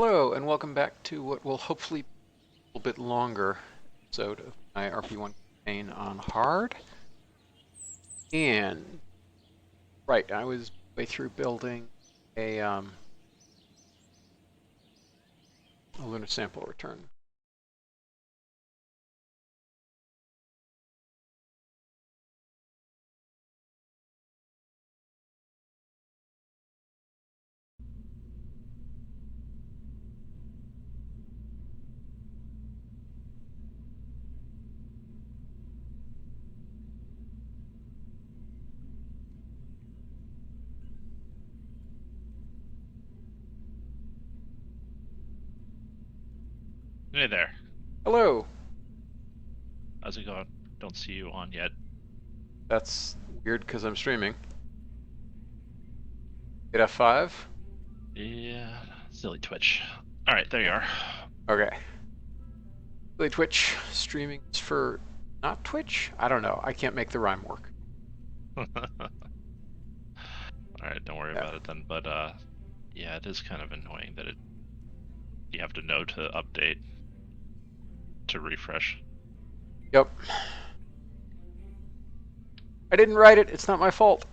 Hello, and welcome back to what will hopefully be a little bit longer episode of my RP-1 campaign on hard. And, right, I was way through building a lunar sample return. Hey there. Hello! How's it going? Don't see you on yet. That's weird because I'm streaming. Hit F5. Yeah, silly Twitch. Alright, there you are. Okay. Really Twitch. Streaming is for not Twitch? I don't know. I can't make the rhyme work. Alright, don't worry about it then. But yeah, it is kind of annoying that you have to know to update to refresh. Yep. I didn't write it. It's not my fault.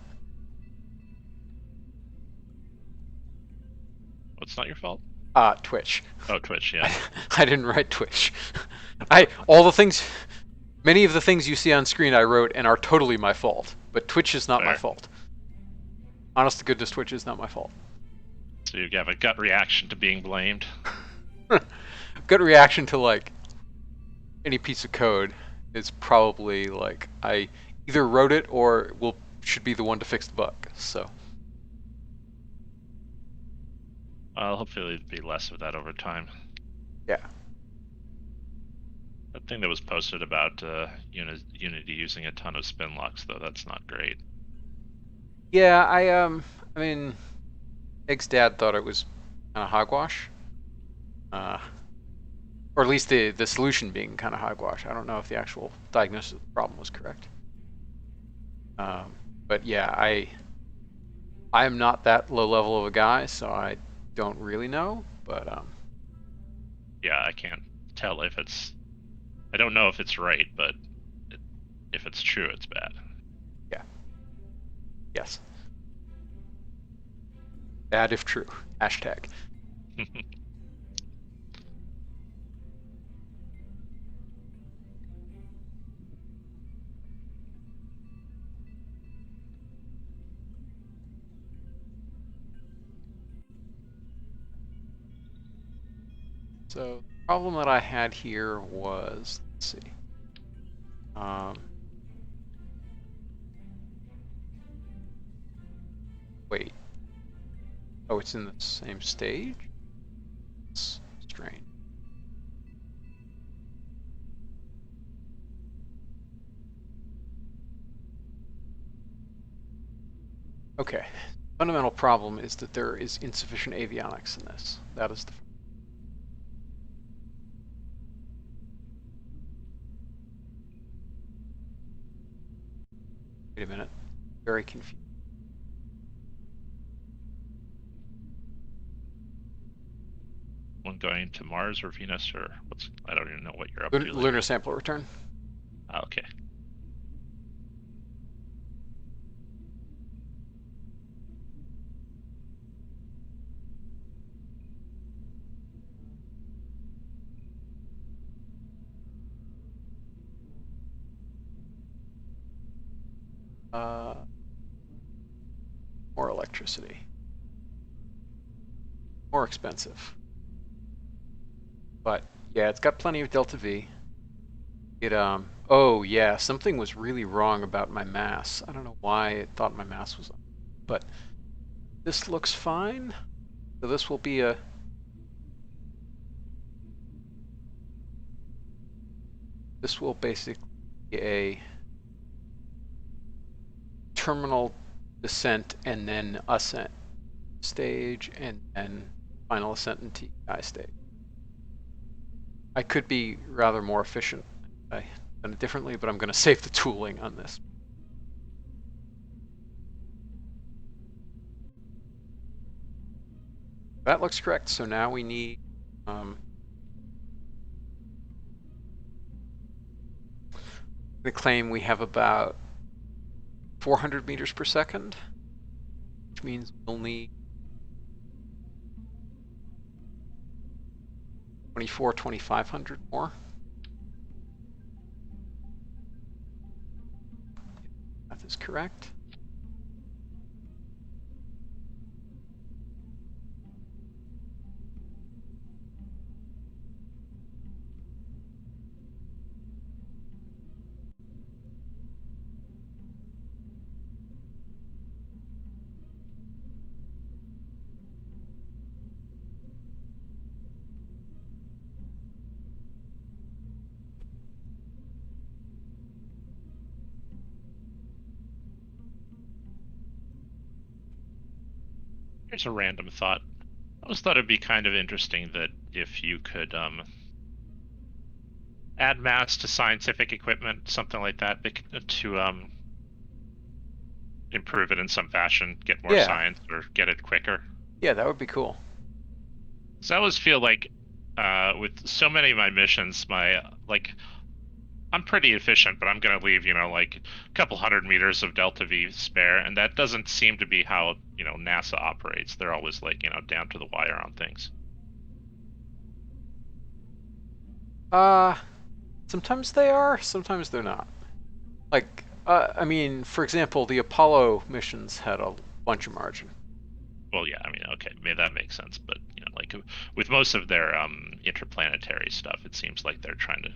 Oh, it's not your fault? Twitch. Oh, Twitch, yeah. I didn't write Twitch. Many of the things you see on screen I wrote and are totally my fault, but Twitch is not my fault. Honest to goodness, Twitch is not my fault. So you have a gut reaction to being blamed? Gut reaction to, like, any piece of code is probably, like, I either wrote it or should be the one to fix the bug, so. Well, hopefully it'll be less of that over time. Yeah. That thing that was posted about Unity using a ton of spin locks, though, that's not great. Yeah, I mean, Egg's dad thought it was kind of hogwash. Or at least the solution being kind of hogwash. I don't know if the actual diagnosis of the problem was correct. But yeah, I am not that low level of a guy, so I don't really know. But yeah, I can't tell if it's. I don't know if it's right, but if it's true, it's bad. Yeah. Yes. Bad if true. Hashtag. So the problem that I had here was, let's see. Wait. Oh, it's in the same stage? It's strange. Okay. Fundamental problem is that there is insufficient avionics in this. That is the. Wait a minute. Very confused. One going to Mars or Venus or what's? I don't even know what you're up to. Lunar sample return. Oh, okay. More electricity. More expensive. But yeah, it's got plenty of delta V. It oh yeah, something was really wrong about my mass. I don't know why it thought my mass was, but this looks fine. So this will be a. This will basically be a terminal descent and then ascent stage and then final ascent and TI stage. I could be rather more efficient. I done it differently, but I'm going to save the tooling on this. That looks correct. So now we need We claim we have about 400 meters per second, which means we'll need 2,500 more. Math is correct. Here's a random thought. I always thought it'd be kind of interesting that if you could add mass to scientific equipment, something like that, to improve it in some fashion, get more science, or get it quicker. Yeah, that would be cool. So I always feel like with so many of my missions, I'm pretty efficient, but I'm going to leave, like a couple 100 meters of delta V spare, and that doesn't seem to be how, NASA operates. They're always like, down to the wire on things. Sometimes they are, sometimes they're not. Like, I mean, for example, the Apollo missions had a bunch of margin. Well, yeah, I mean, okay, that makes sense, but, like with most of their interplanetary stuff, it seems like they're trying to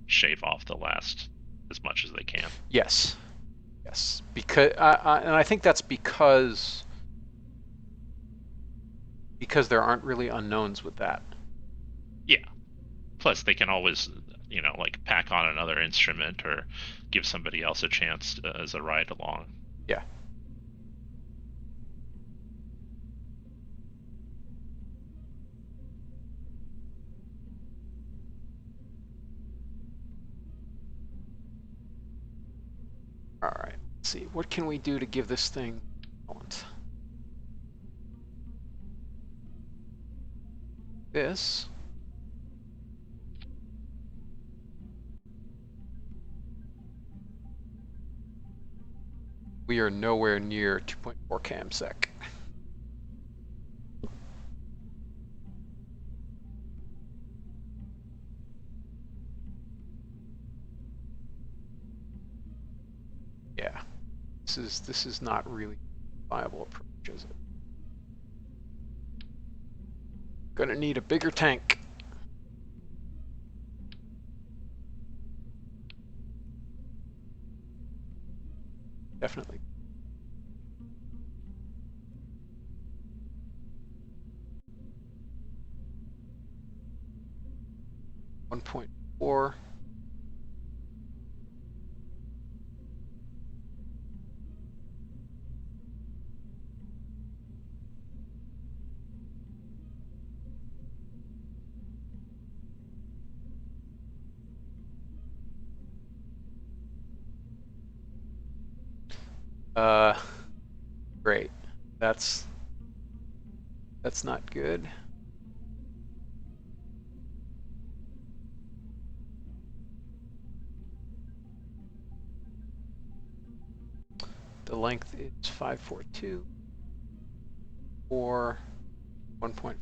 shave off the last as much as they can. Yes. Yes. Because, and I think that's because there aren't really unknowns with that. Yeah. Plus, they can always, like pack on another instrument or give somebody else a chance as a ride along. Yeah. All right. Let's see. What can we do to give this thing talent? This. We are nowhere near 2.4 camsec. Yeah. This is not really a viable approach, is it? Gonna need a bigger tank. Definitely. $1.4. Great. That's not good. The length is 542 or 1.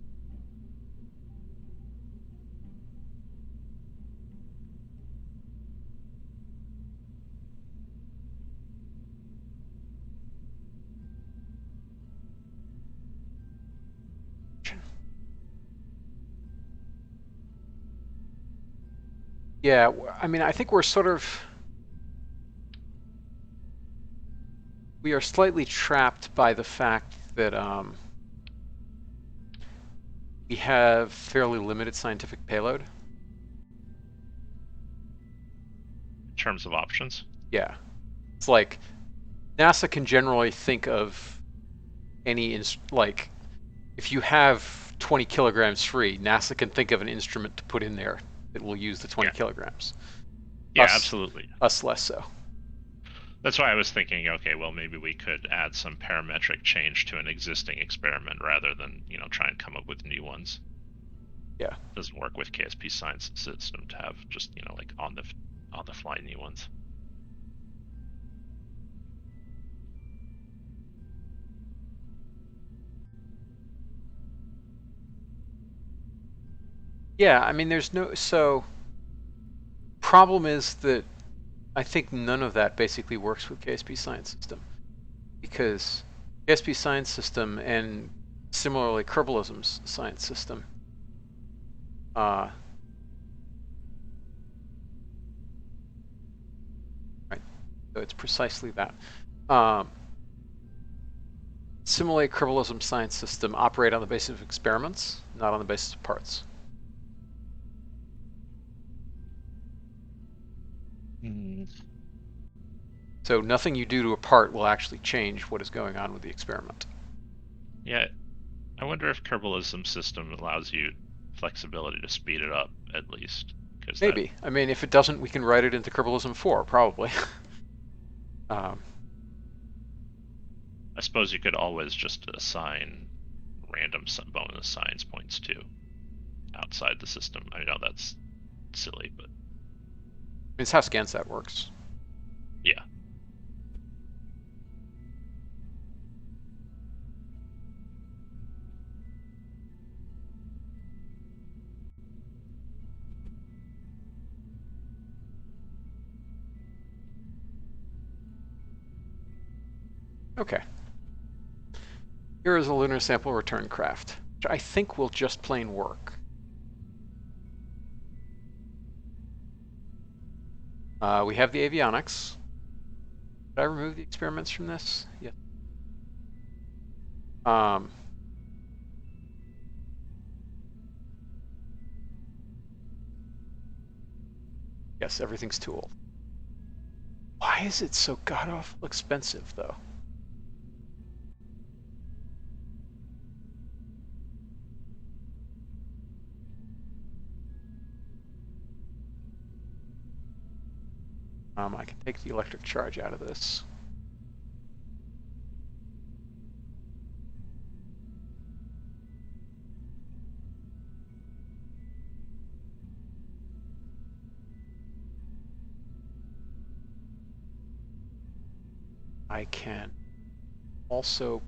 Yeah, I mean, I think we're we are slightly trapped by the fact that we have fairly limited scientific payload. In terms of options? Yeah. It's like NASA can generally think of any, like, if you have 20 kilograms free, NASA can think of an instrument to put in there that will use the 20 kilograms. Yeah, absolutely. Us less so. That's why I was thinking, okay, well, maybe we could add some parametric change to an existing experiment rather than, try and come up with new ones. Yeah. Doesn't work with KSP Science System to have just, you know, like on the fly new ones. Yeah, I mean, there's no, so problem is that I think none of that basically works with KSP Science System, because KSP Science System and similarly Kerbalism's Science System right, so it's precisely that. Simulate Kerbalism Science System operate on the basis of experiments, not on the basis of parts. So nothing you do to a part will actually change what is going on with the experiment. Yeah, I wonder if Kerbalism System allows you flexibility to speed it up at least. Maybe. I mean, if it doesn't, we can write it into Kerbalism 4, probably. I suppose you could always just assign random bonus science points too, outside the system. I know that's silly, but it's how ScanSat works. yeah. Okay. Here is a lunar sample return craft, which I think will just plain work. We have the avionics. Did I remove the experiments from this? Yes. Yes, everything's tooled. Why is it so god-awful expensive, though? I can take the electric charge out of this. I can also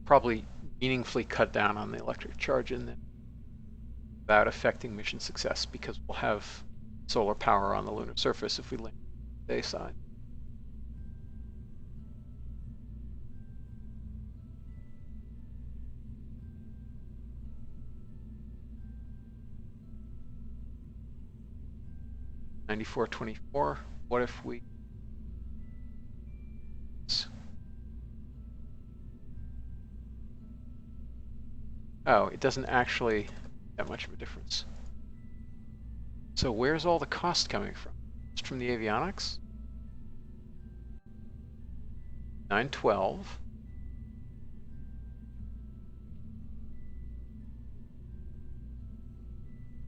probably meaningfully cut down on the electric charge in there without affecting mission success, because we'll have solar power on the lunar surface if we land on the day side. $94.24. What if we? Oh, it doesn't actually that much of a difference. So where's all the cost coming from? Just from the avionics? 912.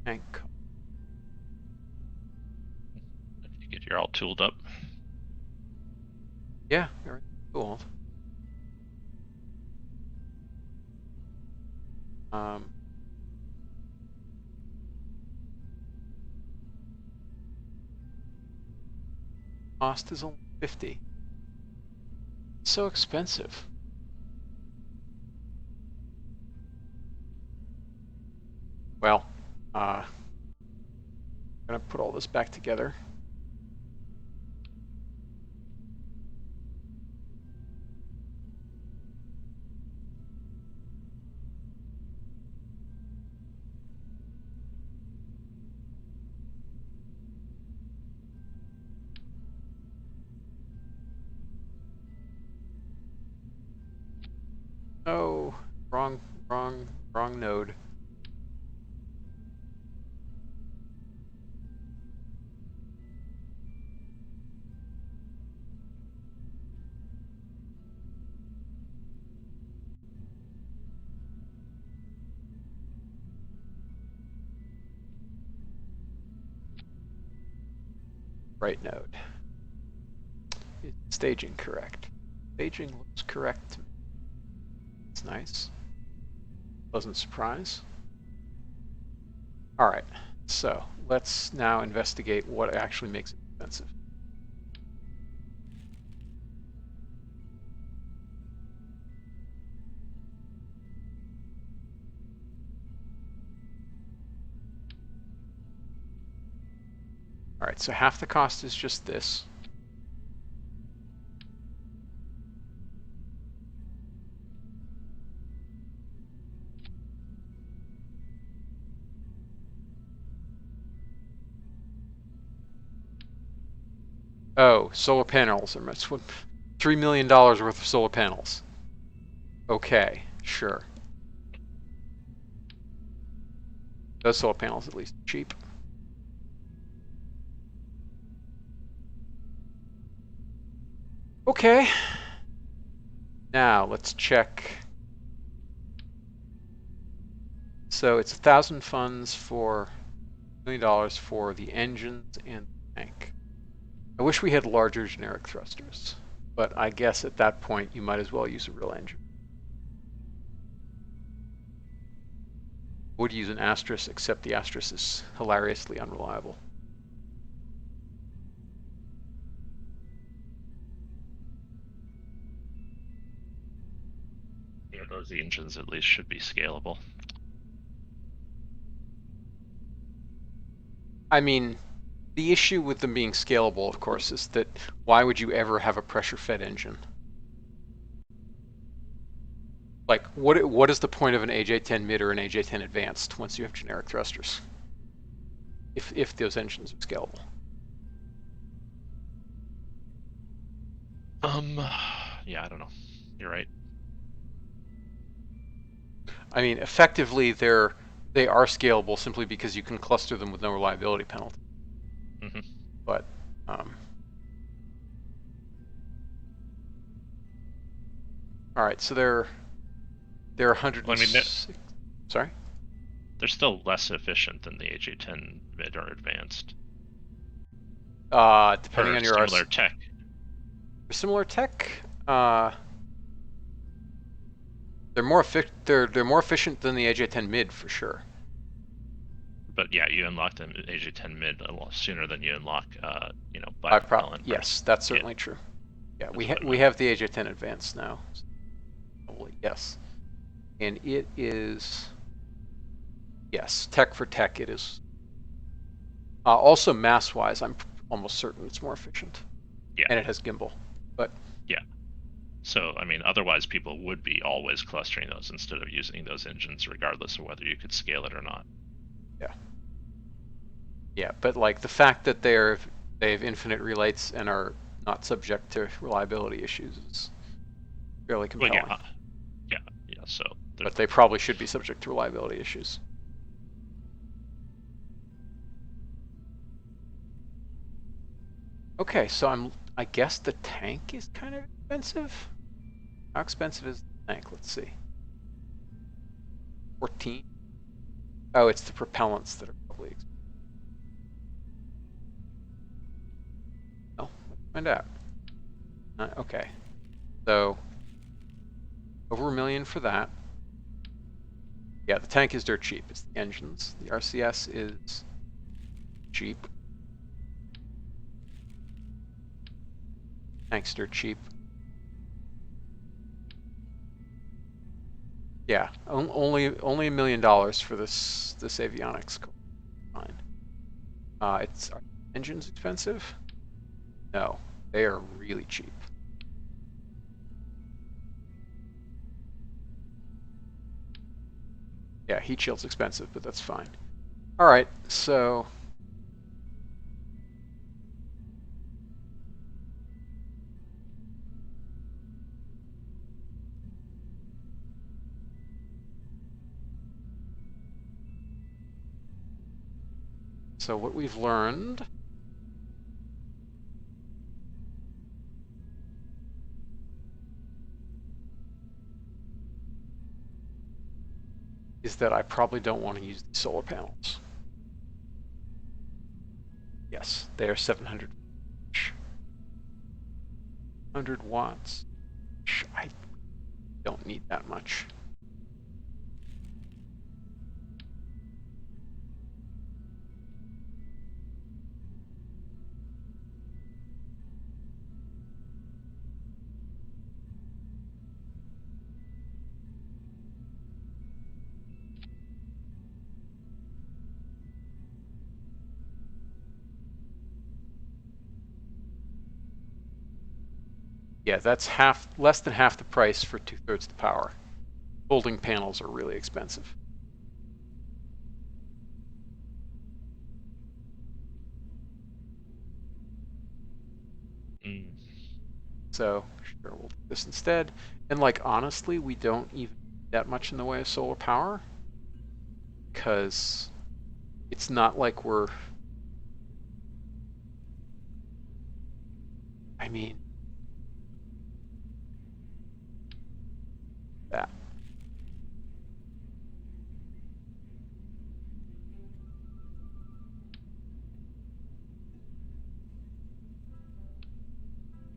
Tank. You're all tooled up. Yeah, everything's tooled. Cost is only 50. It's so expensive. Well, I'm gonna put all this back together. Oh, wrong node. Right node. Staging correct. Staging looks correct to me. It's nice. Pleasant surprise. All right, so let's now investigate what actually makes it expensive. All right, so half the cost is just this. Oh, solar panels. That's what, $3 million worth of solar panels. Okay, sure. Those solar panels at least cheap. Okay. Now let's check. So it's 1,000 funds for $1 million for the engines and the tank. I wish we had larger generic thrusters, but I guess at that point you might as well use a real engine. Would use an Astris, except the Astris is hilariously unreliable. Yeah, those engines at least should be scalable. I mean, the issue with them being scalable, of course, is that why would you ever have a pressure-fed engine? Like, what is the point of an AJ-10 mid or an AJ-10 advanced once you have generic thrusters? If those engines are scalable. Yeah, I don't know. You're right. I mean, effectively, they are scalable simply because you can cluster them with no reliability penalty. Mm-hmm. But all right, so they're 100. Well, I mean, sorry. They're still less efficient than the AJ-10 mid or advanced. Depending on your similar tech. For similar tech, they're more efficient than the AJ-10 mid for sure. But yeah, you unlock the AJ-10 mid a lot sooner than you unlock, bipropellant. Yes, that's certainly true. Yeah, we have the AJ-10 advanced now. Yes, and it is, yes, tech for tech it is. Also mass-wise, I'm almost certain it's more efficient. Yeah. And it has gimbal, but yeah. So I mean, otherwise people would be always clustering those instead of using those engines, regardless of whether you could scale it or not. Yeah. Yeah, but like the fact that they have infinite relates and are not subject to reliability issues is fairly compelling. Well, yeah. So. But they probably should be subject to reliability issues. Okay, so I guess the tank is kind of expensive. How expensive is the tank? Let's see. 14. Oh, it's the propellants that are probably expensive. Oh, let's find out. Okay, so over $1 million for that. Yeah, the tank is dirt cheap. It's the engines. The RCS is cheap. Tank's dirt cheap. Yeah, only $1 million for this avionics. Fine. Are engines expensive? No, they are really cheap. Yeah, heat shield's expensive, but that's fine. All right, so what we've learned is that I probably don't want to use the solar panels. Yes, they are 700 watts. don't need that much. Yeah, that's less than half the price for 2/3 the power. Folding panels are really expensive. Mm. So sure, we'll do this instead. And like honestly, we don't even need that much in the way of solar power, because it's not like we're, I mean, that.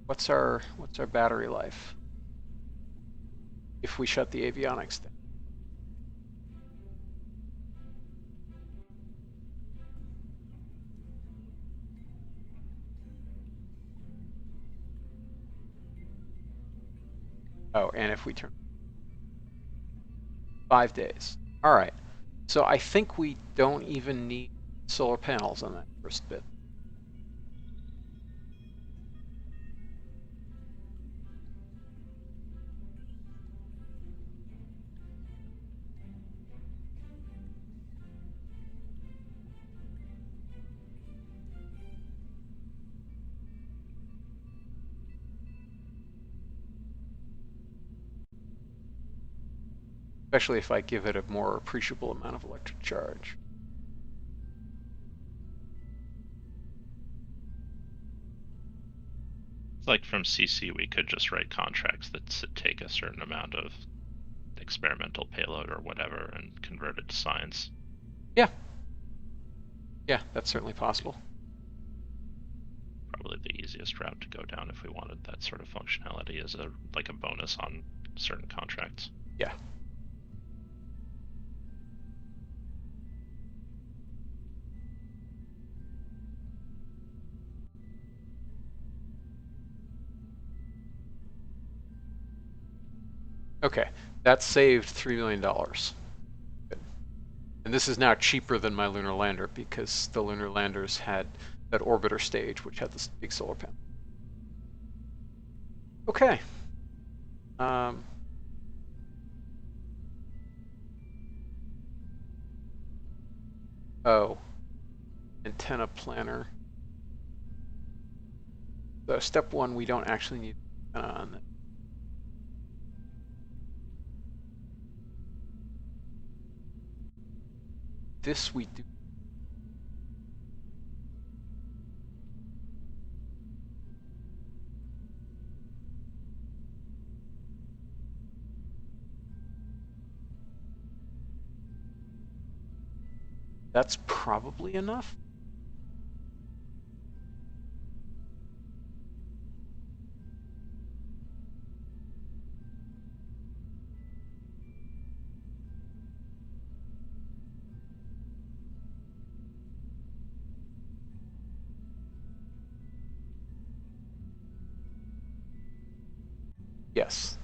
What's our battery life if we shut the avionics down? Oh, and if we turn 5 days. All right. So I think we don't even need solar panels on that first bit. Especially if I give it a more appreciable amount of electric charge. It's like from CC, we could just write contracts that take a certain amount of experimental payload or whatever and convert it to science. Yeah. Yeah, that's certainly possible. Probably the easiest route to go down if we wanted that sort of functionality as like a bonus on certain contracts. Yeah. Okay, that saved $3 million. Good. And this is now cheaper than my lunar lander because the lunar landers had that orbiter stage, which had this big solar panel. Okay. Oh, antenna planner. So step one, we don't actually need on that. This we do. That's probably enough. Yes.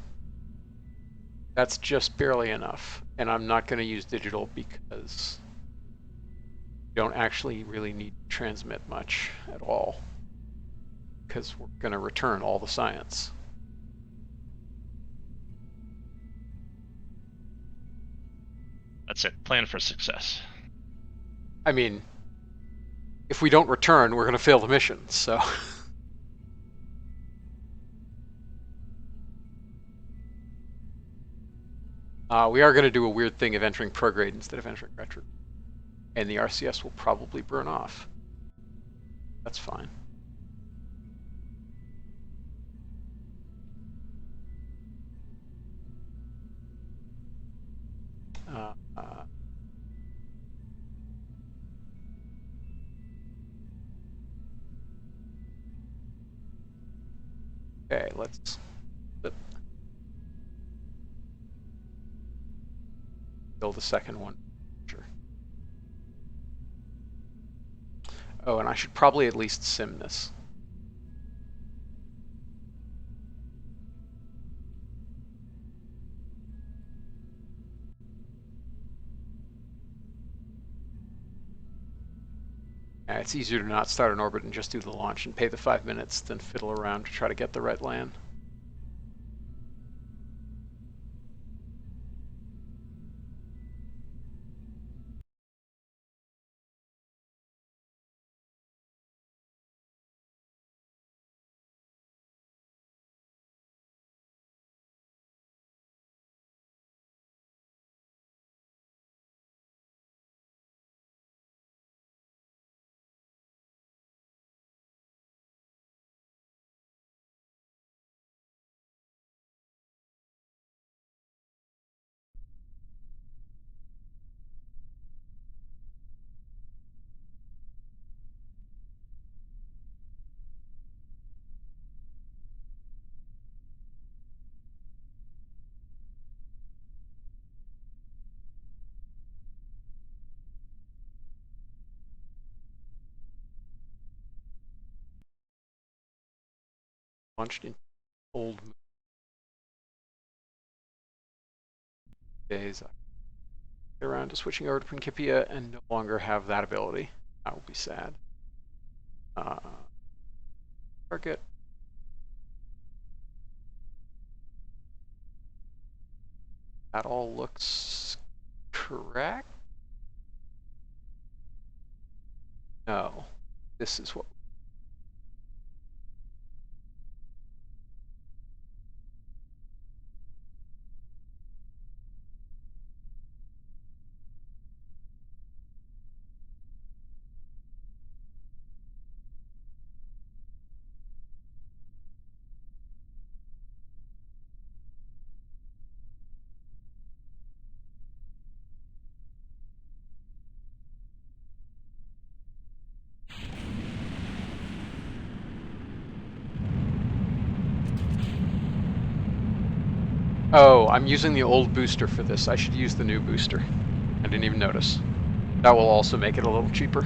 That's just barely enough. And I'm not going to use digital because you don't actually really need to transmit much at all, because we're going to return all the science. That's it. Plan for success. I mean, if we don't return, we're going to fail the mission, so. We are going to do a weird thing of entering prograde instead of entering retro. And the RCS will probably burn off. That's fine. Uh, uh, okay, let's flip. build a second one. Sure. Oh, and I should probably at least sim this. Yeah, it's easier to not start an orbit and just do the launch and pay the 5 minutes than fiddle around to try to get the right land. Launched in old days. I get around to switching over to Principia and no longer have that ability. That will be sad. Target. That all looks correct. No, this is what. Oh, I'm using the old booster for this. I should use the new booster. I didn't even notice. That will also make it a little cheaper.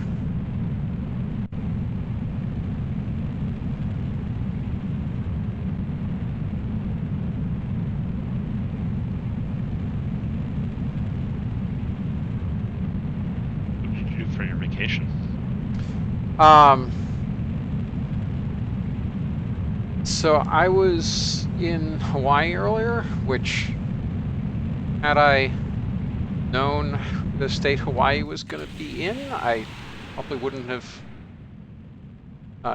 What did you do for your vacation? So I was in Hawaii earlier, which, had I known the state Hawaii was going to be in, I probably wouldn't have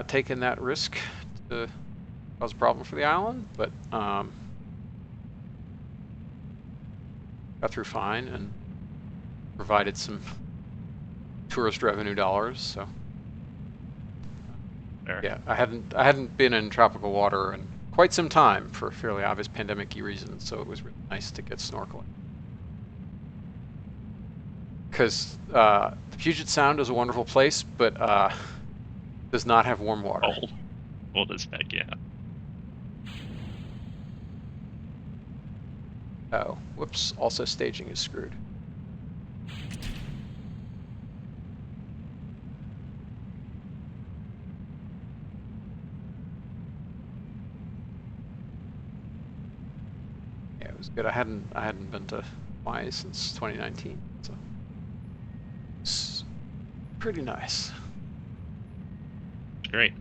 taken that risk to cause a problem for the island, but got through fine and provided some tourist revenue dollars. So There. yeah, I hadn't been in tropical water in quite some time for fairly obvious pandemic-y reasons, so it was really nice to get snorkeling. Because the Puget Sound is a wonderful place, but does not have warm water. Cold as heck, yeah. Oh, whoops, also staging is screwed. Yeah, it was good. I hadn't been to Hawaii since 2019, so it's pretty nice. Great.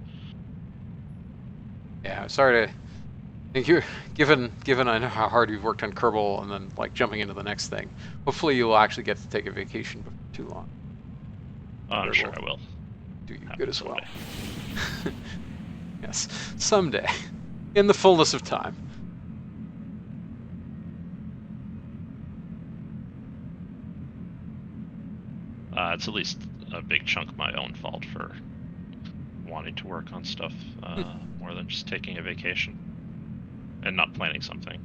Yeah, I'm sorry to thank you. Given I know how hard you've worked on Kerbal and then like jumping into the next thing, hopefully you'll actually get to take a vacation before too long. I'm sure I will. Do you Happen good as well. someday. Yes, someday, in the fullness of time. It's at least a big chunk my own fault for wanting to work on stuff more than just taking a vacation and not planning something.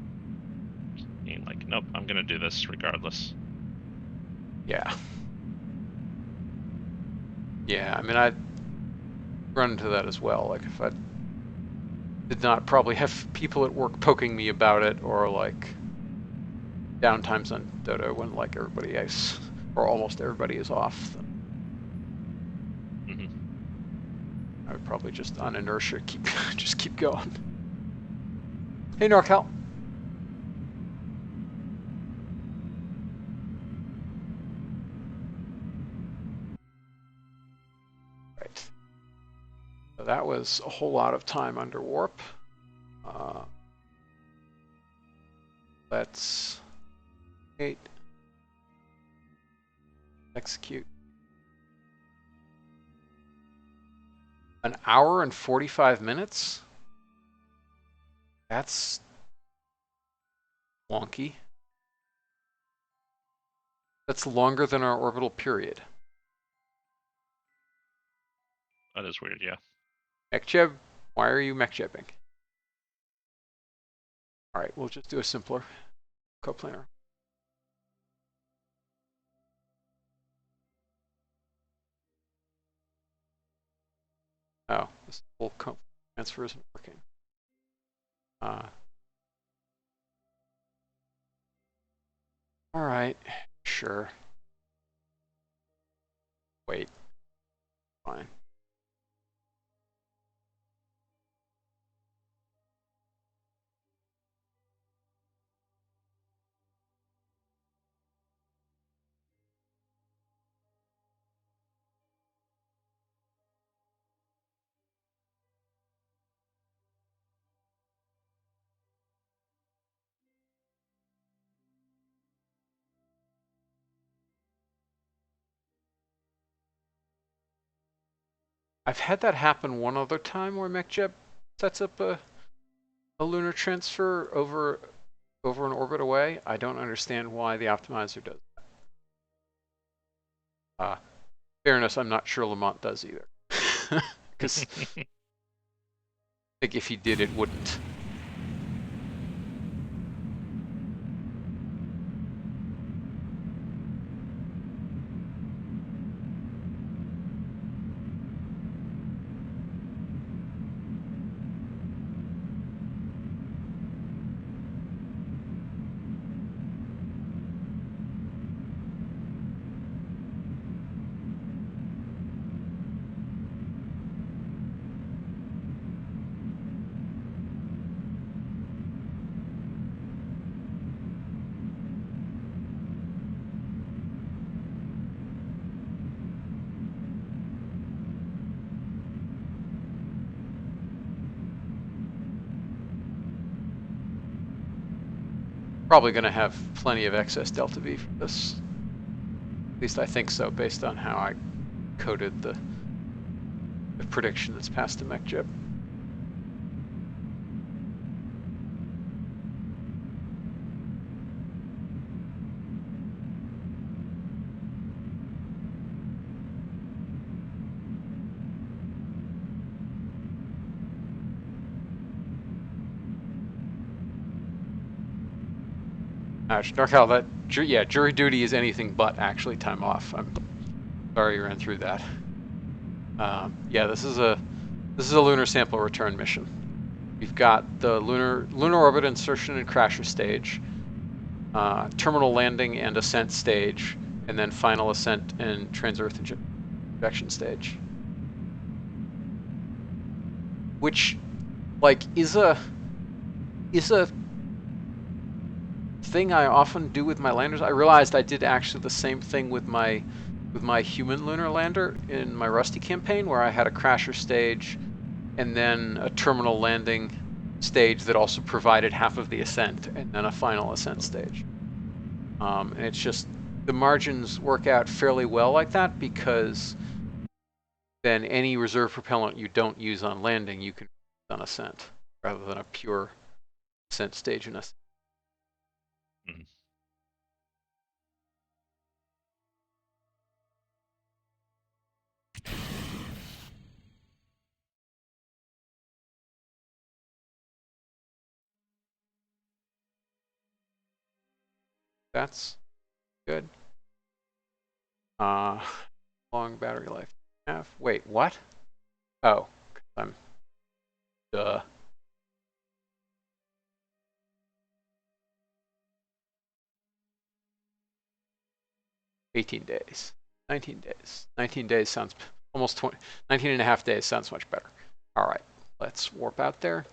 Being like, nope, I'm gonna do this regardless. Yeah. Yeah, I mean, I'd run into that as well. Like, if I did not probably have people at work poking me about it, or like downtimes on Dodo when like everybody else, or almost everybody is off. Mm-hmm. I would probably just on inertia just keep going. Hey NorCal. Right. So that was a whole lot of time under warp. Let's execute. An hour and 45 minutes? That's wonky. That's longer than our orbital period. That is weird, yeah. MechJeb, why are you MechJebbing? All right, we'll just do a simpler coplanar. Oh, this whole transfer isn't working. All right, sure. Wait, fine. I've had that happen one other time where MechJeb sets up a lunar transfer over an orbit away. I don't understand why the optimizer does that. Fairness, I'm not sure Lamont does either. Because I think if he did, it wouldn't. Probably going to have plenty of excess delta V for this. At least I think so, based on how I coded the prediction that's passed to MechJeb. NorCal, that yeah, jury duty is anything but actually time off. I'm sorry you ran through that. Yeah, this is a lunar sample return mission. We've got the lunar orbit insertion and crasher stage, terminal landing and ascent stage, and then final ascent and trans-Earth injection stage. Which, like, is a thing I often do with my landers. I realized I did actually the same thing with my human lunar lander in my Rusty campaign, where I had a crasher stage and then a terminal landing stage that also provided half of the ascent, and then a final ascent stage. And it's just, the margins work out fairly well like that, because then any reserve propellant you don't use on landing, you can use on ascent, rather than a pure ascent stage and ascent. Mm-hmm. That's good. Long battery life. Wait, what? Oh, I'm. Duh. 18 days. 19 days. 19 days sounds almost 20. 19 and a half days sounds much better. All right, let's warp out there.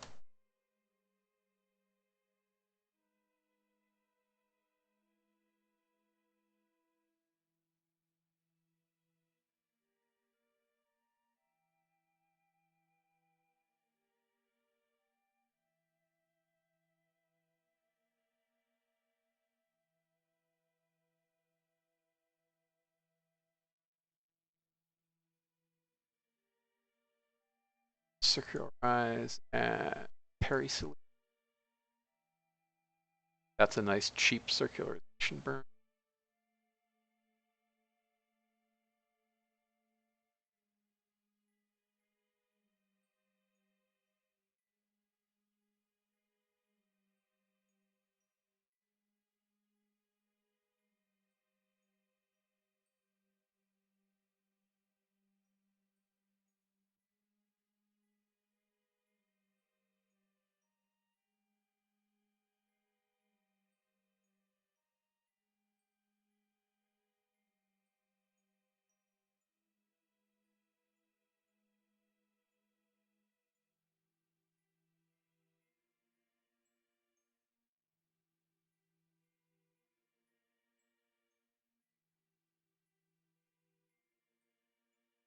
Circularize and perisolium. That's a nice cheap circularization burn.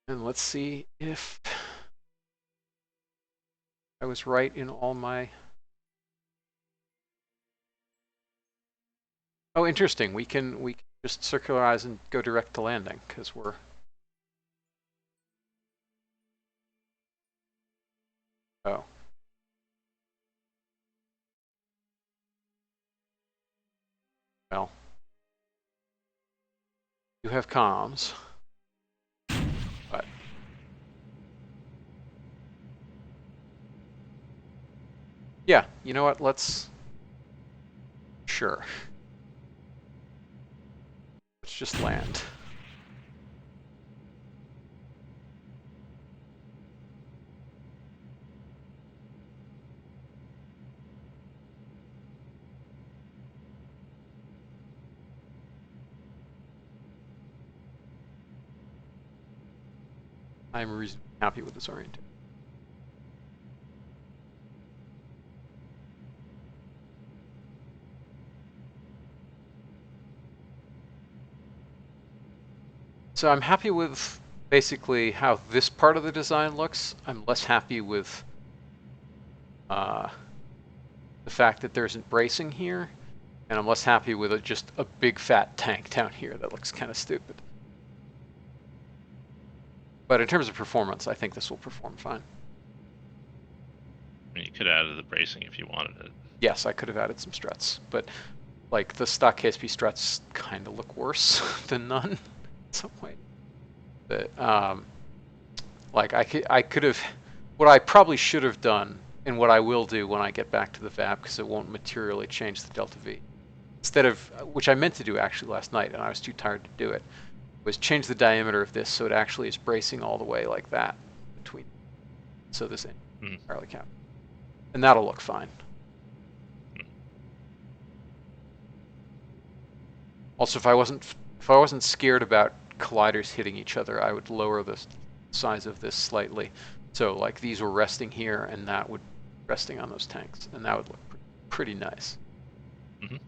And let's see if I was right in all my... Oh, interesting. We can just circularize and go direct to landing because we're... Oh. Well. You have comms. But... Yeah, you know what? Let's... Sure. Let's just land. I'm reasonably happy with this orientation. So I'm happy with basically how this part of the design looks. I'm less happy with the fact that there isn't bracing here, and I'm less happy with just a big fat tank down here that looks kind of stupid. But in terms of performance, I think this will perform fine. I mean, you could have added the bracing if you wanted it. Yes, I could have added some struts, but like the stock KSP struts kind of look worse than none in some way. But like I could have, what I probably should have done, and what I will do when I get back to the VAB, because it won't materially change the delta V, instead of, which I meant to do actually last night, and I was too tired to do it, was change the diameter of this so it actually is bracing all the way like that between, so this entirely cap, and that'll look fine. Also, if I wasn't scared about colliders hitting each other, I would lower the size of this slightly. So like these were resting here, and that would resting on those tanks, and that would look pretty nice. Mm-hmm.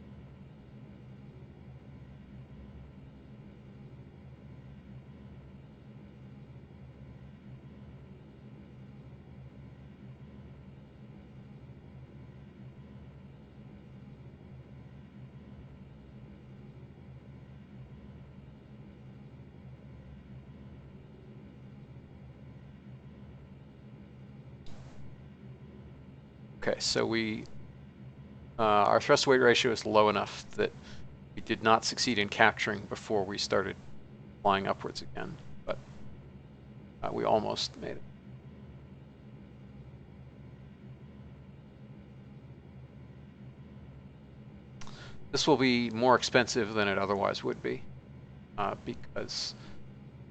Okay, so our thrust weight ratio is low enough that we did not succeed in capturing before we started flying upwards again, but we almost made it. This will be more expensive than it otherwise would be, because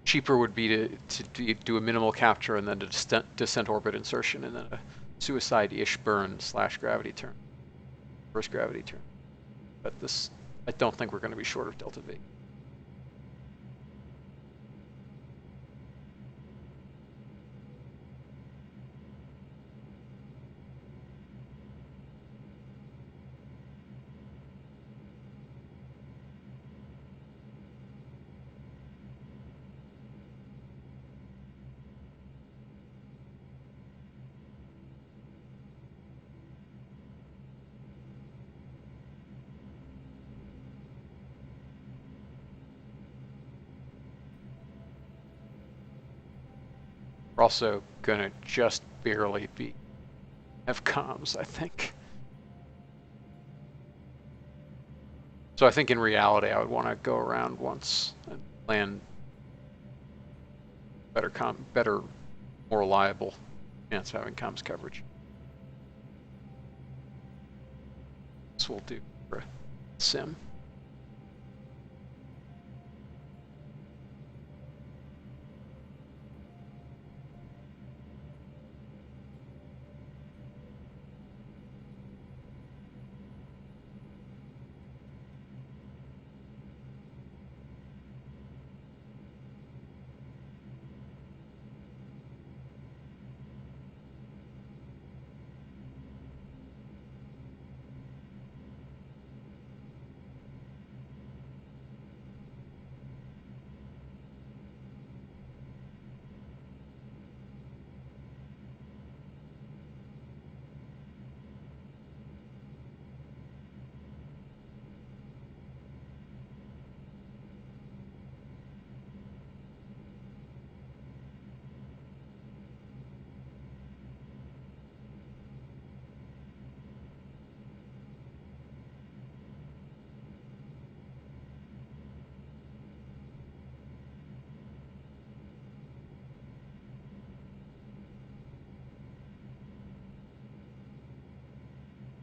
cheaper would be to do a minimal capture and then a descent orbit insertion and then a suicide-ish burn / gravity turn, first gravity turn. But this, I don't think we're going to be short of delta V. We're also gonna just barely have comms, I think. So I think in reality, I would want to go around once and land better, more reliable chance of having comms coverage. This will do for a sim.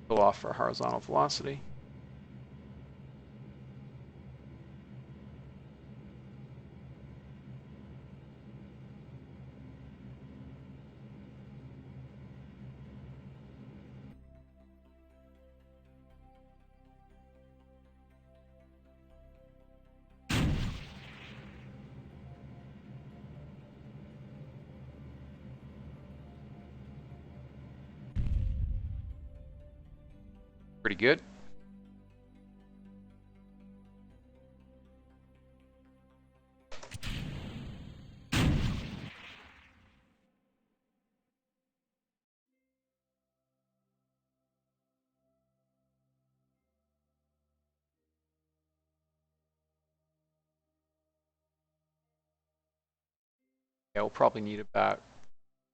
Pull off for horizontal velocity. Pretty good. Yeah, we'll probably need about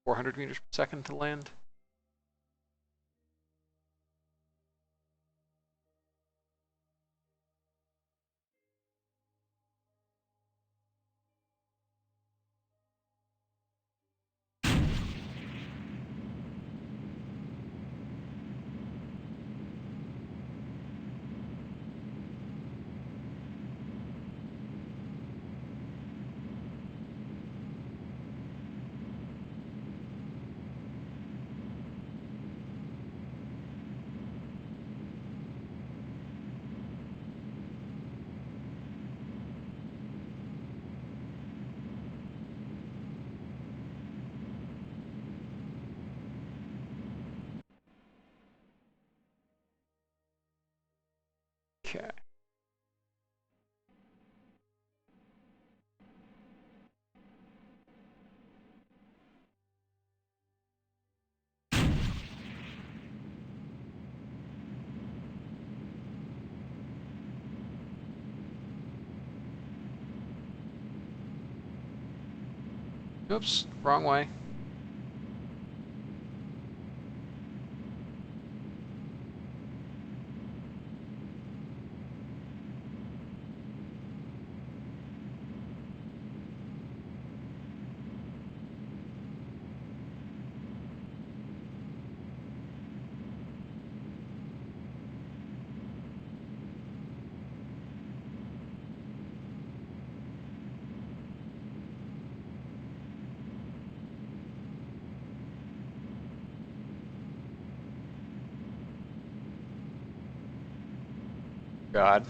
400 meters per second to land. Okay. Oops, wrong way. God,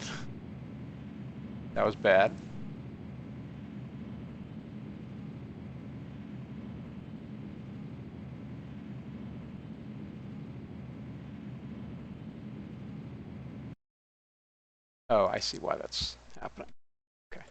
that was bad. Oh, I see why that's happening. Okay.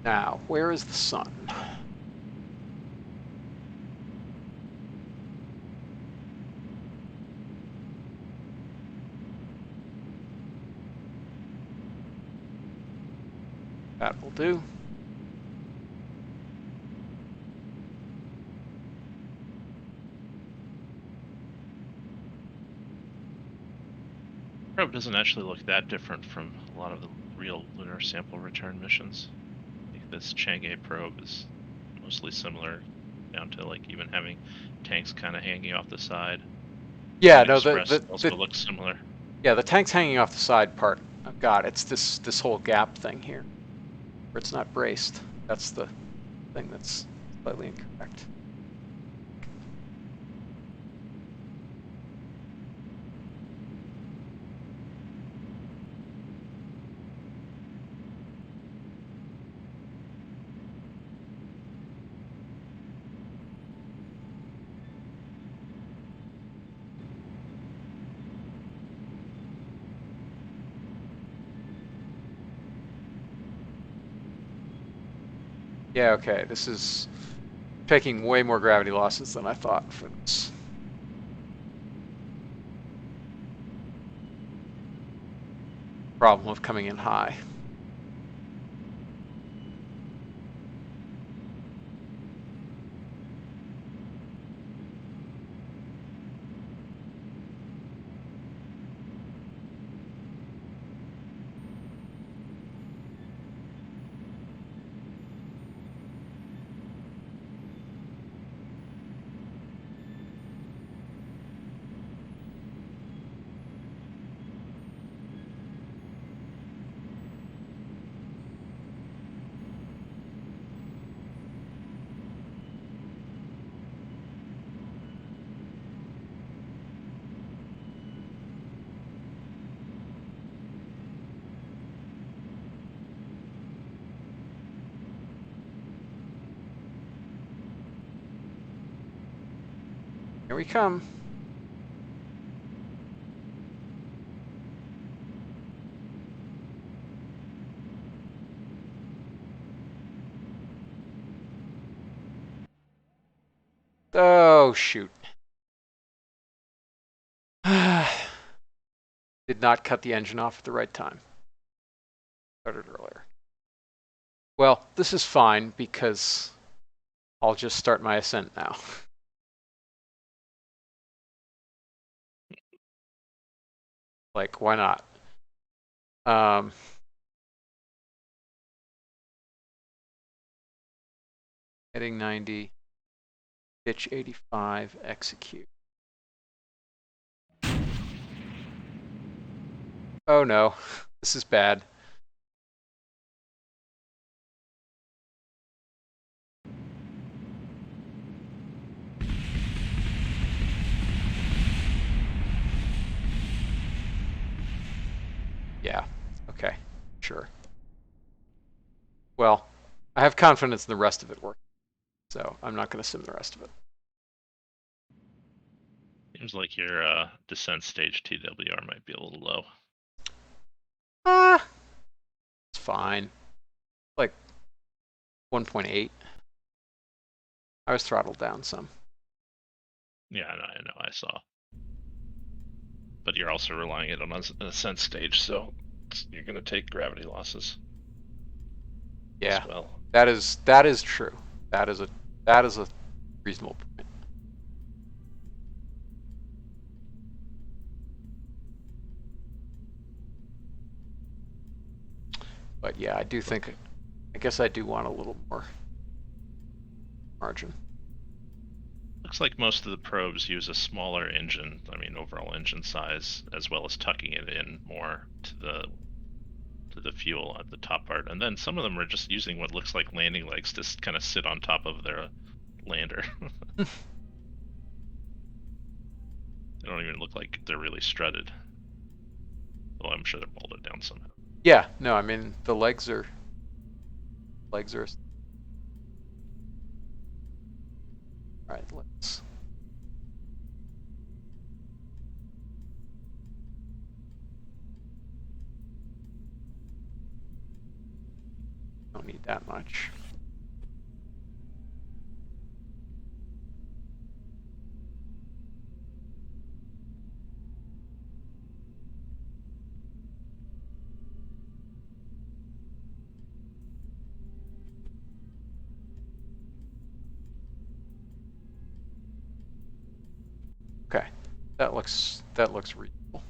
Now, where is the sun? That will do. Probe doesn't actually look that different from a lot of the real lunar sample return missions. Like this Chang'e probe is mostly similar, down to like even having tanks kind of hanging off the side. Yeah, And no, Express also looks similar. yeah, the tank's hanging off the side part. Oh God, it's this whole gap thing here, where it's not braced. That's the thing that's slightly incorrect. Yeah, okay, this is taking way more gravity losses than I thought for this. Problem of coming in high. Here we come. Oh, shoot. Did not cut the engine off at the right time. Started earlier. Well, this is fine because I'll just start my ascent now. Like, why not? Heading 90, pitch 85, execute. Oh no, this is bad. Yeah, okay, sure. Well, I have confidence in the rest of it working, so I'm not going to sim the rest of it. Seems like your descent stage TWR might be a little low. It's fine. Like 1.8. I was throttled down some. Yeah, I know, I saw. But you're also relying it on an ascent stage, so you're going to take gravity losses. Yeah, as well. that is true. That is a reasonable point. But yeah, I do think, I guess I do want a little more margin. Looks like most of the probes use a smaller engine, I mean overall engine size, as well as tucking it in more to the fuel at the top part. And then some of them are just using what looks like landing legs to kind of sit on top of their lander. They don't even look like they're really strutted. Well, I'm sure they're bolted down somehow. Yeah, no, I mean the legs are all right. Let's don't need that much. Okay, that looks reasonable.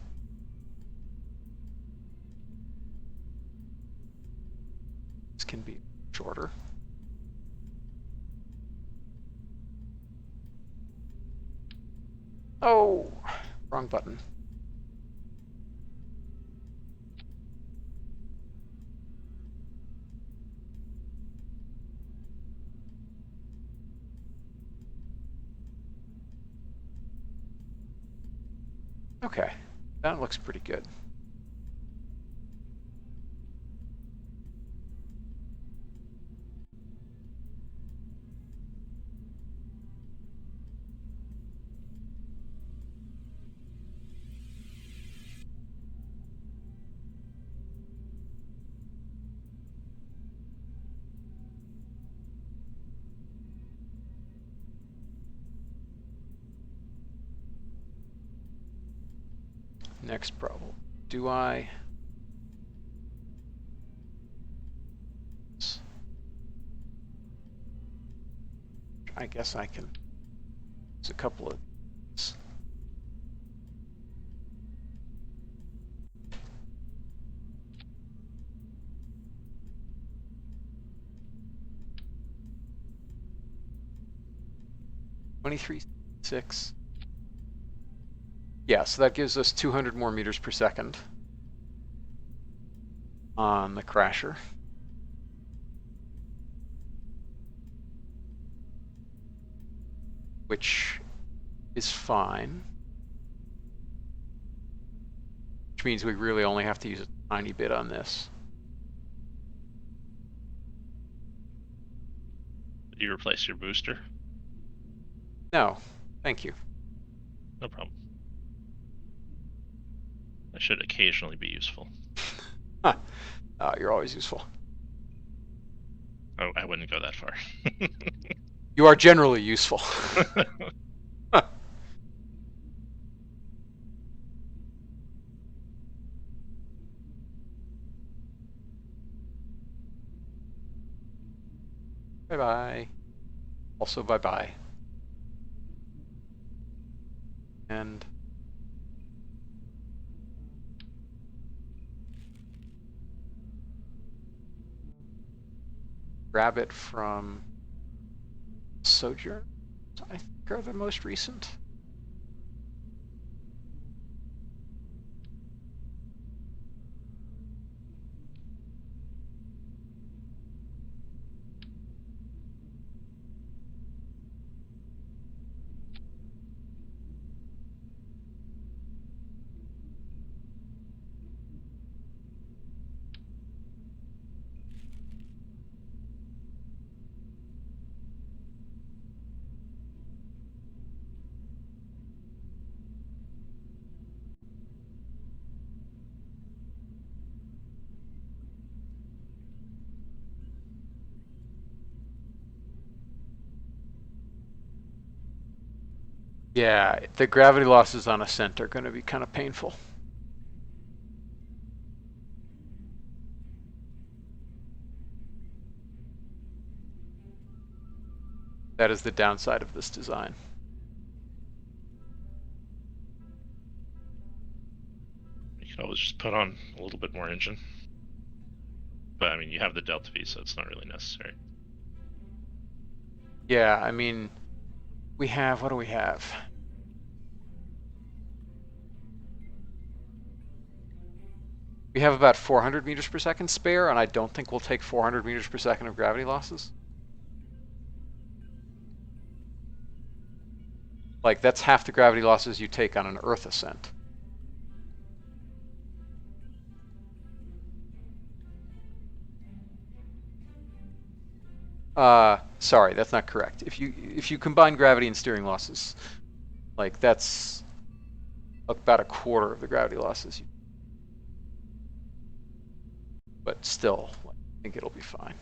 This can be shorter. Oh, wrong button. Okay, that looks pretty good. Next problem. Do I guess I can use a couple of these. $23.6. Yeah, so that gives us 200 more meters per second on the crasher. Which is fine. Which means we really only have to use a tiny bit on this. Did you replace your booster? No, thank you. No problem. That should occasionally be useful. Huh. You're always useful. Oh, I wouldn't go that far. You are generally useful. Huh. Bye-bye. Also bye-bye. And grab it from Sojourn, I think, are the most recent. Yeah, the gravity losses on ascent are going to be kind of painful. That is the downside of this design. You can always just put on a little bit more engine. But I mean, you have the Delta V, so it's not really necessary. Yeah, I mean, we have, what do we have? We have about 400 meters per second spare, and I don't think we'll take 400 meters per second of gravity losses. Like, that's half the gravity losses you take on an Earth ascent. Sorry, that's not correct. If you combine gravity and steering losses, like, that's about a quarter of the gravity losses. But still, I think it'll be fine.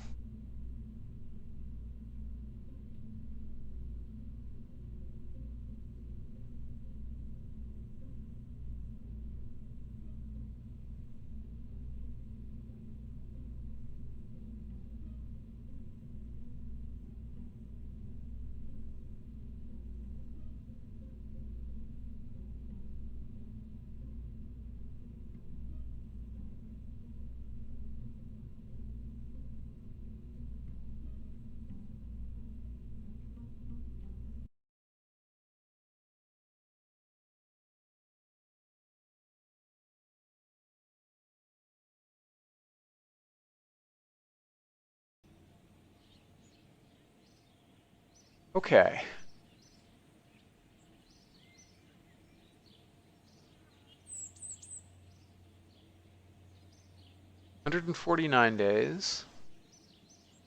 Okay. $149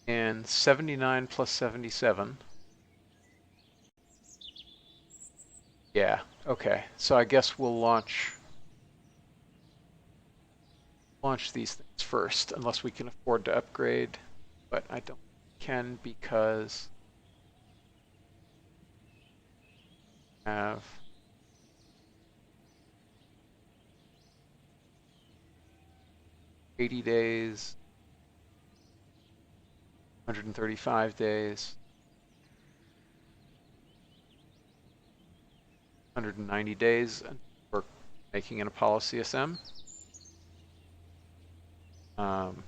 and 79 plus 77. Yeah, okay. So I guess we'll launch these things first, unless we can afford to upgrade, but I don't can because I have 80 days, 135 days, 190 days, and we're making an Apollo CSM. Um,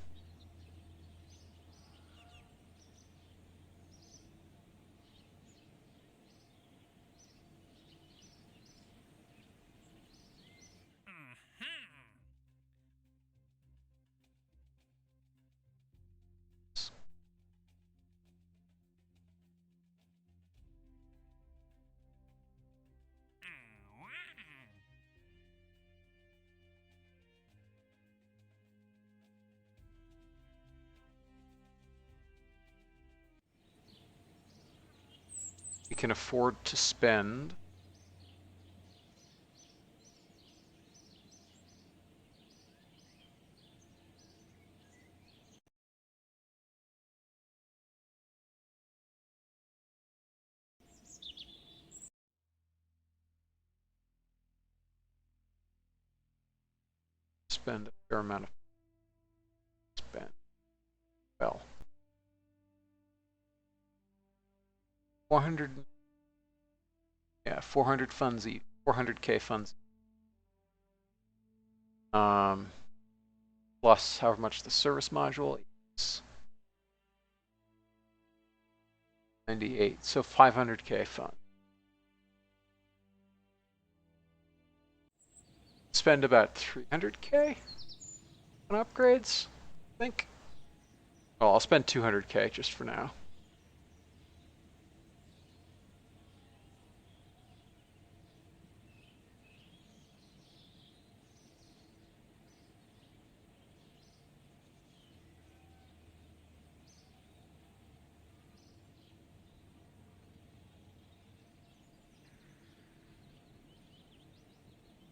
we can afford to spend a fair amount of spend. Well, 400, yeah, 400 funds each, 400K funds. Plus however much the service module is. 98, so 500K fund. Spend about 300K on upgrades, I think. Well, I'll spend 200K just for now.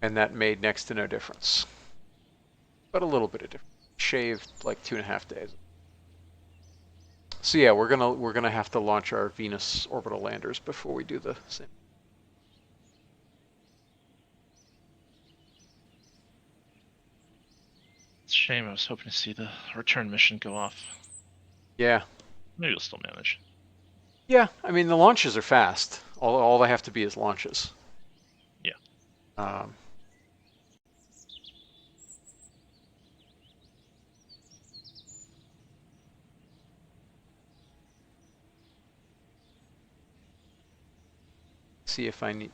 And that made next to no difference, but a little bit of difference. Shaved like 2.5 days. So yeah, we're gonna have to launch our Venus orbital landers before we do the same. It's a shame. I was hoping to see the return mission go off. Yeah. Maybe we'll still manage. Yeah, I mean the launches are fast. All they have to be is launches. Yeah. See if I need.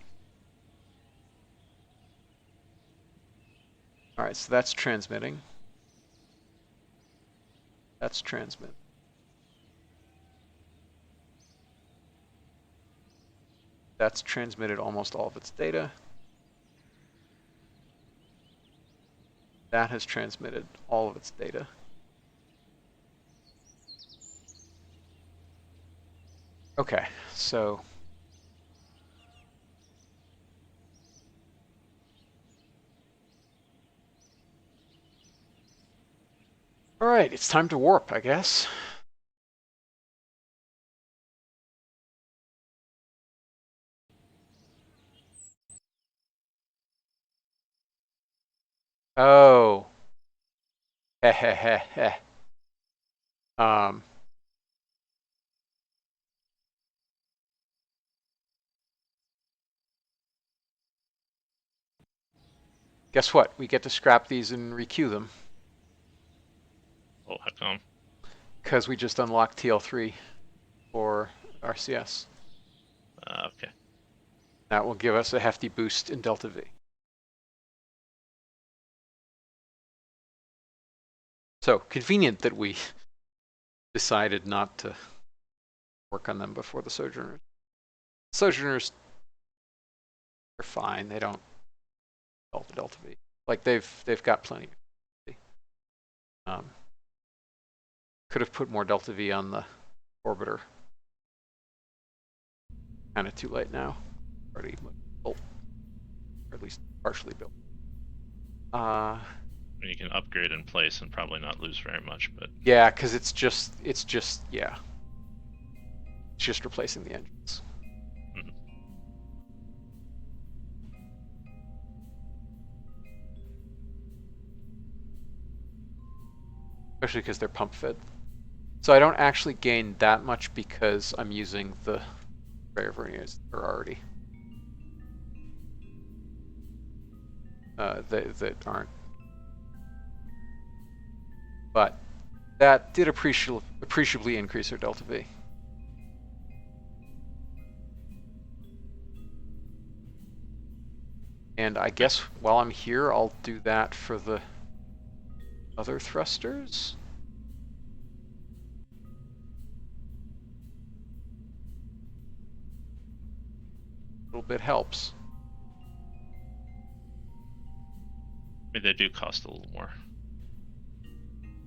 All right, so that's transmitting. That's transmit. That's transmitted almost all of its data. That has transmitted all of its data. Okay, so all right, it's time to warp, I guess. Oh. Heh heh heh heh. Guess what? We get to scrap these and requeue them. Oh, how come? Because we just unlocked TL3 for RCS. Okay. That will give us a hefty boost in Delta V. So convenient that we decided not to work on them before the Sojourners. Sojourners are fine. They don't delta V. Like they've got plenty. Could have put more delta V on the orbiter. Kind of too late now. Already built, or at least partially built. You can upgrade in place and probably not lose very much, but yeah, because it's just yeah, it's just replacing the engines. Mhm. Especially because they're pump fed. So I don't actually gain that much because I'm using the sprayer verniers that are already that aren't. But that did appreciably increase our delta V. And I guess while I'm here, I'll do that for the other thrusters. A little bit helps. I mean, they do cost a little more.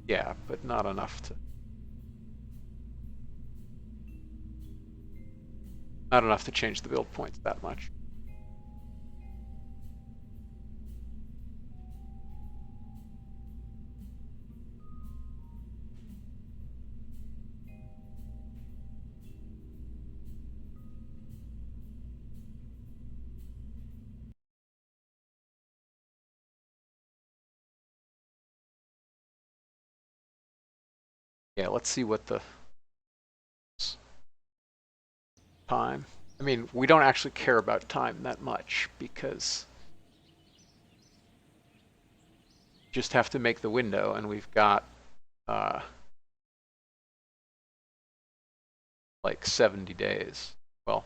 Yeah, but not enough to. Not enough to change the build points that much. Yeah, let's see what the time. I mean, we don't actually care about time that much because just have to make the window, and we've got like 70 days. Well,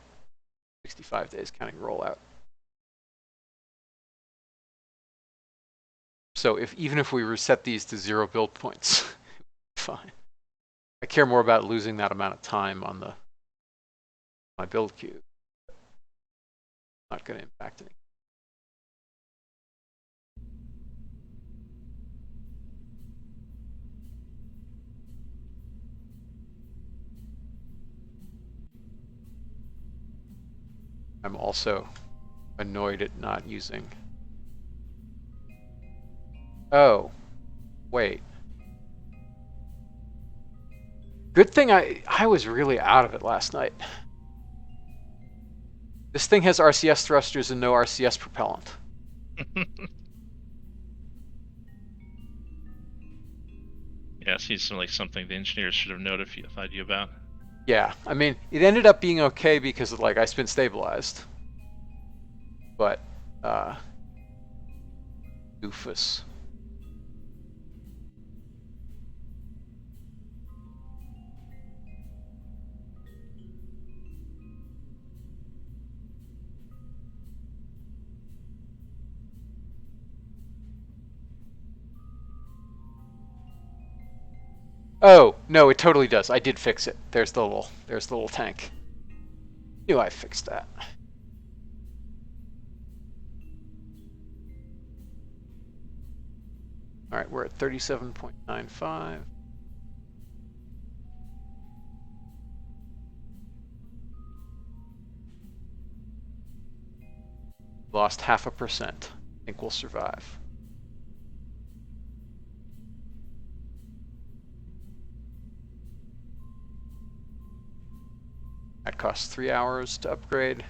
65 days counting rollout. So even if we reset these to 0 build points, fine. I care more about losing that amount of time on my build queue. Not going to impact anything. I'm also annoyed at not using. Oh, wait. Good thing I was really out of it last night. This thing has RCS thrusters and no RCS propellant. Yeah, it seems like something the engineers should have notified you about. Yeah, I mean, it ended up being okay because of, like, I spin stabilized. But, doofus. Oh, no, it totally does. I did fix it. There's the little tank. Knew I fixed that. All right, we're at 37.95. Lost 0.5%. I think we'll survive. That costs 3 hours to upgrade.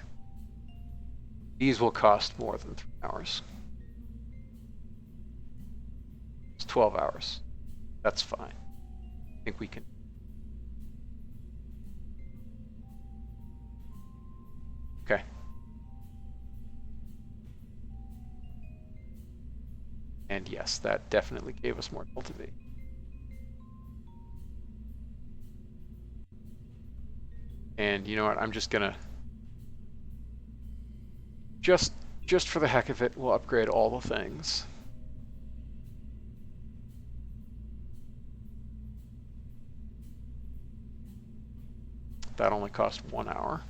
These will cost more than 3 hours. It's 12 hours. That's fine. I think we can. Okay. And yes, that definitely gave us more delta V. And you know what? I'm just gonna just for the heck of it, we'll upgrade all the things. That only cost 1 hour.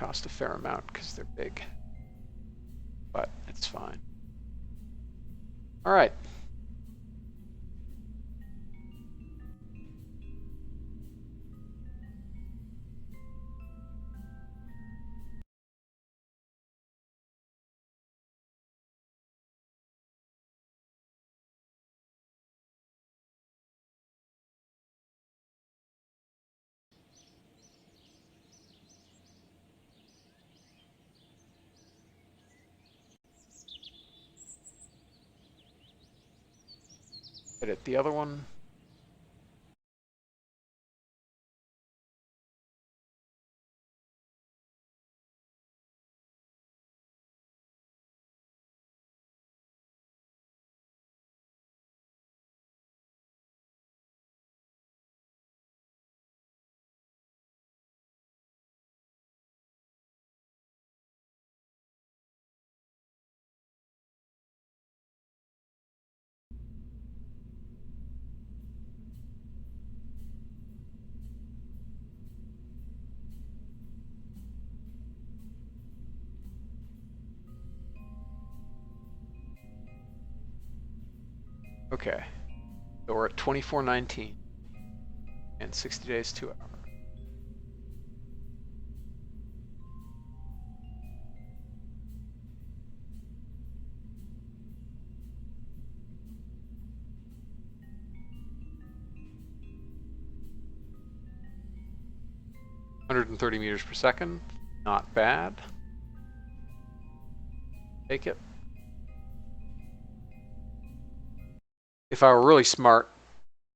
cost a fair amount because they're big. But it's fine. All right. Edit the other one. Okay. So we're at 2419 and 60 days, 2 hours. $130 meters per second. Not bad. Take it. If I were really smart,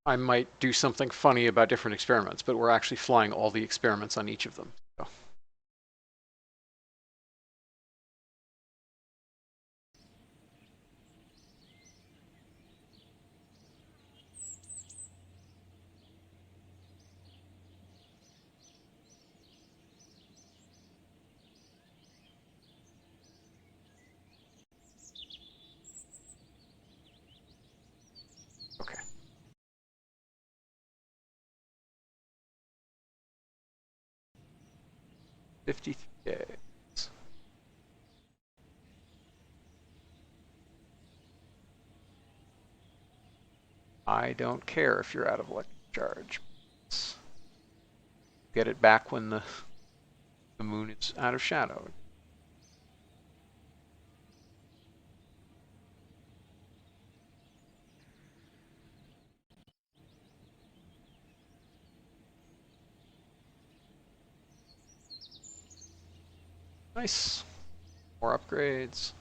I might do something funny about different experiments, but we're actually flying all the experiments on each of them. So. Okay. $53. I don't care if you're out of electric charge. Get it back when the moon is out of shadow. Nice. More upgrades.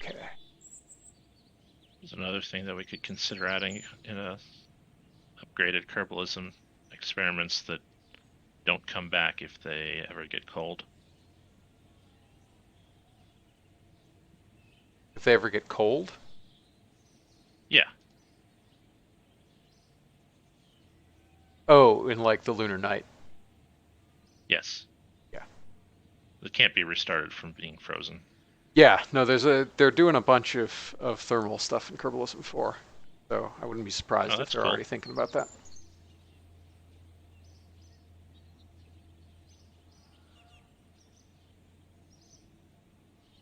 Okay. There's another thing that we could consider adding in a upgraded Kerbalism experiments that don't come back if they ever get cold. If they ever get cold? Yeah. Oh, in like the lunar night. Yes. Yeah. It can't be restarted from being frozen. Yeah, no, they're doing a bunch of thermal stuff in Kerbalism 4. So I wouldn't be surprised if they're cool. already thinking about that.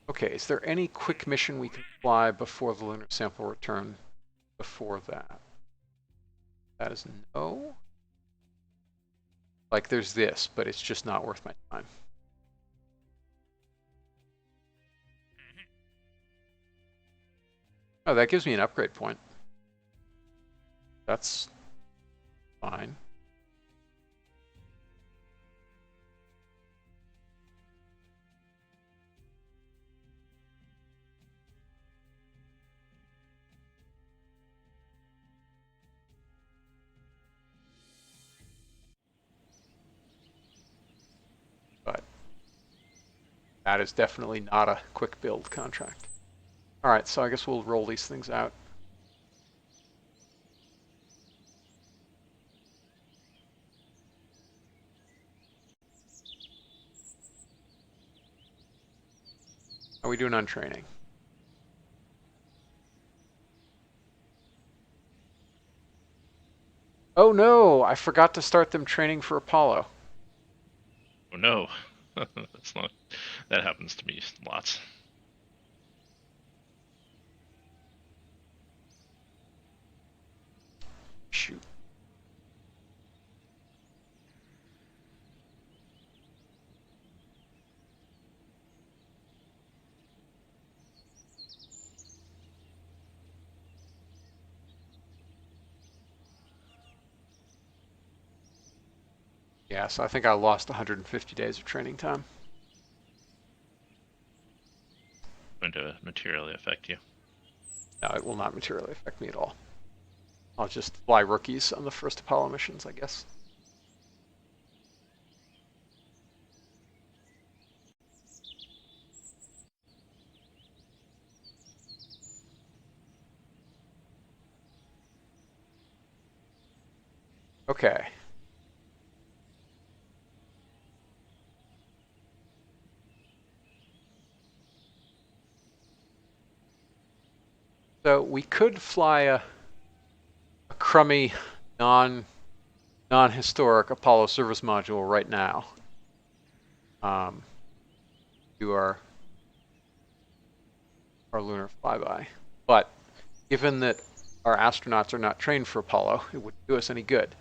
Okay, is there any quick mission we can fly before the lunar sample return before that? That is no. Like there's this, but it's just not worth my time. Oh, that gives me an upgrade point. That's fine. But that is definitely not a quick build contract. All right, so I guess we'll roll these things out. How are we doing on training? Oh no, I forgot to start them training for Apollo. Oh no, that's not. That happens to me lots. Shoot. Yeah, so I think I lost 150 days of training time. Going to materially affect you. No, it will not materially affect me at all. I'll just fly rookies on the first Apollo missions, I guess. Okay. So we could fly a crummy, non-historic Apollo service module right now. Do our lunar flyby, but given that our astronauts are not trained for Apollo, it wouldn't do us any good.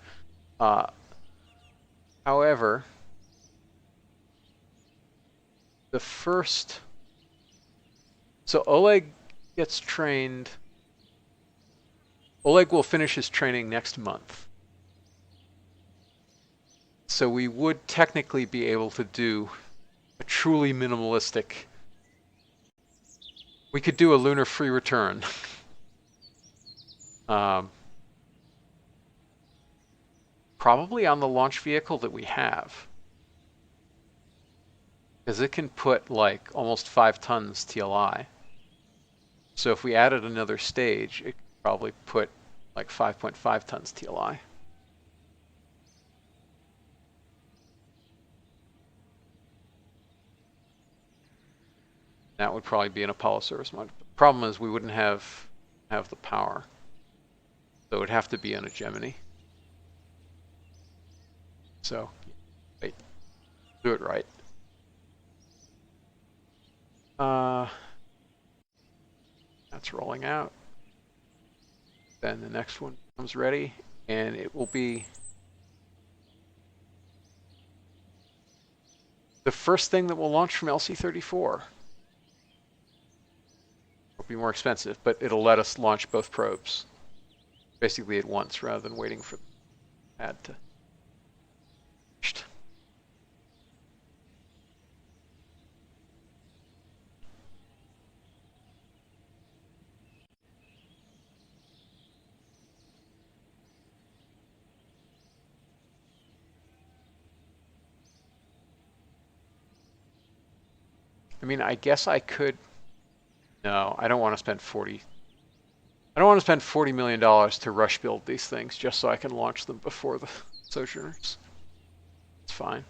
However, the first, so Oleg gets trained. Oleg will finish his training next month. So we would technically be able to do a truly minimalistic. We could do a lunar free return. Probably on the launch vehicle that we have. Because it can put like almost 5 tons TLI. So if we added another stage, it could probably put like 5.5 tons TLI. That would probably be an Apollo service module. The problem is we wouldn't have the power. So it would have to be on a Gemini. So, wait, do it right. That's rolling out. Then the next one comes ready, and it will be the first thing that will launch from LC-34. It'll be more expensive, but it'll let us launch both probes basically at once rather than waiting for the pad to. I mean, I guess I could. No, I don't want to spend 40. I don't want to spend $40 million to rush build these things just so I can launch them before the Sojourners. It's fine.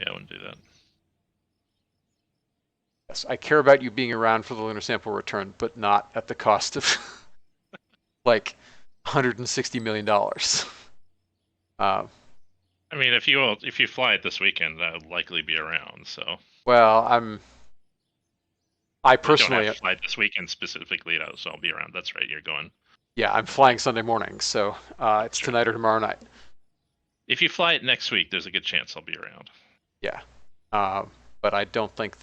Yeah, I wouldn't do that. Yes, I care about you being around for the lunar sample return, but not at the cost of like $160 million. I mean, if you fly it this weekend, I'll likely be around. So. Well, I You don't have personally, to fly this weekend specifically, so I'll be around. That's right, you're going. yeah, I'm flying Sunday morning, so it's Sure. tonight or tomorrow night. If you fly it next week, there's a good chance I'll be around. Yeah, but I don't think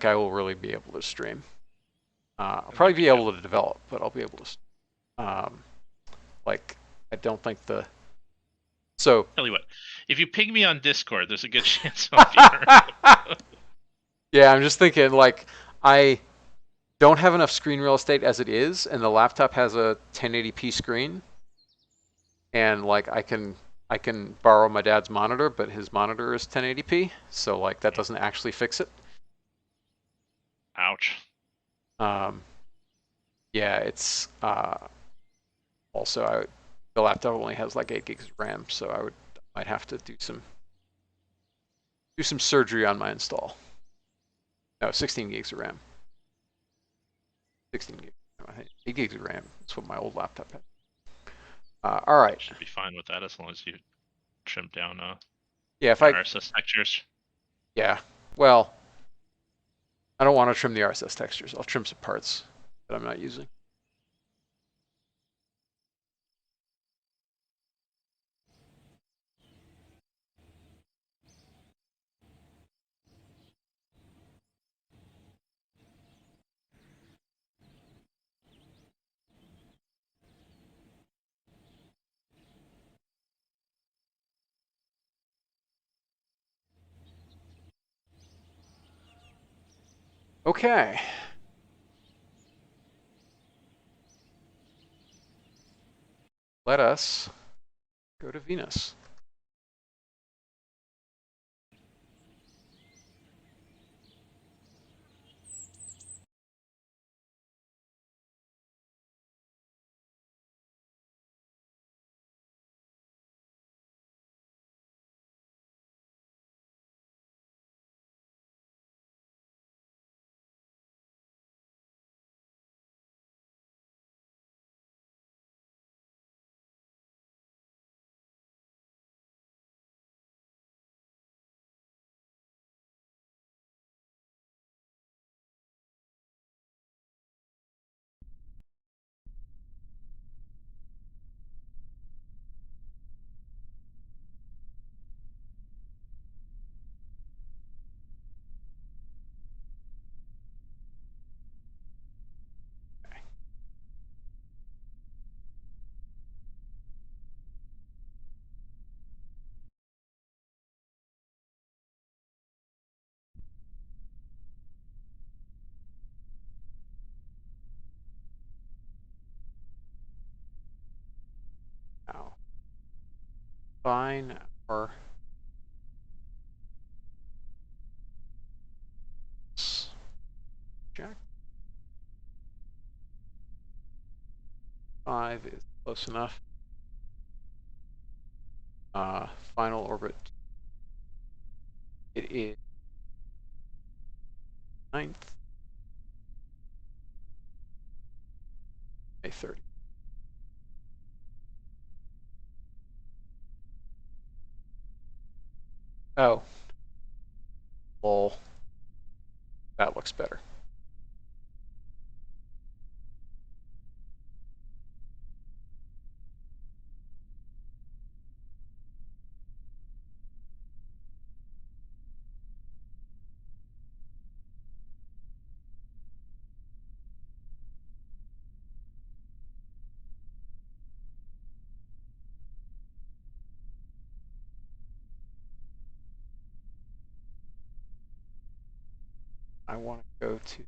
I will really be able to stream. I'll probably be able to develop, but I'll be able to. Like, I don't think the. So. Tell you what, if you ping me on Discord, there's a good chance I'll be around. Yeah, I'm just thinking like I don't have enough screen real estate as it is, and the laptop has a 1080p screen, and like I can borrow my dad's monitor, but his monitor is 1080p, so like that doesn't actually fix it. Ouch. Yeah, it's also the laptop only has like 8 gigs of RAM, so might have to do some do some surgery on my install. No, 16 gigs of RAM. 16 gigs. No, I think 8 gigs of RAM. That's what my old laptop had. All right. Should be fine with that as long as you trim down Yeah, if I RSS textures. yeah. Well, I don't want to trim the RSS textures. I'll trim some parts that I'm not using. Okay. Let us go to Venus. Now, find our Jack 5 is close enough. Final orbit. It is 9th, May 30. Oh, lol. That looks better. I want to go to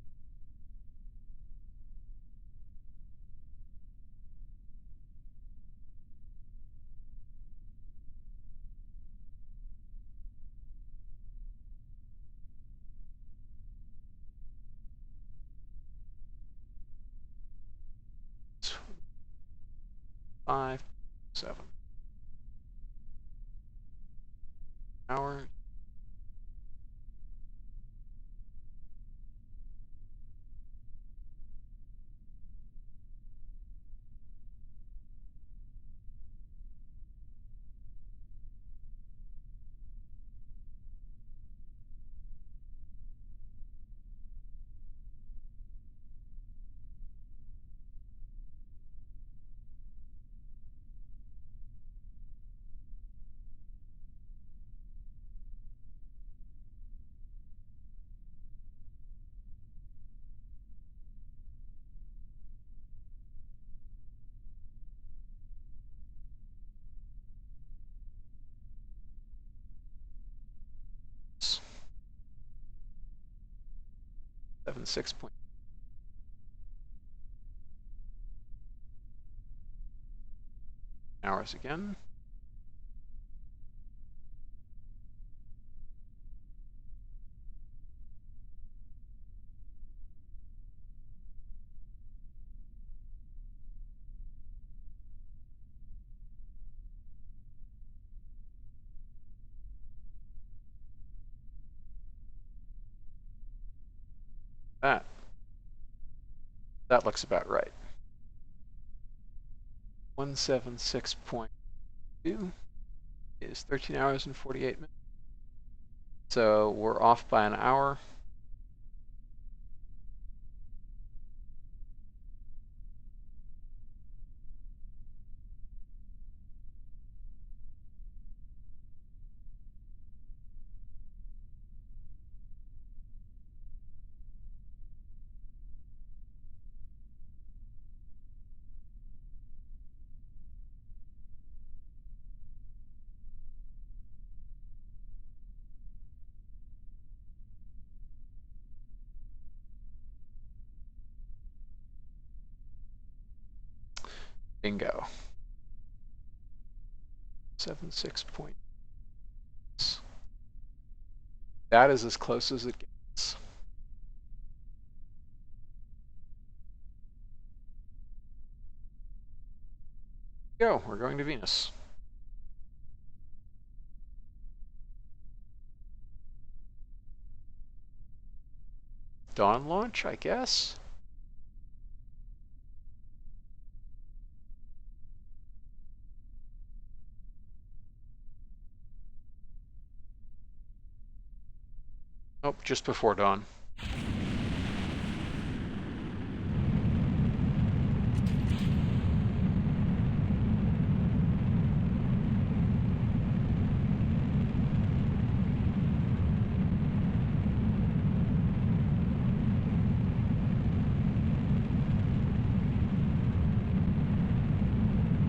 five, 7 hours. Seven 6.hours again. That looks about right. 176.2 is 13 hours and 48 minutes. So we're off by an hour. Bingo. 76 point. That is as close as it gets. Go, we're going to Venus. Dawn launch, I guess. Nope, just before dawn.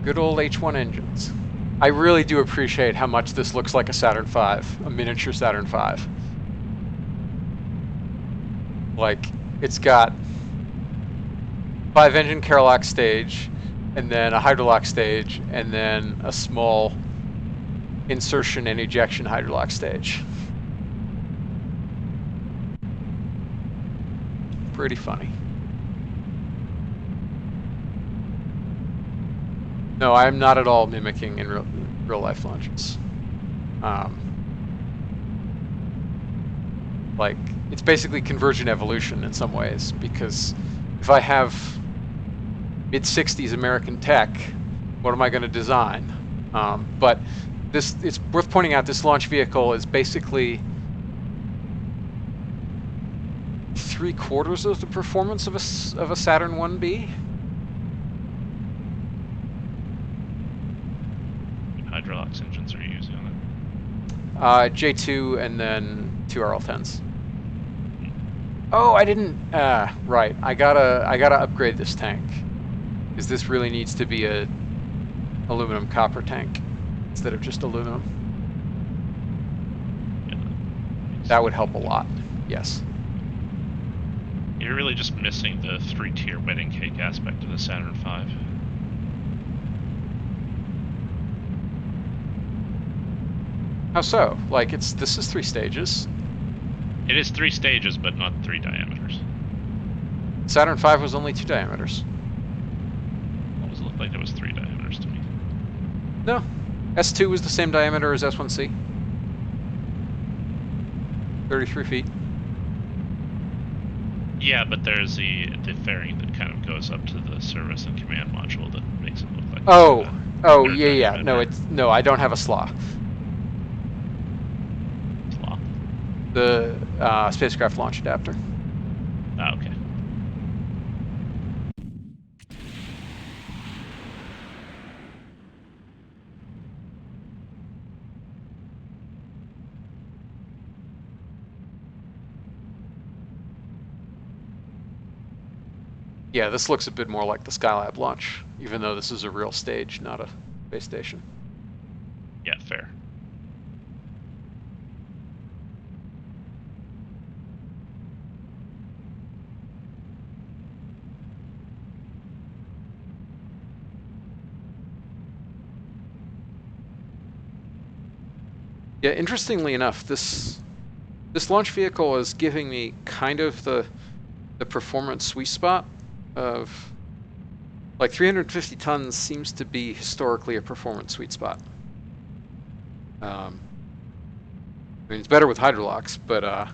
Good old H1 engines. I really do appreciate how much this looks like a Saturn V, a miniature Saturn V. Like, it's got 5-engine Kerlock stage, and then a hydrolock stage, and then a small insertion and ejection hydrolock stage. Pretty funny. No, I am not at all mimicking in real life launches. Like, it's basically convergent evolution in some ways, because if I have mid-60s American tech, what am I going to design? But it's worth pointing out, this launch vehicle is basically 3/4 of the performance of a Saturn 1B. Hydrolox engines are you using on it? J2 and then 2 RL10s. Oh, I didn't. Right. I gotta upgrade this tank, because this really needs to be a aluminum copper tank instead of just aluminum. Yeah, that would help a lot. Yes. You're really just missing the 3-tier wedding cake aspect of the Saturn V. How so? Like, this is 3 stages. It is 3 stages, but not 3 diameters. Saturn V was only 2 diameters. Always looked like it was 3 diameters to me. No. S2 was the same diameter as S1C. 33 feet. Yeah, but there's the fairing that kind of goes up to the service and command module that makes it look like. Oh, third yeah. diameter. No, I don't have a slaw. Slaw. The spacecraft launch adapter. Ah, okay. Yeah, this looks a bit more like the Skylab launch, even though this is a real stage, not a base station. Yeah, fair. Yeah, interestingly enough, this launch vehicle is giving me kind of the performance sweet spot of, like, 350 tons seems to be historically a performance sweet spot. I mean, it's better with hydrolocks, but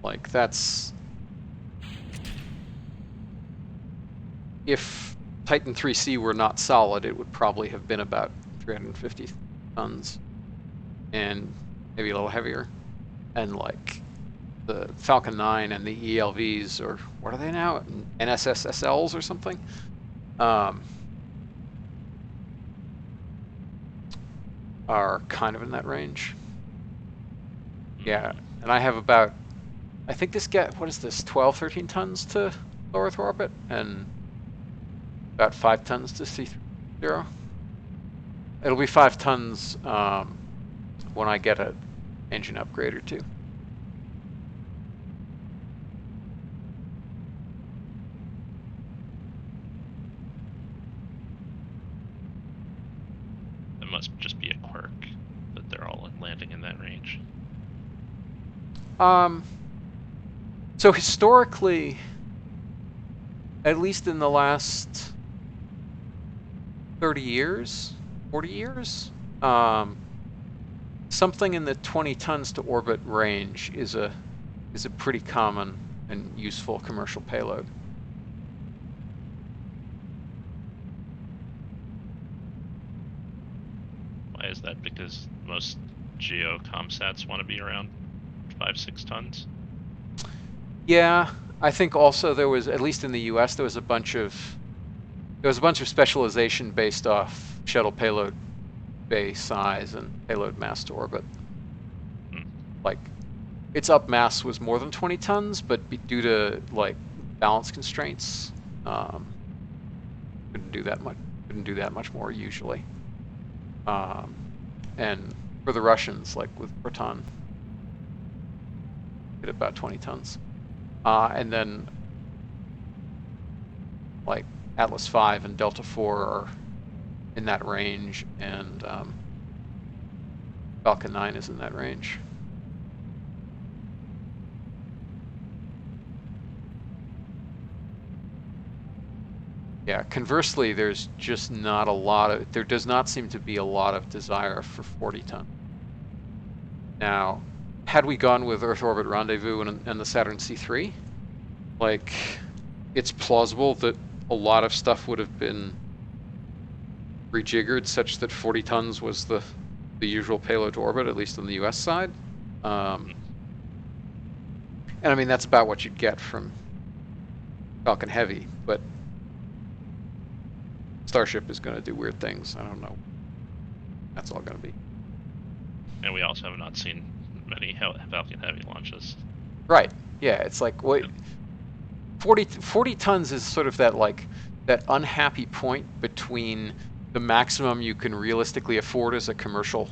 like, that's if Titan 3C were not solid, it would probably have been about 350 tons and maybe a little heavier. And like the Falcon 9 and the ELVs, or what are they now? NSSSLs or something? Are kind of in that range. Yeah, and I have about, I think this what is this, 12, 13 tons to low Earth orbit, and about 5 tons to C0. It'll be 5 tons when I get an engine upgrade or two. It must just be a quirk that they're all landing in that range. So historically, at least in the last 30 years, 40 years, something in the 20 tons to orbit range is a pretty common and useful commercial payload. Why is that? Because most geo comsats want to be around 5-6 tons. Yeah, I think also there was, at least in the U.S., there was a bunch of specialization based off shuttle payload bay size and payload mass to orbit. Like, its up mass was more than 20 tons, but due to like balance constraints, couldn't do that much more usually. And for the Russians, like with Proton, hit about 20 tons. And then like Atlas V and Delta IV are in that range, and Falcon 9 is in that range. Yeah, conversely, there's just not a lot of, there does not seem to be a lot of desire for 40 ton. Now, had we gone with Earth Orbit Rendezvous and the Saturn C3, like, it's plausible that a lot of stuff would have been rejiggered such that 40 tons was the usual payload to orbit, at least on the US side. And I mean, that's about what you'd get from Falcon Heavy, but Starship is going to do weird things. I don't know. That's all going to be. And we also have not seen many Falcon Heavy launches. Right. Yeah, it's like, wait, 40 tons is sort of that, like, that unhappy point between the maximum you can realistically afford as a commercial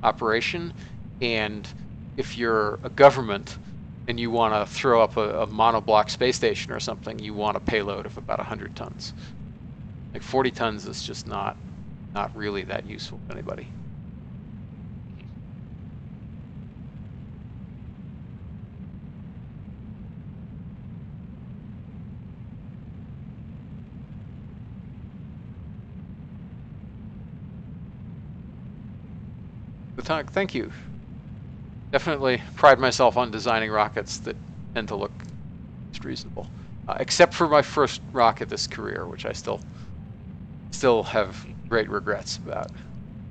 operation, and if you're a government and you want to throw up a monoblock space station or something, you want a payload of about 100 tons. Like 40 tons is just not really that useful to anybody. Thank you. Definitely pride myself on designing rockets that tend to look just reasonable, except for my first rocket this career, which I still have great regrets about.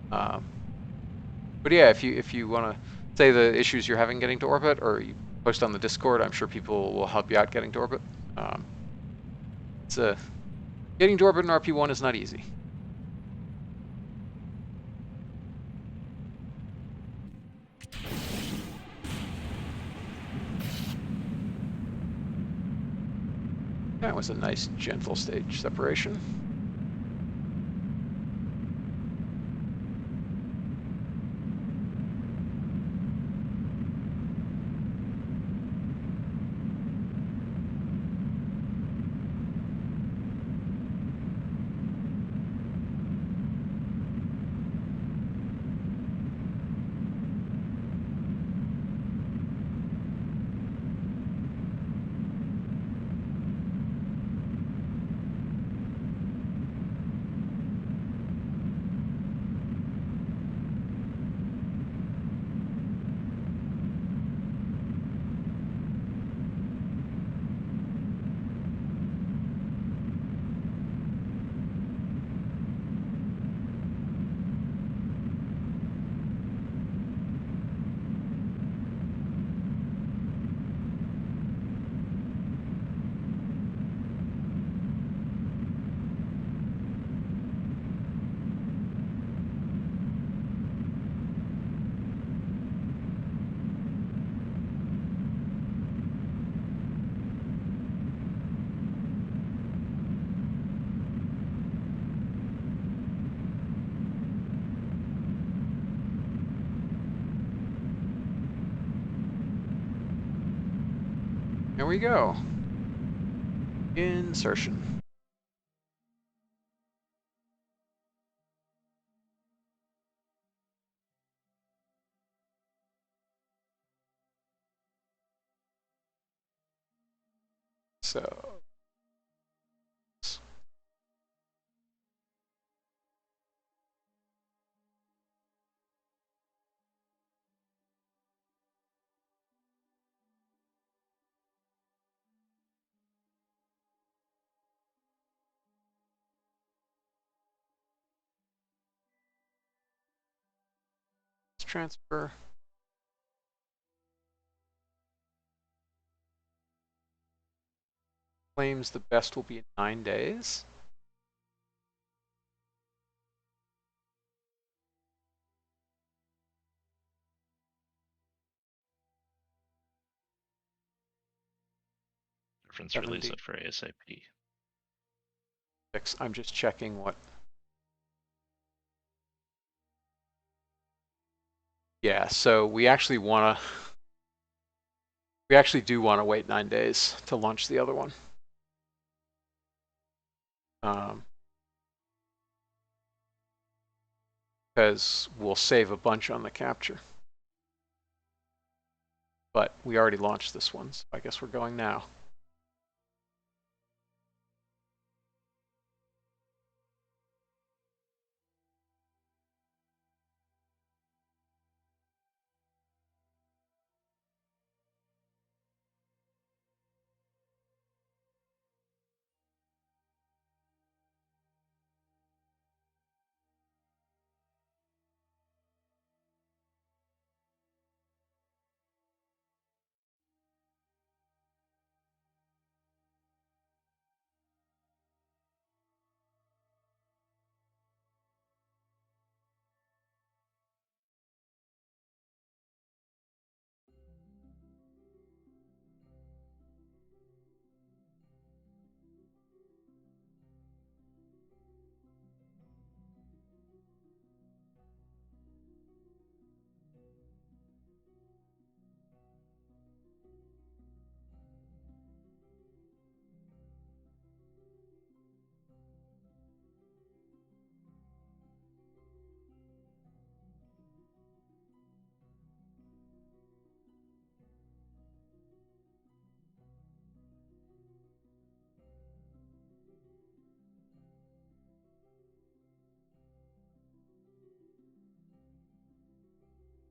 But yeah, if you want to say the issues you're having getting to orbit, or you post on the Discord, I'm sure people will help you out getting to orbit. Getting to orbit in RP-1 is not easy. That was a nice, gentle stage separation. we go. Insertion. So let's transfer. Claims the best will be in 9 days. Reference release it for ASAP. I'm just checking what. Yeah, so we actually do want to wait 9 days to launch the other one. Because we'll save a bunch on the capture. But we already launched this one, so I guess we're going now.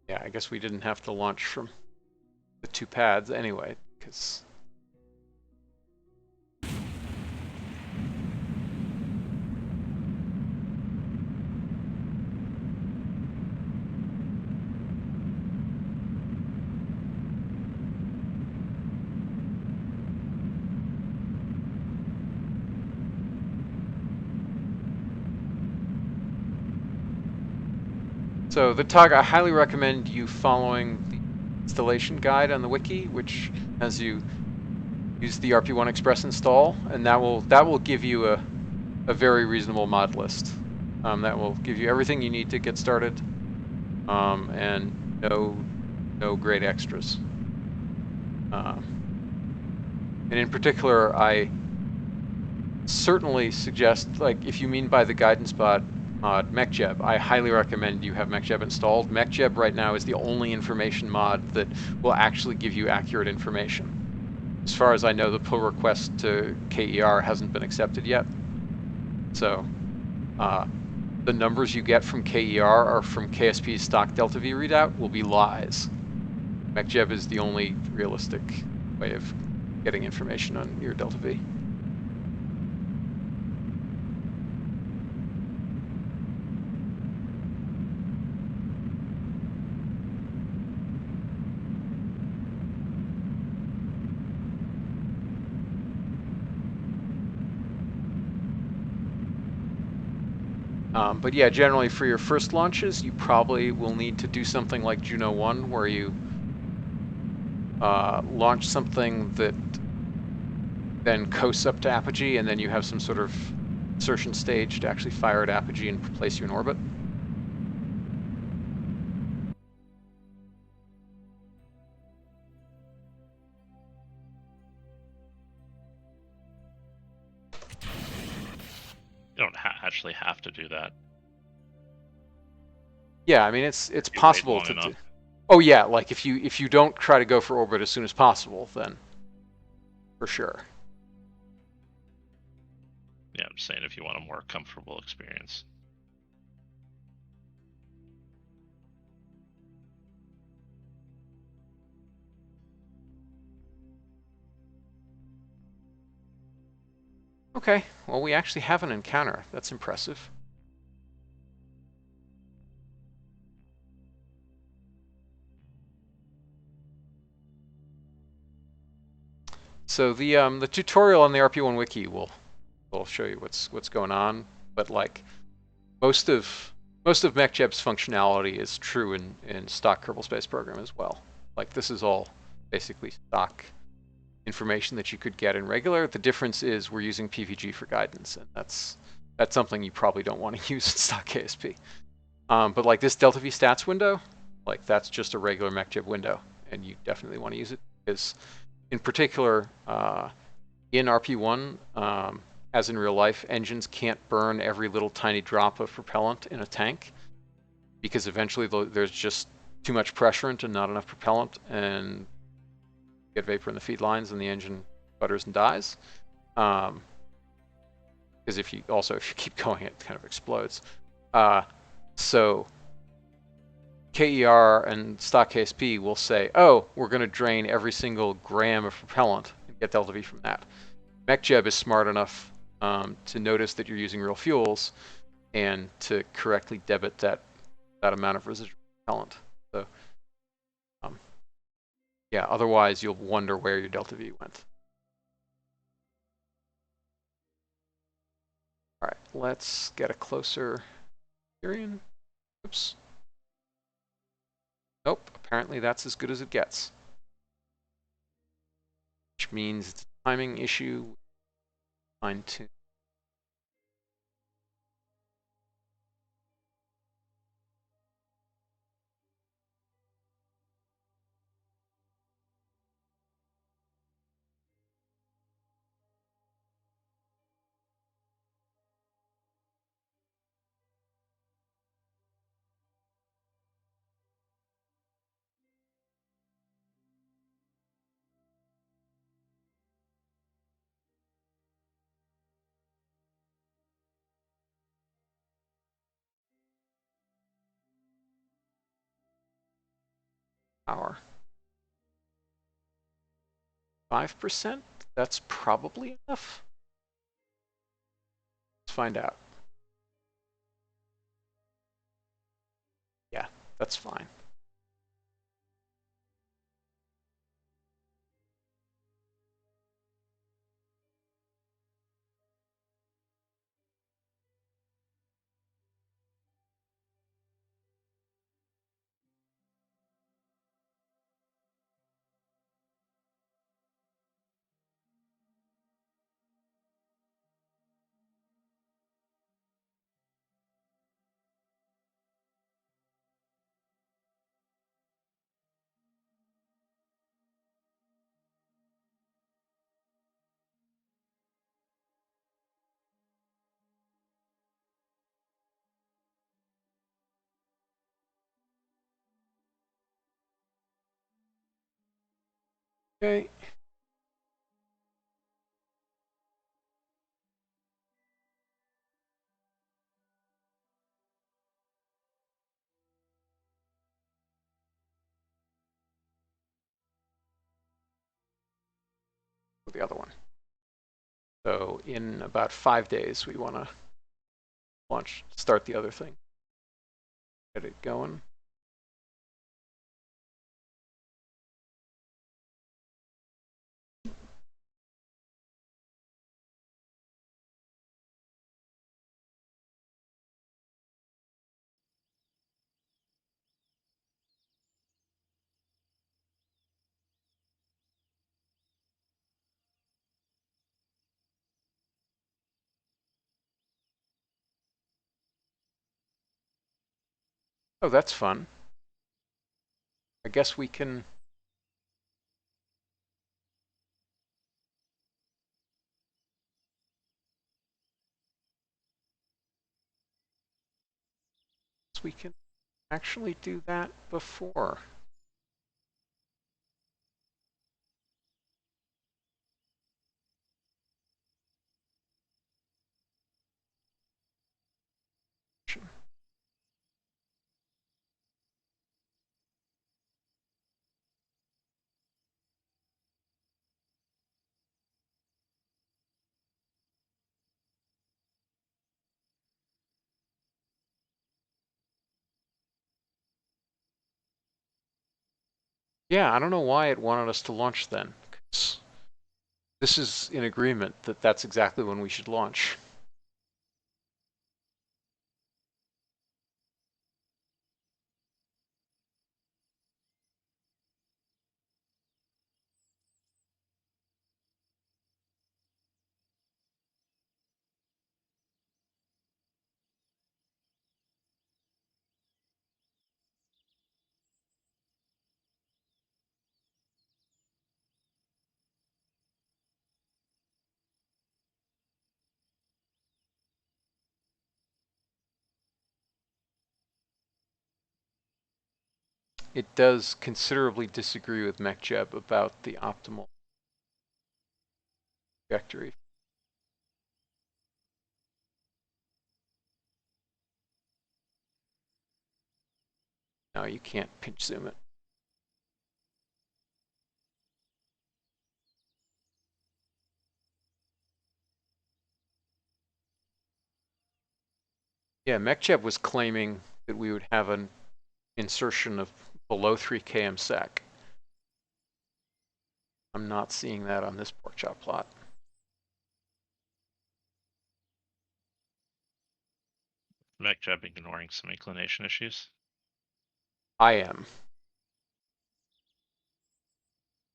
Yeah, I guess we didn't have to launch from the 2 pads anyway, because so the TOG, I highly recommend you following the installation guide on the wiki, which has you use the RP-1 Express install, and that will give you a very reasonable mod list. That will give you everything you need to get started, and no great extras. And in particular, I certainly suggest, like, if you mean by the guidance mod MechJeb, I highly recommend you have MechJeb installed. MechJeb right now is the only information mod that will actually give you accurate information. As far as I know, the pull request to KER hasn't been accepted yet. So the numbers you get from KER or from KSP's stock delta V readout will be lies. MechJeb is the only realistic way of getting information on your delta V. But yeah, generally for your first launches, you probably will need to do something like Juno 1, where you launch something that then coasts up to apogee, and then you have some sort of insertion stage to actually fire at apogee and place you in orbit. don't actually have to do that. Yeah, I mean it's If you wait possible long to do. enough. Oh yeah, like if you don't try to go for orbit as soon as possible, then for sure. Yeah, I'm saying if you want a more comfortable experience. Okay, well we actually have an encounter. That's impressive. So the tutorial on the RP-1 wiki will show you what's going on, but like most of MechJeb's functionality is true in stock Kerbal Space Program as well. Like this is all basically stock information that you could get in regular. The difference is we're using PVG for guidance, and that's something you probably don't want to use in stock KSP. But like this Delta V stats window, like that's just a regular MechJeb window, and you definitely want to use it because, in particular, in RP1, as in real life, engines can't burn every little tiny drop of propellant in a tank because eventually there's just too much pressure and not enough propellant, and get vapor in the feed lines, and the engine sputters and dies. Because if you keep going, it kind of explodes. So KER and stock KSP will say, oh, we're going to drain every single gram of propellant and get delta V from that. MechJeb is smart enough to notice that you're using real fuels and to correctly debit that amount of residual propellant. So yeah, otherwise you'll wonder where your delta V went. All right, let's get a closer Syrian. Oops. Nope, apparently that's as good as it gets. Which means it's a timing issue. Fine tune. Power. 5%? That's probably enough. Let's find out. Yeah, that's fine. Okay. The other one. So in about 5 days, we want to start the other thing. Get it going. Oh, that's fun. I guess we can. we can actually do that before. Yeah, I don't know why it wanted us to launch then. 'Cause this is in agreement that that's exactly when we should launch. It does considerably disagree with MechJeb about the optimal trajectory. No, you can't pinch zoom it. Yeah, MechJeb was claiming that we would have an insertion of below 3 km sec. I'm not seeing that on this pork chop plot. MechJeb ignoring some inclination issues. I am.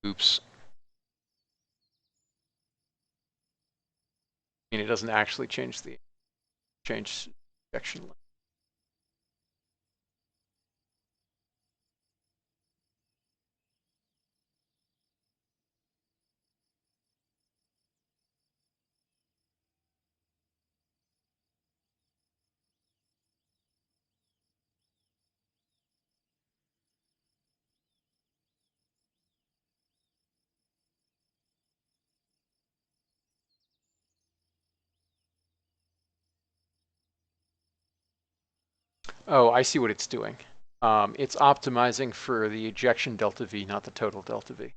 Oops. I mean, it doesn't actually change injection length. Oh, I see what it's doing. It's optimizing for the ejection delta V, not the total delta V.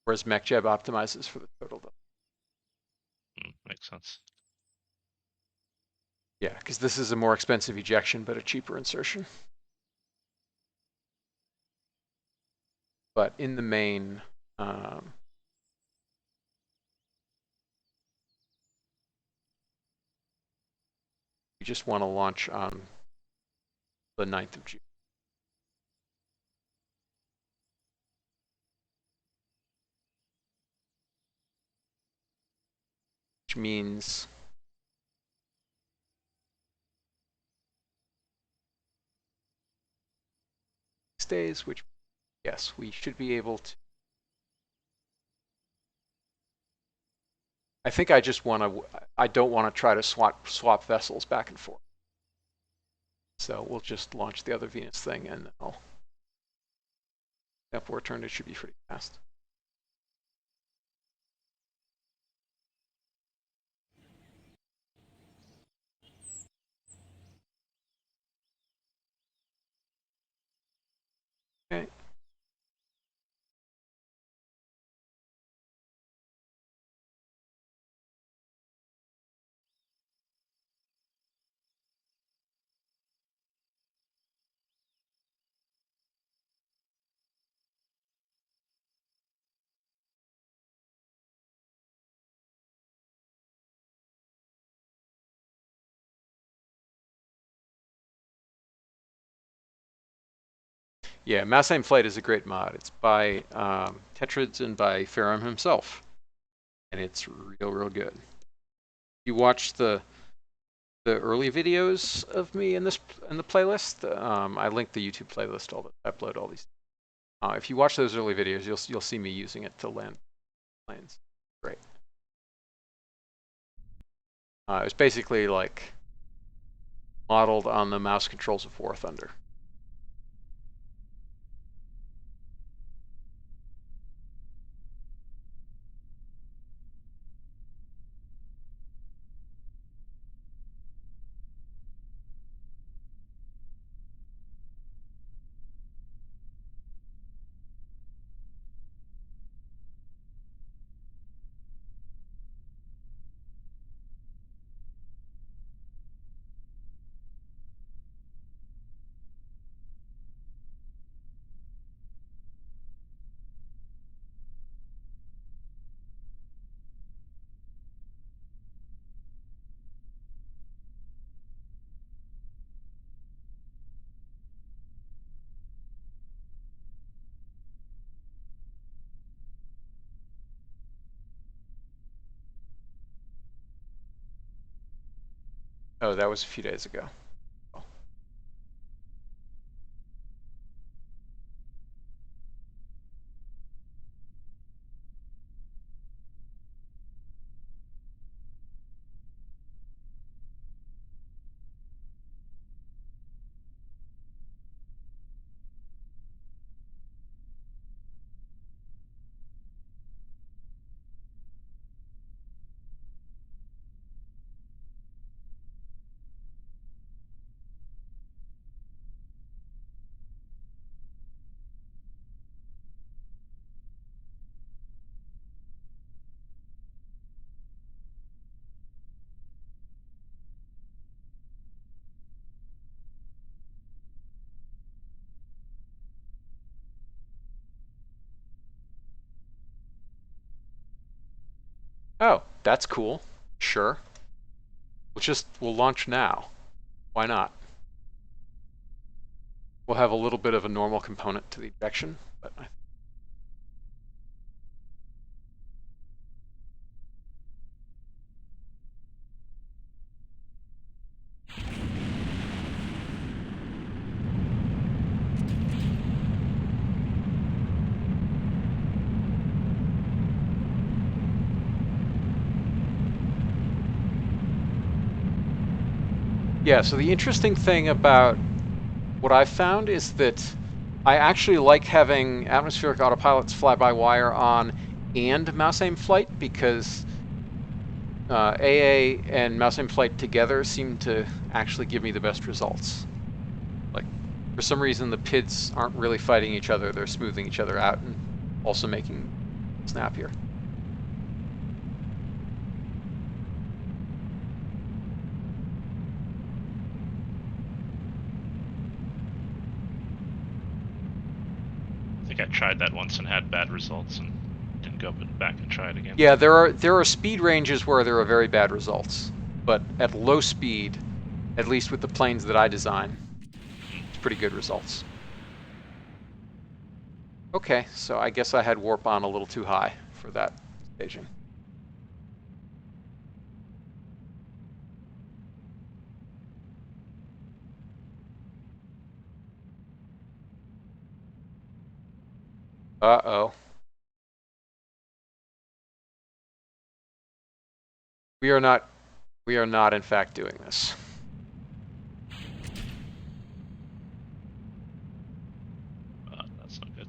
Whereas MechJeb optimizes for the total delta. Makes sense. Yeah, because this is a more expensive ejection, but a cheaper insertion. But in the main, you just want to launch on the 9th of June. Which means days, which, yes, we should be able to. I think I just want to, I don't want to try to swap vessels back and forth. So we'll just launch the other Venus thing and I'll F4 turn. It should be pretty fast. Okay. Yeah, Mass Aim Flight is a great mod. It's by Tetrids and by Ferrum himself. And it's real good. You watch the early videos of me in the playlist. I link the YouTube playlist. I upload all these. If you watch those early videos, you'll see me using it to land planes. Great. It's basically like modeled on the mouse controls of War Thunder. Oh, that was a few days ago. Oh, that's cool. Sure. We'll launch now. Why not? We'll have a little bit of a normal component to the ejection, but yeah, so the interesting thing about what I've found is that I actually like having atmospheric autopilots fly-by-wire on and mouse aim flight because AA and mouse aim flight together seem to actually give me the best results. Like, for some reason, the PIDs aren't really fighting each other, they're smoothing each other out and also making snappier. I think I tried that once and had bad results and didn't go back and try it again. Yeah, there are speed ranges where there are very bad results, but at low speed, at least with the planes that I design, it's pretty good results. Okay, so I guess I had warp on a little too high for that staging. Uh-oh. We are not in fact doing this. That's not good.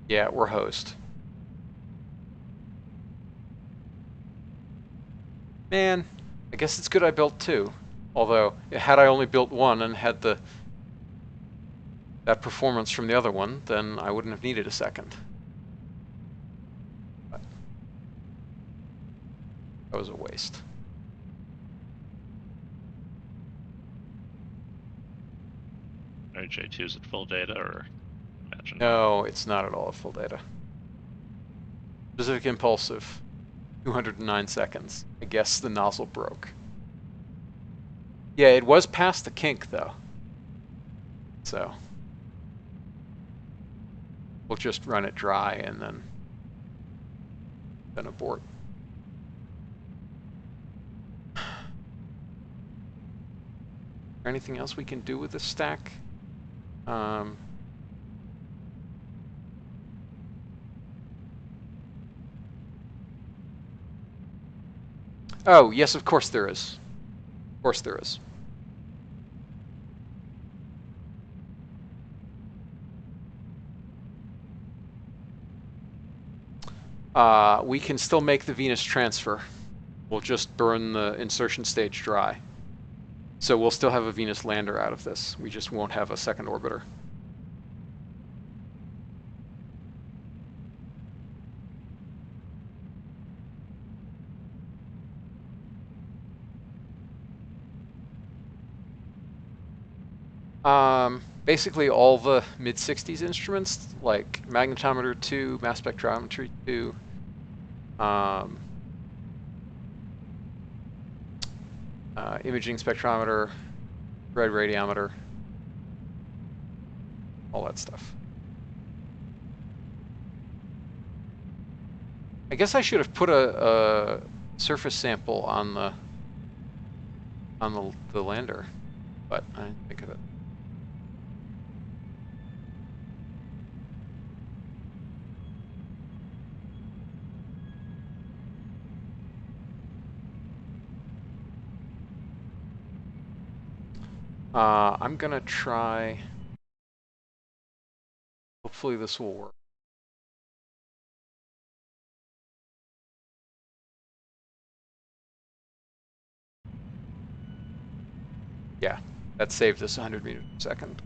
Yeah, we're host. Man, I guess it's good I built two. Although, had I only built one and had that performance from the other one, then I wouldn't have needed a second. But that was a waste. J2 is at full data, or imagine No, it's not at all at full data. Specific impulsive, 209 seconds. I guess the nozzle broke. Yeah, it was past the kink though. So we'll just run it dry and then abort. Anything else we can do with this stack? Oh, yes, of course there is. Of course there is. We can still make the Venus transfer. We'll just burn the insertion stage dry. So we'll still have a Venus lander out of this. We just won't have a second orbiter. Basically all the mid-60s instruments, like magnetometer 2, mass spectrometry 2, um, imaging spectrometer, red radiometer, all that stuff. I guess I should have put a surface sample on the lander, but I didn't think of it. I'm gonna try. Hopefully this will work. Yeah, that saved us 100 meters per second.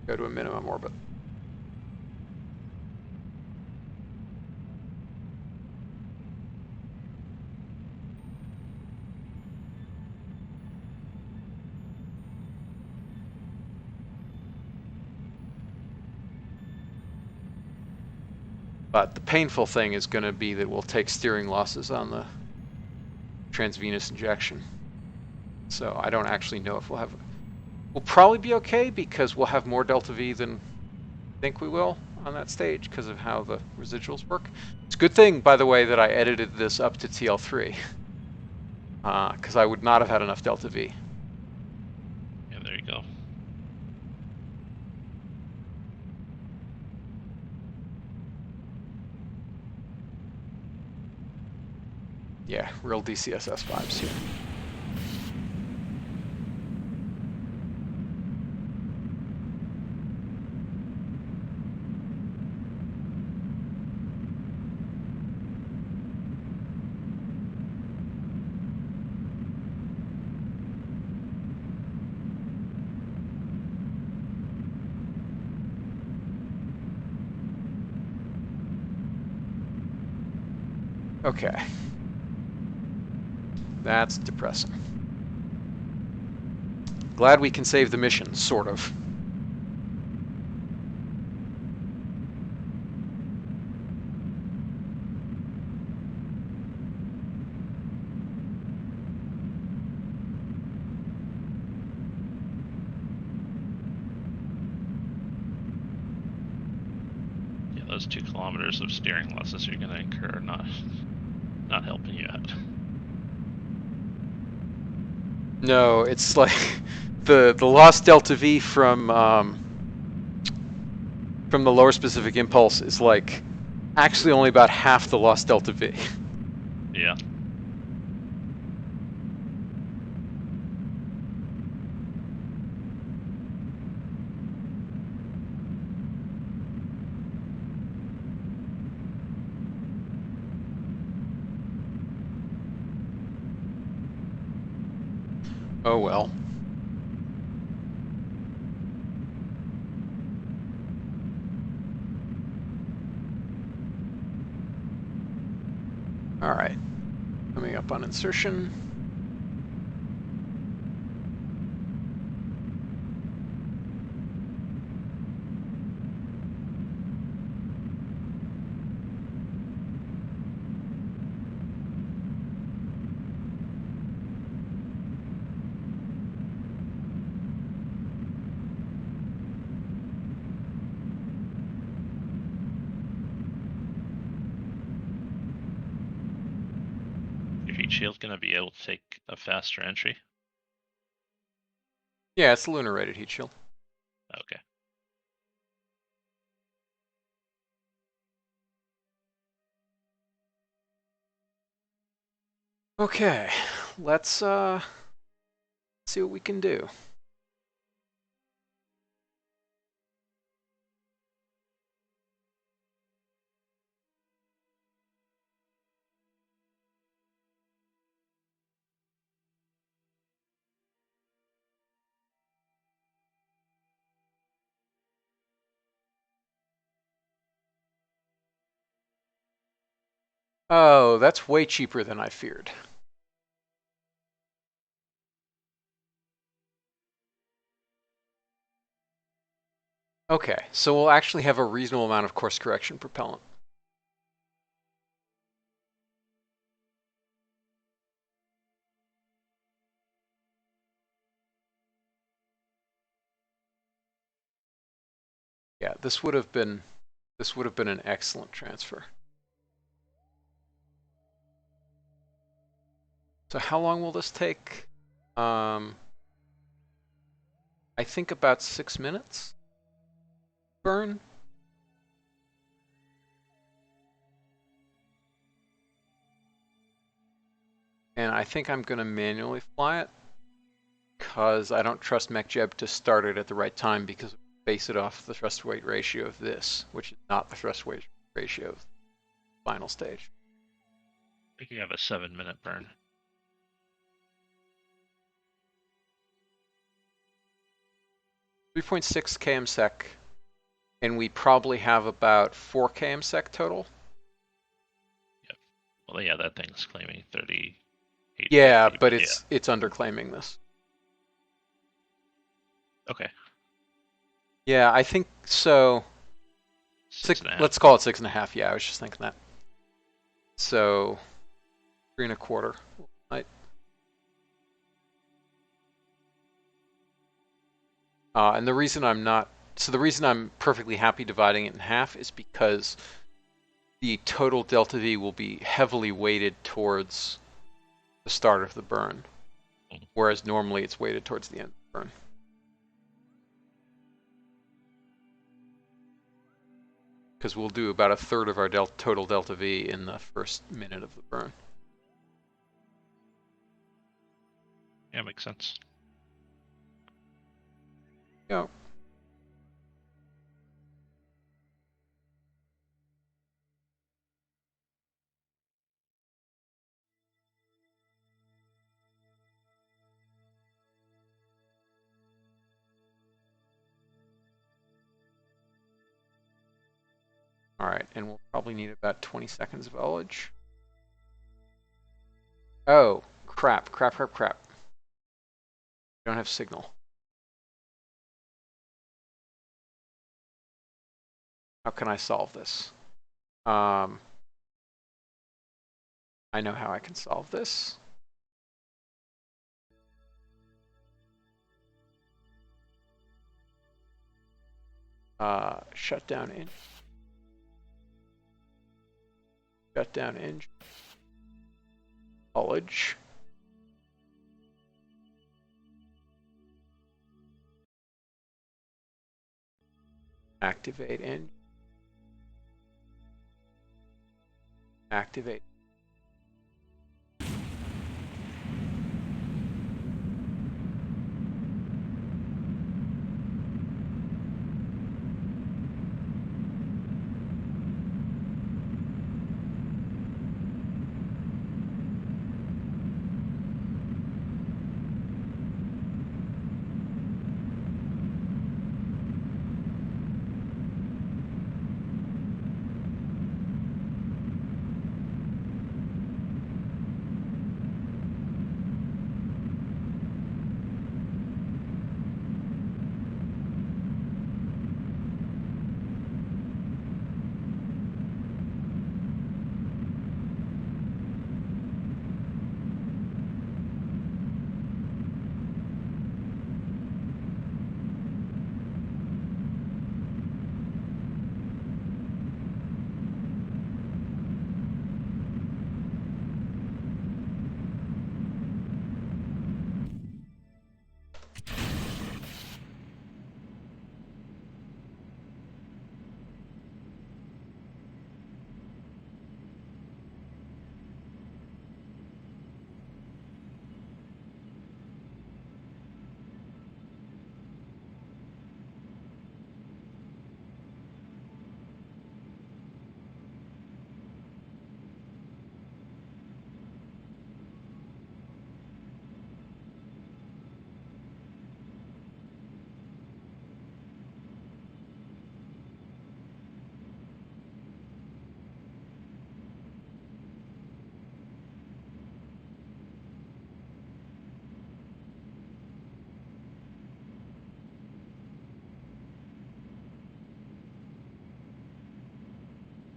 Go to a minimum orbit. But the painful thing is going to be that we'll take steering losses on the transvenous injection. So I don't actually know if we'll have. We'll probably be okay because we'll have more delta V than I think we will on that stage because of how the residuals work. It's a good thing, by the way, that I edited this up to TL3 because I would not have had enough delta V. Yeah, there you go. Yeah, real DCSS vibes here. Okay. That's depressing. Glad we can save the mission, sort of. Yeah, those 2 kilometers of steering losses you're going to incur are not helping you out. No, it's like the lost delta V from the lower specific impulse is like actually only about half the lost delta V. Yeah. Oh well. All right. Coming up on insertion. Your heat shield's going to be able to take a faster entry. Yeah, it's the lunar rated heat shield. Okay. Okay, let's see what we can do. Oh, that's way cheaper than I feared. Okay, so we'll actually have a reasonable amount of course correction propellant. Yeah, this would have been an excellent transfer. So how long will this take? I think about 6 minutes. Burn. And I think I'm going to manually fly it because I don't trust MechJeb to start it at the right time because we base it off the thrust weight ratio of this, which is not the thrust weight ratio of the final stage. I think you have a 7-minute burn. 3.6 km sec, and we probably have about 4 km sec total. Yep. Well, yeah, that thing's claiming 38. Yeah, 50, but yeah. it's underclaiming this. Okay. Yeah, I think so. 6.5. Let's call it 6.5. Yeah, I was just thinking that. So 3.25. Right. And the reason I'm perfectly happy dividing it in half is because the total delta V will be heavily weighted towards the start of the burn, whereas normally it's weighted towards the end of the burn. Because we'll do about a third of our total delta V in the first minute of the burn. Yeah, makes sense. Yeah. All right, and we'll probably need about 20 seconds of ullage. Oh, crap. Don't have signal. How can I solve this? I know how I can solve this. Shut down engine. Shut down engine. Ullage. Activate engine. Activate.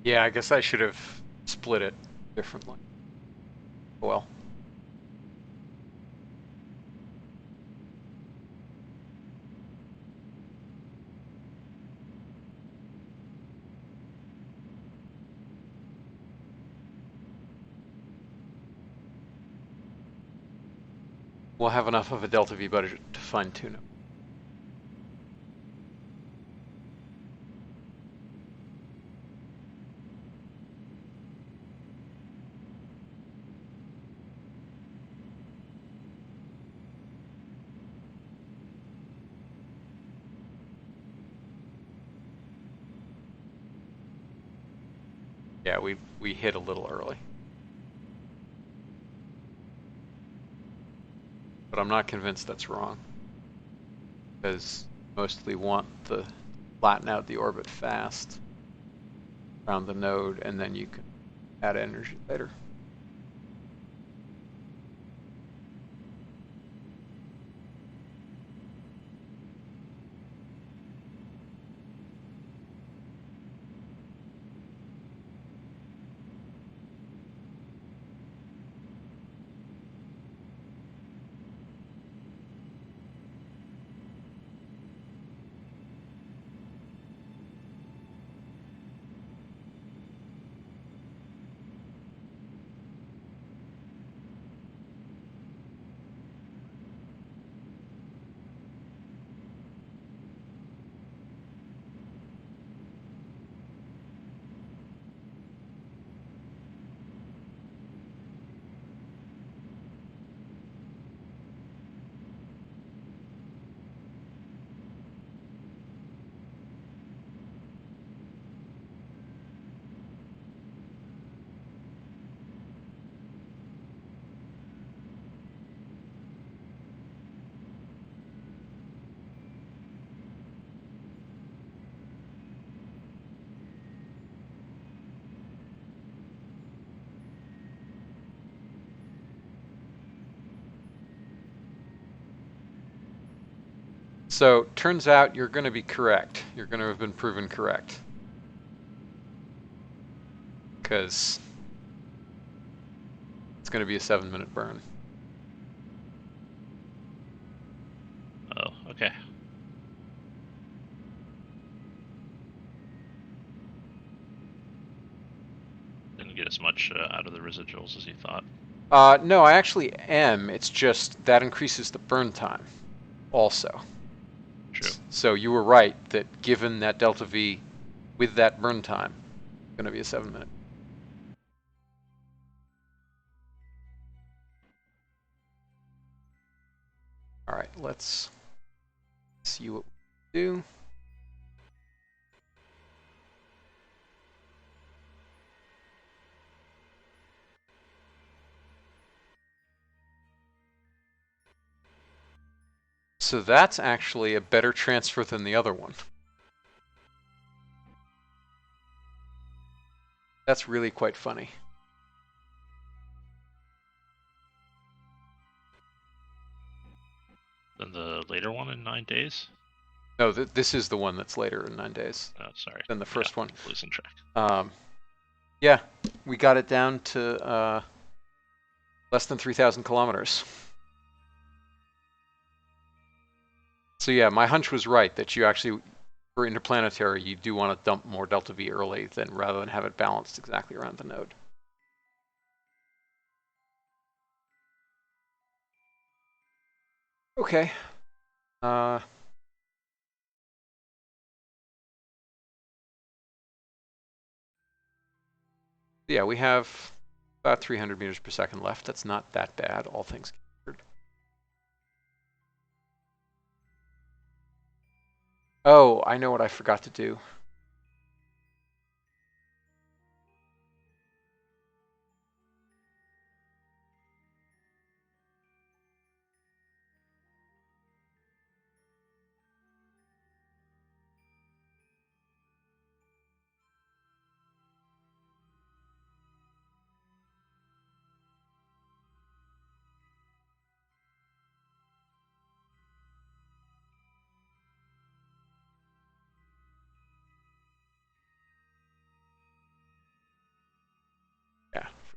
Yeah, I guess I should have split it differently. Well, we'll have enough of a delta V budget to fine tune it. Yeah, we hit a little early. But I'm not convinced that's wrong. Because mostly want the flatten out the orbit fast around the node, and then you can add energy later. So turns out you're going to be correct. You're going to have been proven correct. Because it's going to be a 7-minute burn. Oh, okay. Didn't get as much out of the residuals as you thought. No, I actually am. It's just that increases the burn time also. True. So you were right that given that delta V with that burn time, it's going to be a 7-minute. All right, let's see what we do. So that's actually a better transfer than the other one. That's really quite funny. Then the later one in 9 days? No, this is the one that's later in 9 days Oh, sorry. than the first one. Losing track. Yeah, we got it down to less than 3,000 kilometers. So yeah, my hunch was right that you actually, for interplanetary, you do want to dump more delta V early rather than have it balanced exactly around the node. Okay. Yeah, we have about 300 meters per second left. That's not that bad, all things considered. Oh, I know what I forgot to do.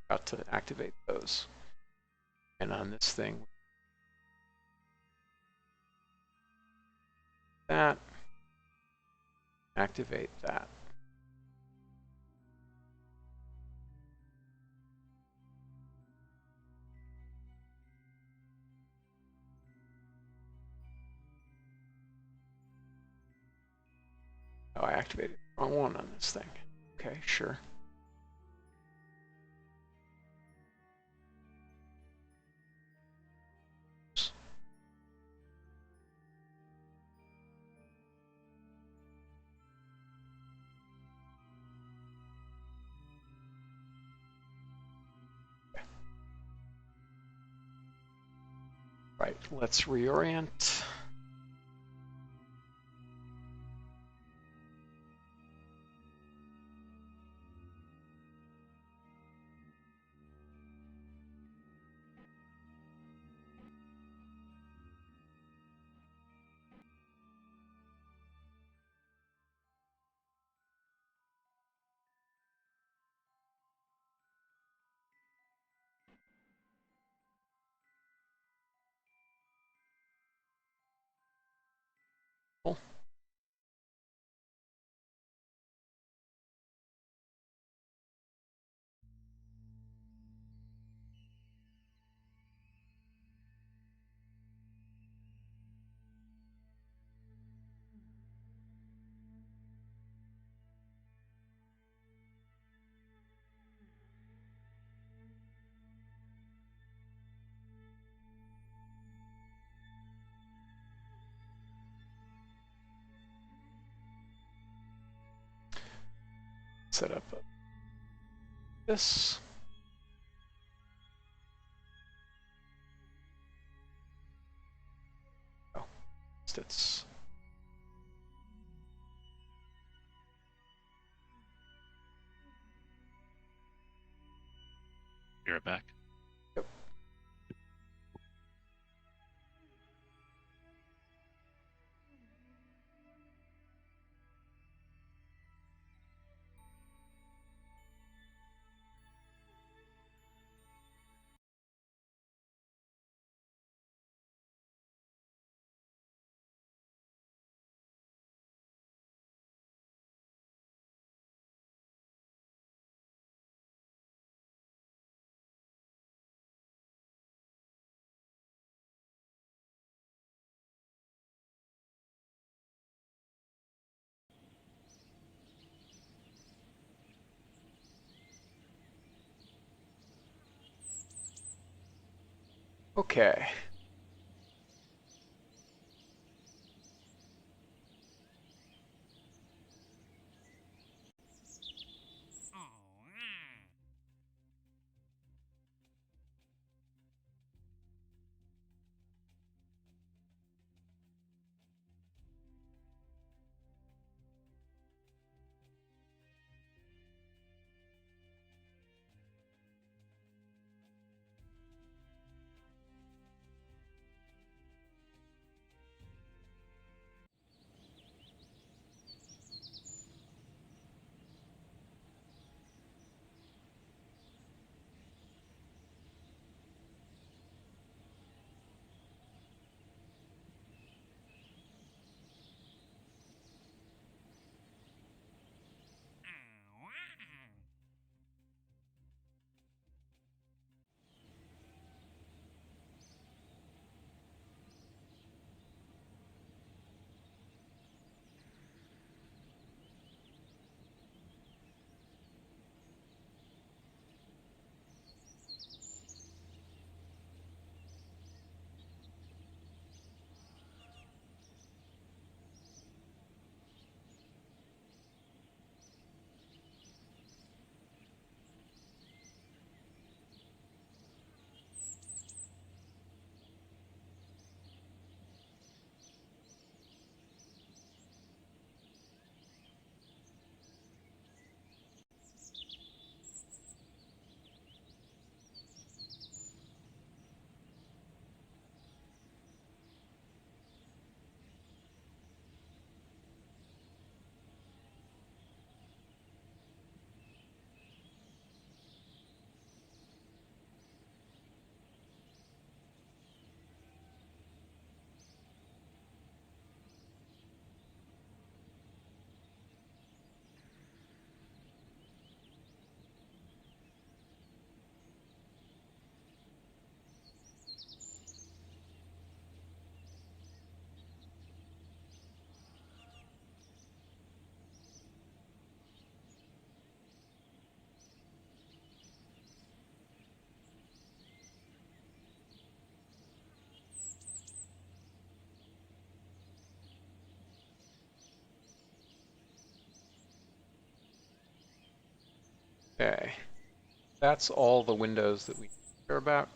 forgot to activate those. And on this thing, that, activate that. Oh, I activated the wrong one on this thing. Okay, sure. Right, let's reorient. Set up this. Oh, it's Be right back. Yep. Okay. Okay. That's all the windows that we care about.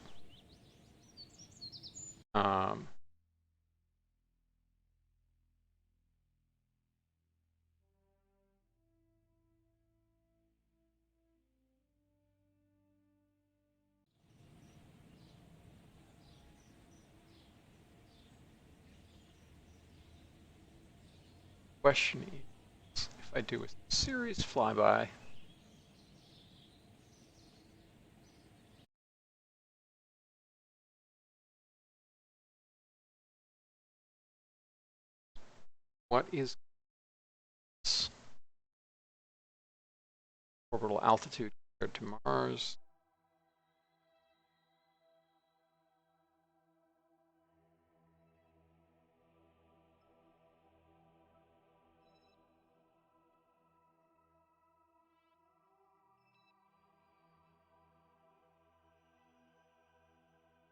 Um, Question is, if I do a series flyby, what is orbital altitude compared to Mars?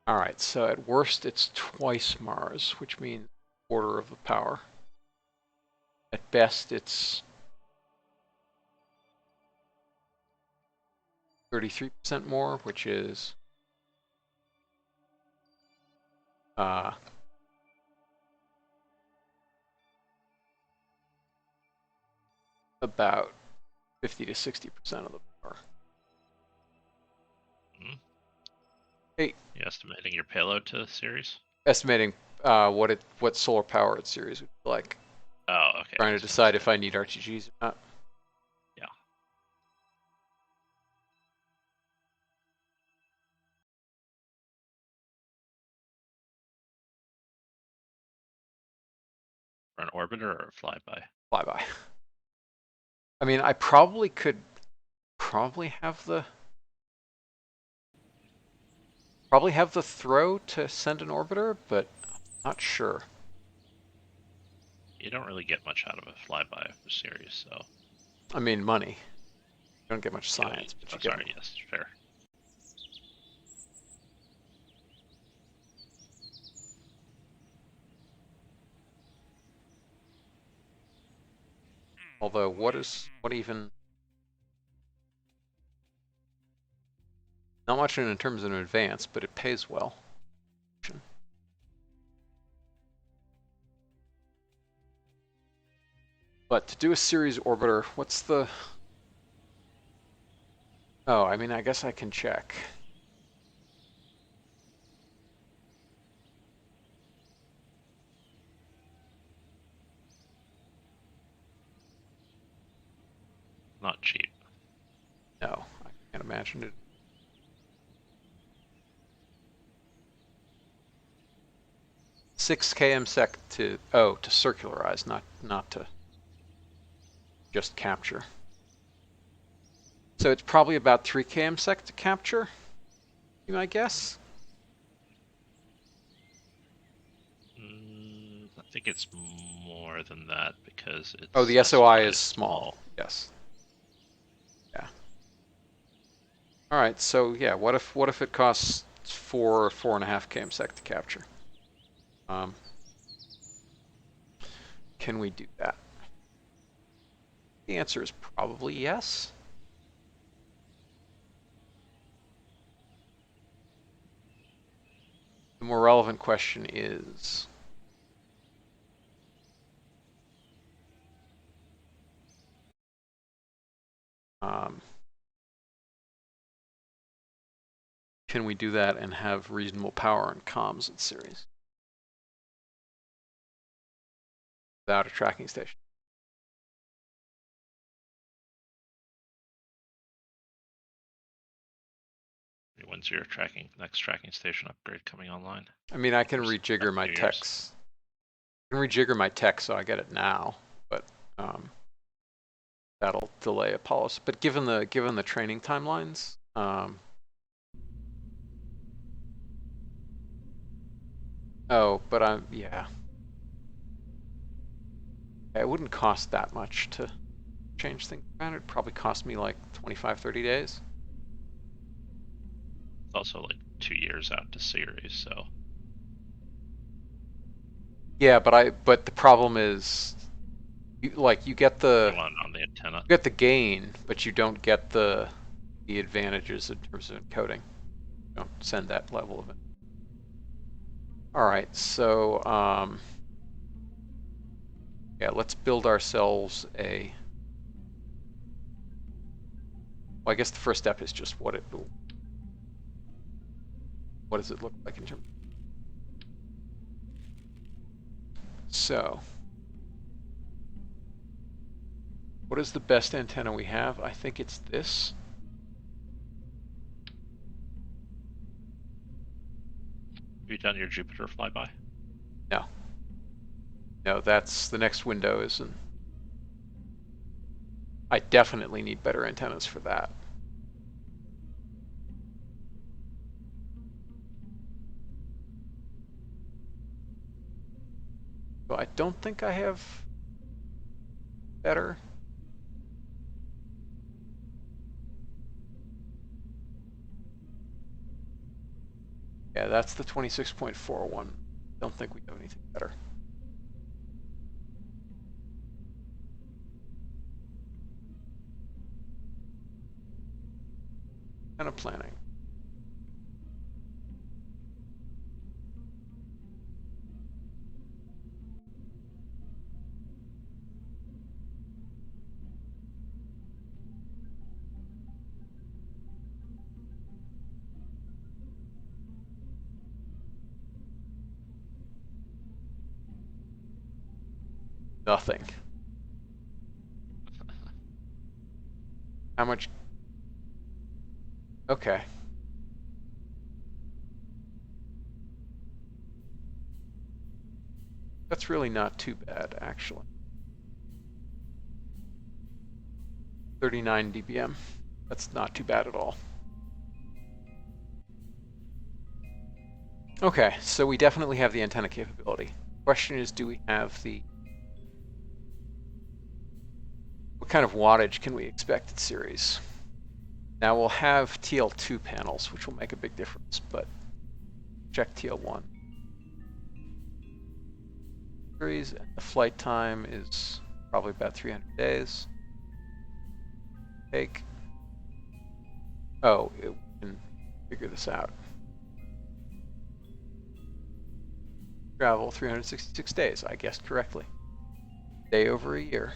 All right, so at worst it's twice Mars, which means quarter of the power. At best it's 33% more, which is uh, about 50 to 60% of the power. Hmm. Hey, You estimating your payload to Ceres? estimating what solar power its series would be like. Oh, okay. Trying to decide if I need RTGs or not. Yeah. For an orbiter or a flyby? Flyby. I mean, I probably could have the throw to send an orbiter, but not sure. You don't really get much out of a flyby for Ceres, so. I mean, money. You don't get much science, but you get sorry, money. yes, fair. Although, what even? Not much in terms of an advance, but it pays well. But to do a series orbiter, what's the... Oh, I mean, I guess I can check. Not cheap. No, I can't imagine it. Six km sec to circularize, not to just capture. So it's probably about 3 km sec to capture. You might guess. I think it's more than that because it's. Oh, the SOI is small. Yes. Yeah. All right. So yeah, what if it costs 4.5 km sec to capture? Can we do that? The answer is probably yes. The more relevant question is, can we do that and have reasonable power and comms in series without a tracking station? When's your next tracking station upgrade coming online? I mean, I can rejigger my techs. I can rejigger my tech so I get it now, but that'll delay Apollo. But given the training timelines, yeah. It wouldn't cost that much to change things around. It'd probably cost me like 25, 30 days. It's also like 2 years out to series, so. Yeah, but the problem is, you get the on the antenna. you get the gain, but you don't get the the advantages in terms of encoding. Don't send that level of it. All right, so yeah, let's build ourselves a. Well, I guess the first step is just what does it look like in terms. So, what is the best antenna we have? I think it's this. Have you done your Jupiter flyby? No. No, that's the next window isn't. I definitely need better antennas for that. So I don't think I have better. Yeah, that's the 26.41. Don't think we have anything better. Kind of planning. Nothing. How much? Okay. That's really not too bad, actually. 39 dBm. That's not too bad at all. Okay, so we definitely have the antenna capability. Question is, do we have the... What kind of wattage can we expect at series? Now we'll have TL2 panels, which will make a big difference, but check TL1. Series, and the flight time is probably about 300 days. Take. Oh, we can figure this out. Travel 366 days, I guessed correctly. Day over a year.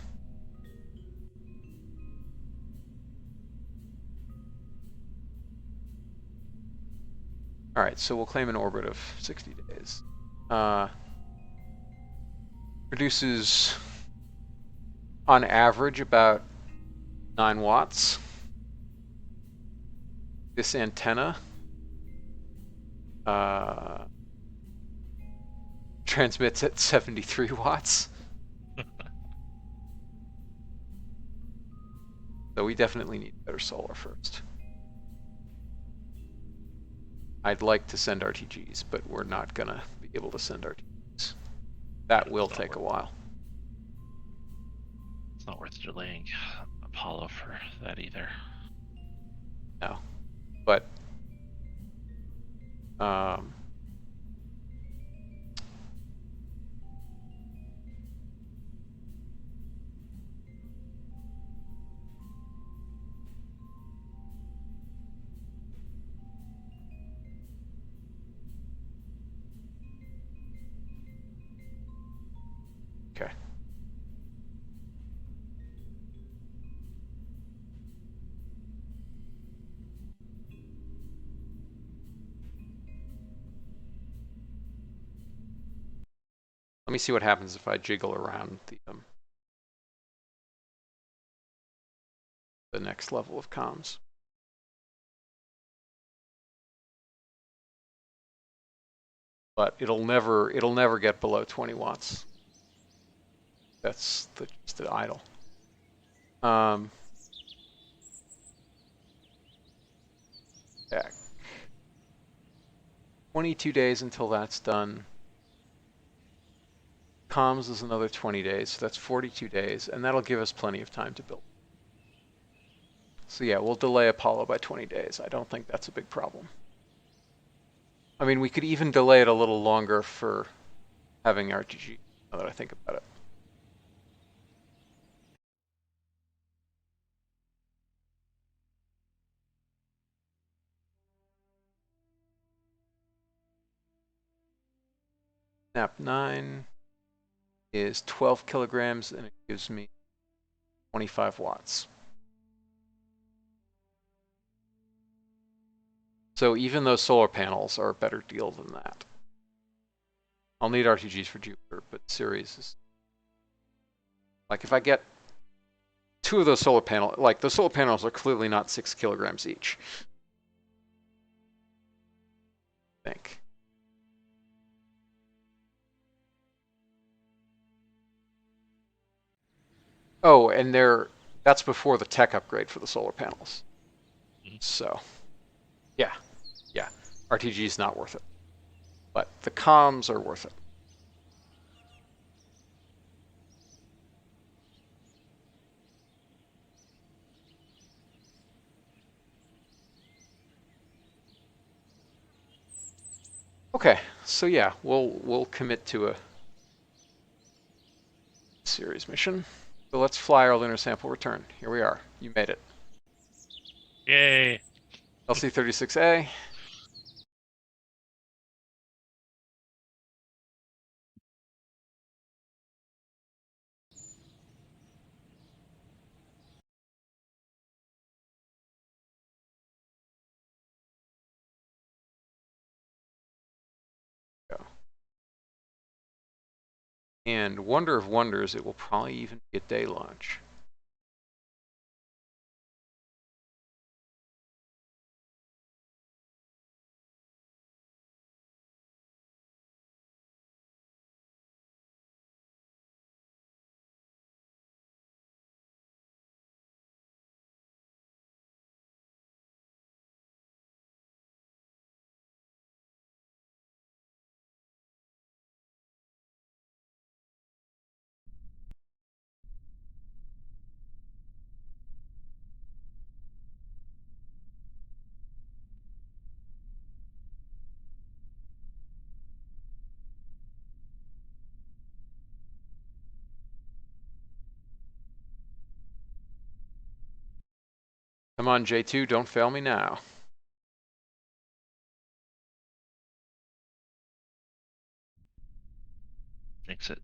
All right, so we'll claim an orbit of 60 days. Produces, on average, about 9 watts. This antenna transmits at 73 watts. So we definitely need better solar first. I'd like to send RTGs, but we're not going to be able to send RTGs. That will take a while. It's not worth delaying Apollo for that either. No. But okay. Let me see what happens if I jiggle around the next level of comms. But it'll never get below 20 watts. That's just the idle. Back. 22 days until that's done. Comms is another 20 days, so that's 42 days, and that'll give us plenty of time to build. So yeah, we'll delay Apollo by 20 days. I don't think that's a big problem. I mean, we could even delay it a little longer for having RTG, now that I think about it. Snap 9 is 12 kilograms and it gives me 25 watts. So even those solar panels are a better deal than that. I'll need RTGs for Jupiter, but Ceres is... Like if I get 2 of those solar panels, like the solar panels are clearly not 6 kilograms each. I think. Oh, and that's before the tech upgrade for the solar panels. So, yeah, RTG is not worth it, but the comms are worth it. Okay, so yeah, we'll commit to a Ceres mission. So let's fly our lunar sample return. Here we are. You made it. Yay. LC-36A. And wonder of wonders, it will probably even be a day launch. Come on, J2, don't fail me now. Makes it.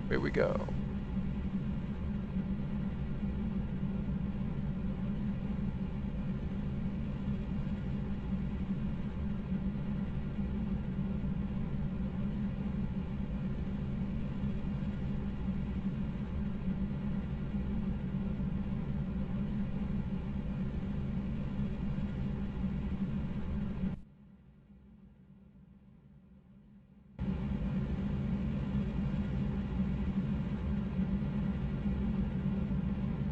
Here we go.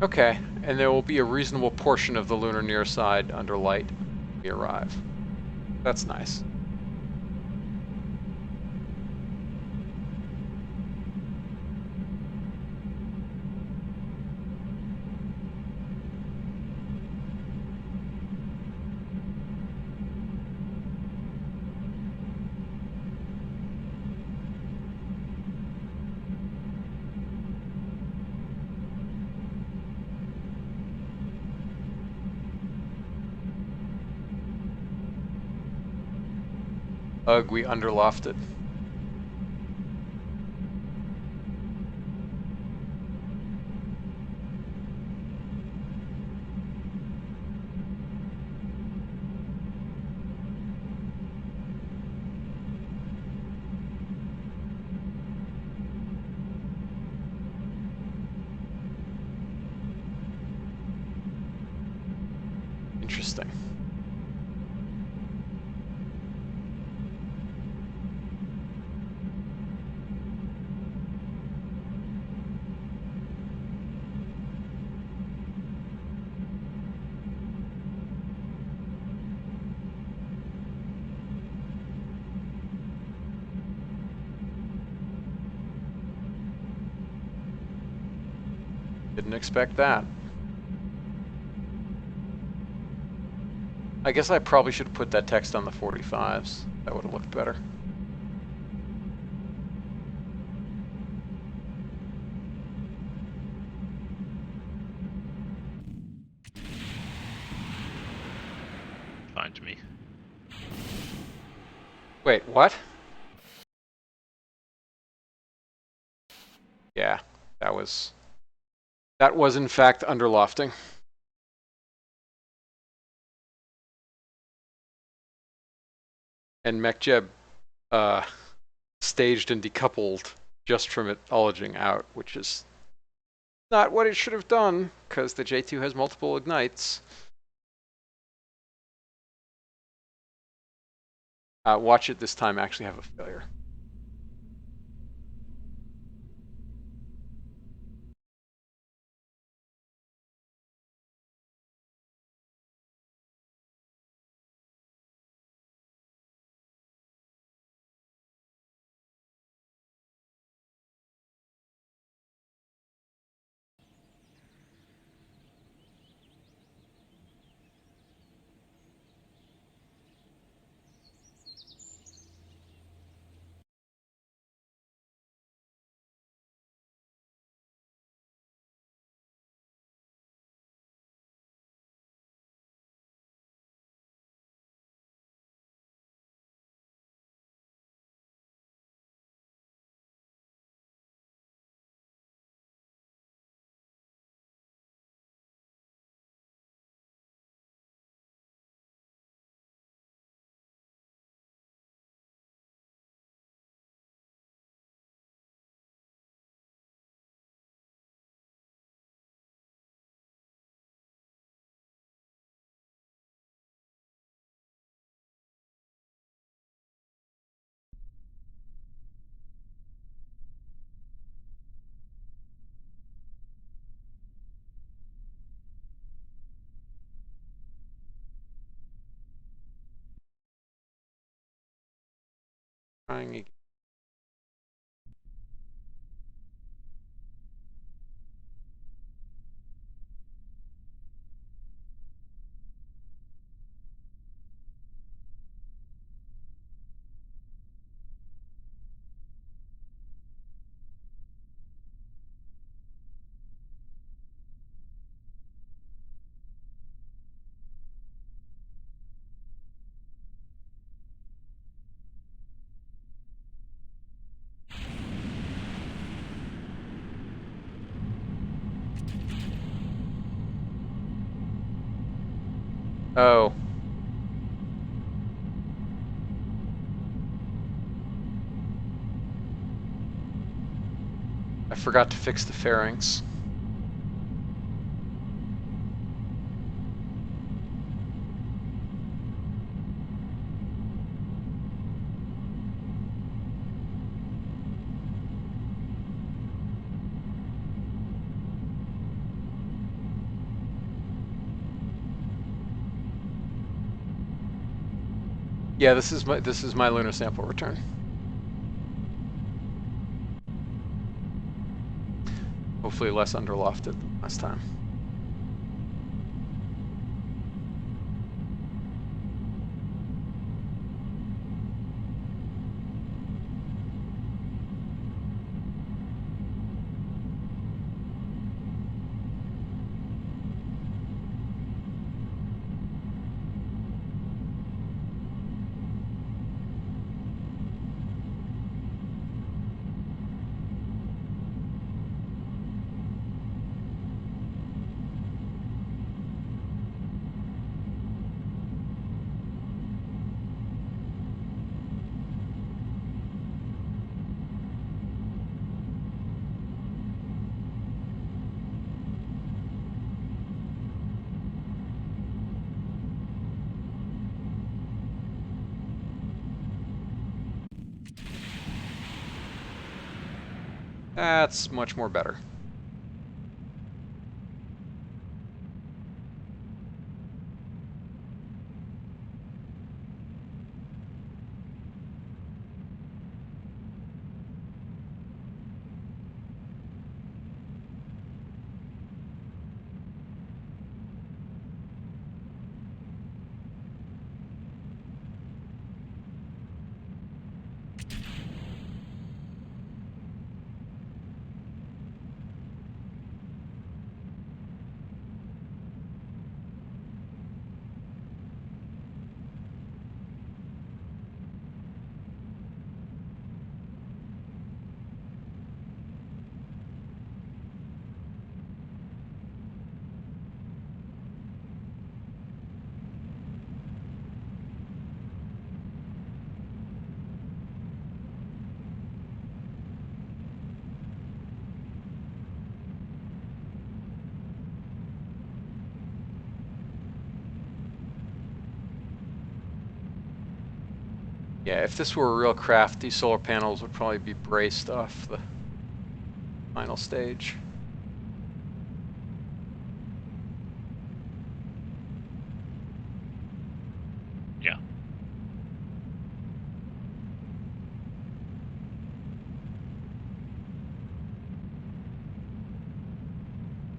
Okay, and there will be a reasonable portion of the lunar near side under light when we arrive. That's nice. Ugh, we underlofted. Interesting. Didn't expect that. I guess I probably should have put that text on the 45s. That would have looked better. Fine to me. Wait, what? Yeah, that was in fact underlofting. And MechJeb staged and decoupled just from it olaging out, which is not what it should have done, because the J2 has multiple ignites. Watch it this time actually have a failure. Trying again. Oh. I forgot to fix the fairings. Yeah, this is my lunar sample return. Hopefully less underlofted than last time. That's much more better. Yeah, if this were a real craft, these solar panels would probably be braced off the final stage. Yeah.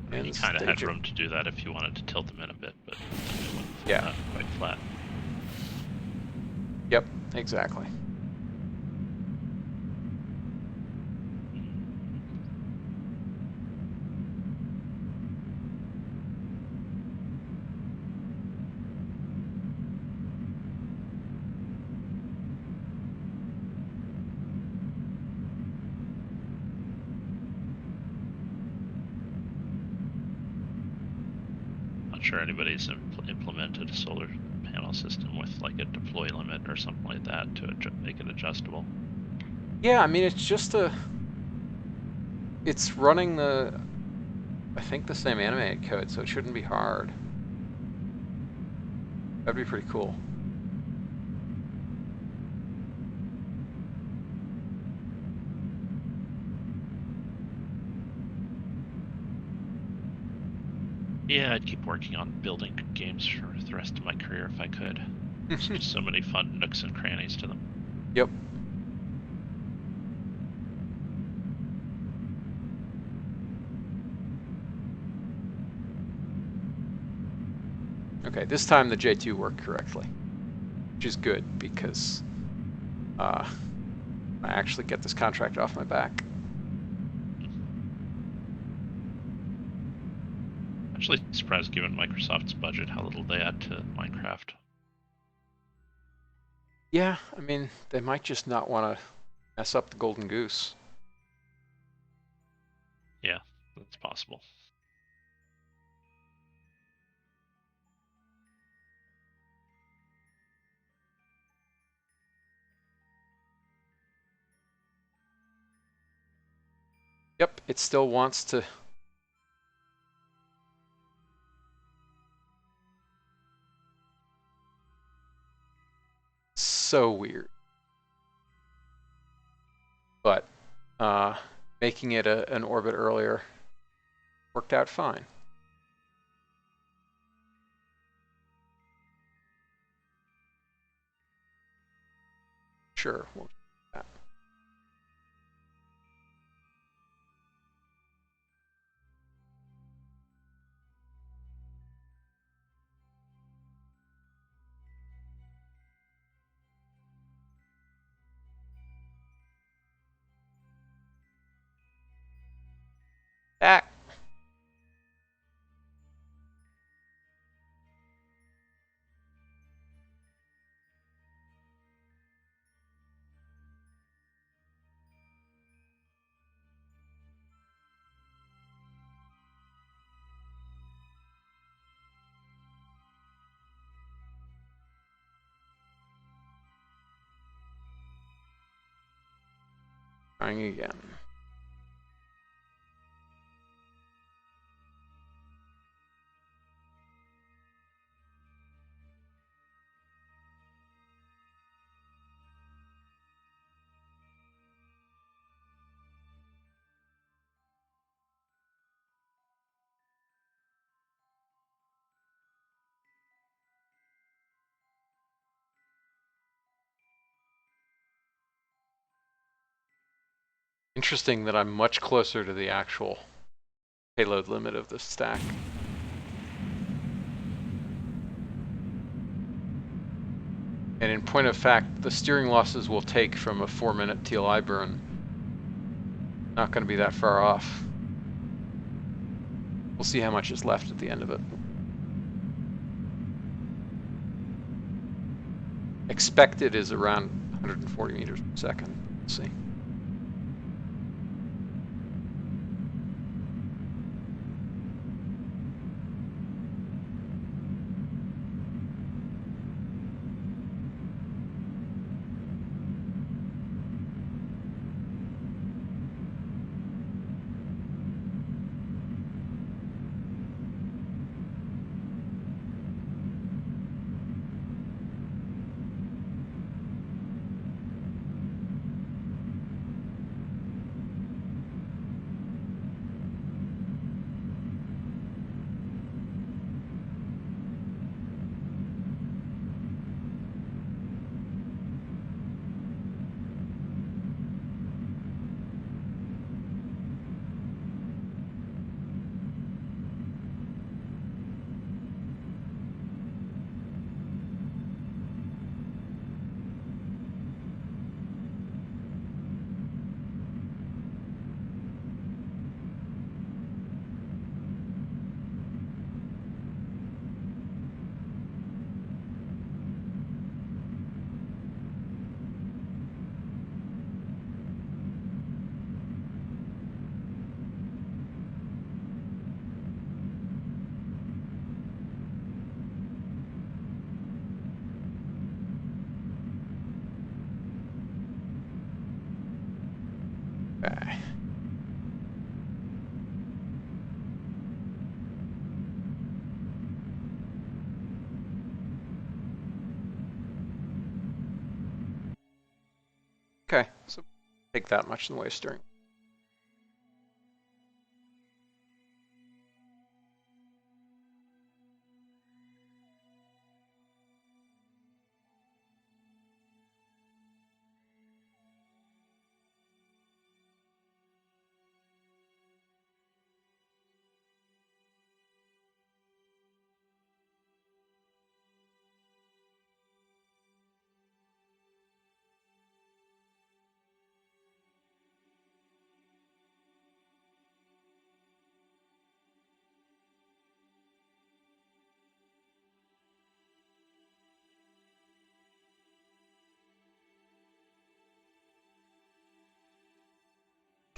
I mean, you And kind of had staging. room to do that if you wanted to tilt them in a bit, but it went Yeah. quite flat. Yep, exactly. Not sure anybody's implemented a solar panel system with like a deploy limit or something like that to make it adjustable. Yeah, I mean, it's running I think the same animated code, so it shouldn't be hard. That'd be pretty cool. Yeah, I'd keep working on building games for the rest of my career if I could. There's just so many fun nooks and crannies to them. Yep. Okay, this time the J2 worked correctly, which is good because I actually get this contract off my back. Actually surprised given Microsoft's budget how little they add to Minecraft. Yeah, I mean, they might just not want to mess up the golden goose. Yeah, that's possible. Yep, it still wants to. So weird. But making it an orbit earlier worked out fine. Sure, we'll do that. Back. Trying again. Interesting that I'm much closer to the actual payload limit of the stack. And in point of fact, the steering losses we'll take from a 4-minute TLI burn not going to be that far off. We'll see how much is left at the end of it. Expected is around 140 meters per second. Let's see. Okay, so take that much in the way of steering.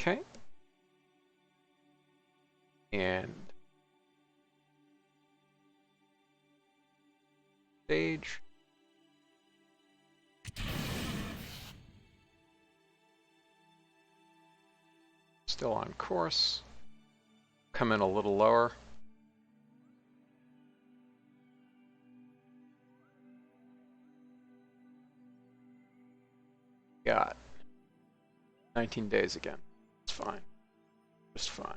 Okay. And stage. Still on course. Come in a little lower. Got 19 days again. It's fine. Just fine.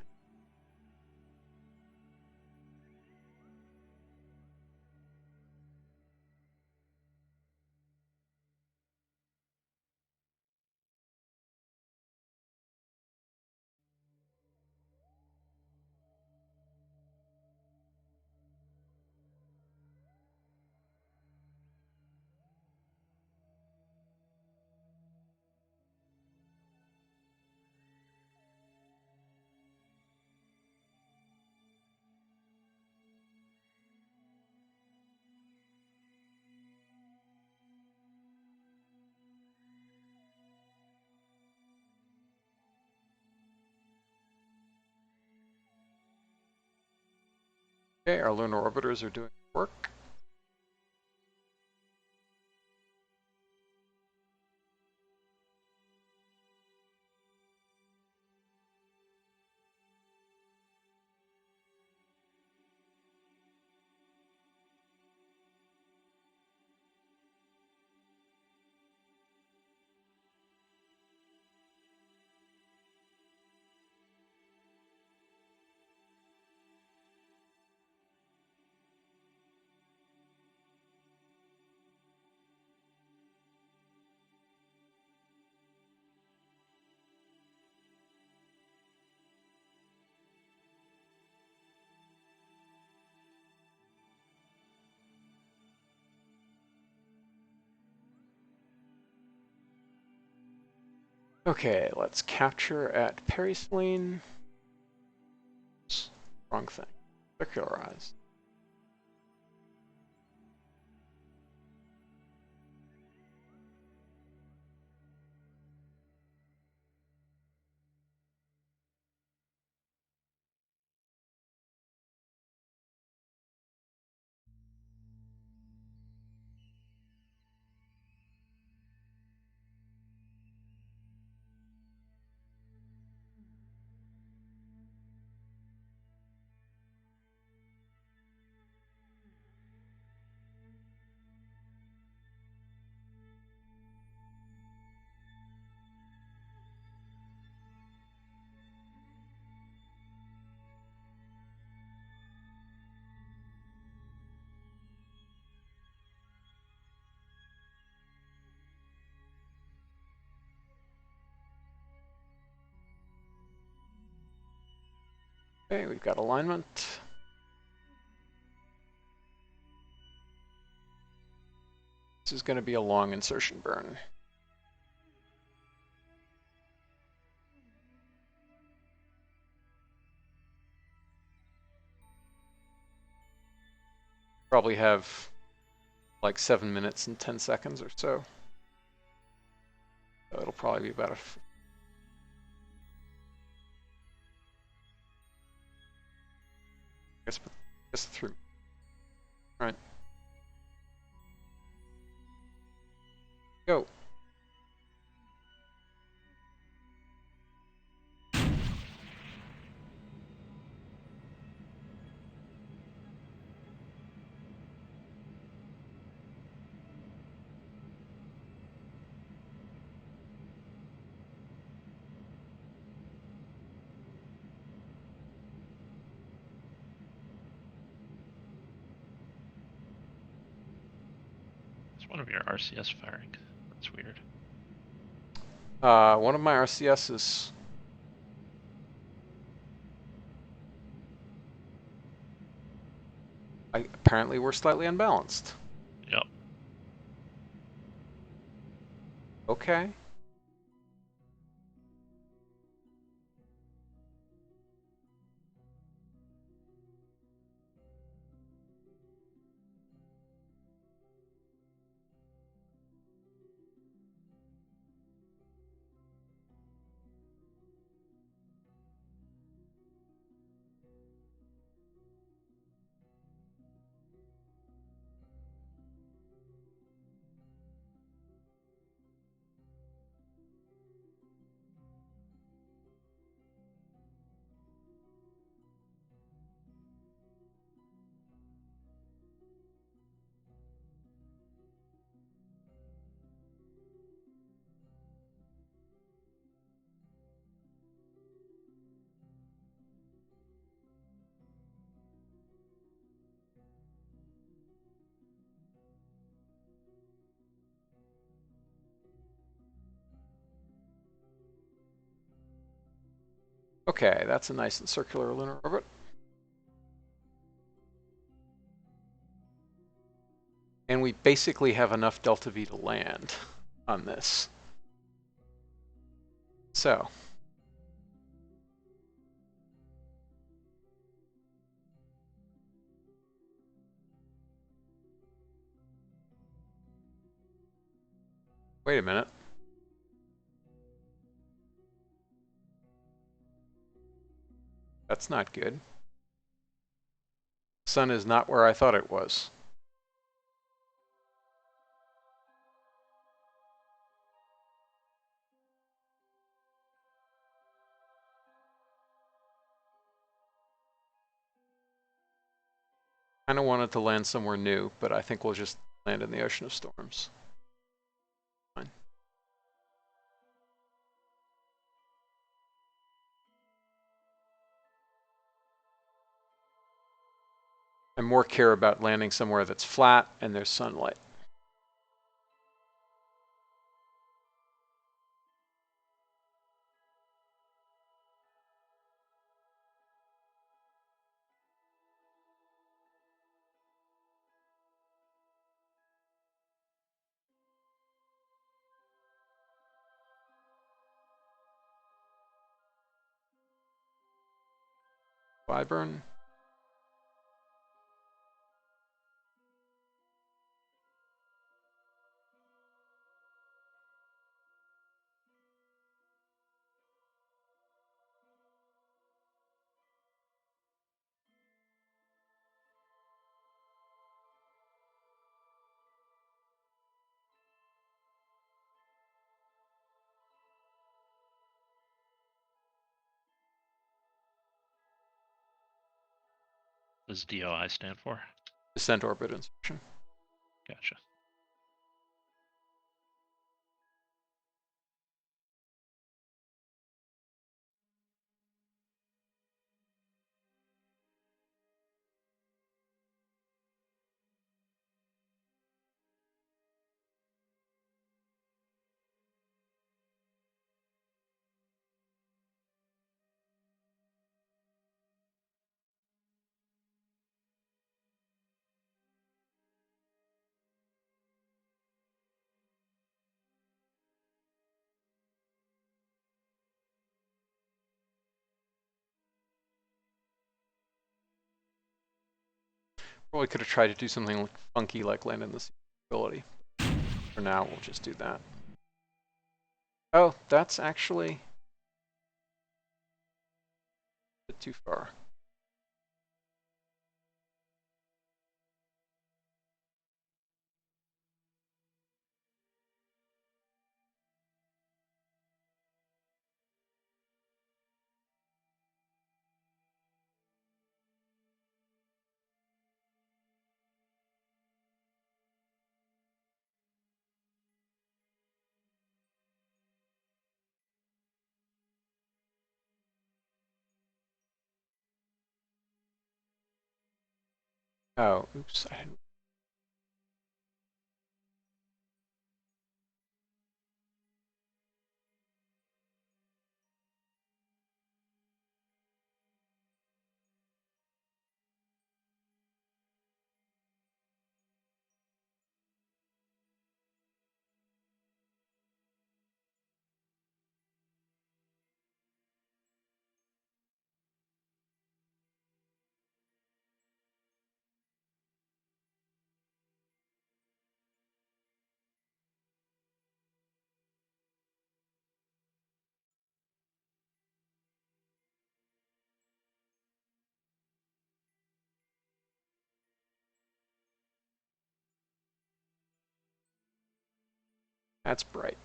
Okay, our lunar orbiters are doing work. Okay, let's capture at periselene. Wrong thing. Circularize. Okay, we've got alignment. This is going to be a long insertion burn. Probably have like 7 minutes and 10 seconds or so. So it'll probably be about a guess 3. All right. Go. one of your RCS firing? That's weird. One of my RCSs. Apparently we're slightly unbalanced. Yep. Okay. Okay, that's a nice and circular lunar orbit. And we basically have enough delta V to land on this. So. Wait a minute. That's not good. Sun is not where I thought it was. I kind of wanted to land somewhere new, but I think we'll just land in the ocean of storms. Fine. I more care about landing somewhere that's flat and there's sunlight. Wyvern. What does DOI stand for? Descent orbit insertion. Gotcha. Probably could have tried to do something funky like land in the ability. For now, we'll just do that. Oh, that's actually a bit too far. Oh, oops. That's bright.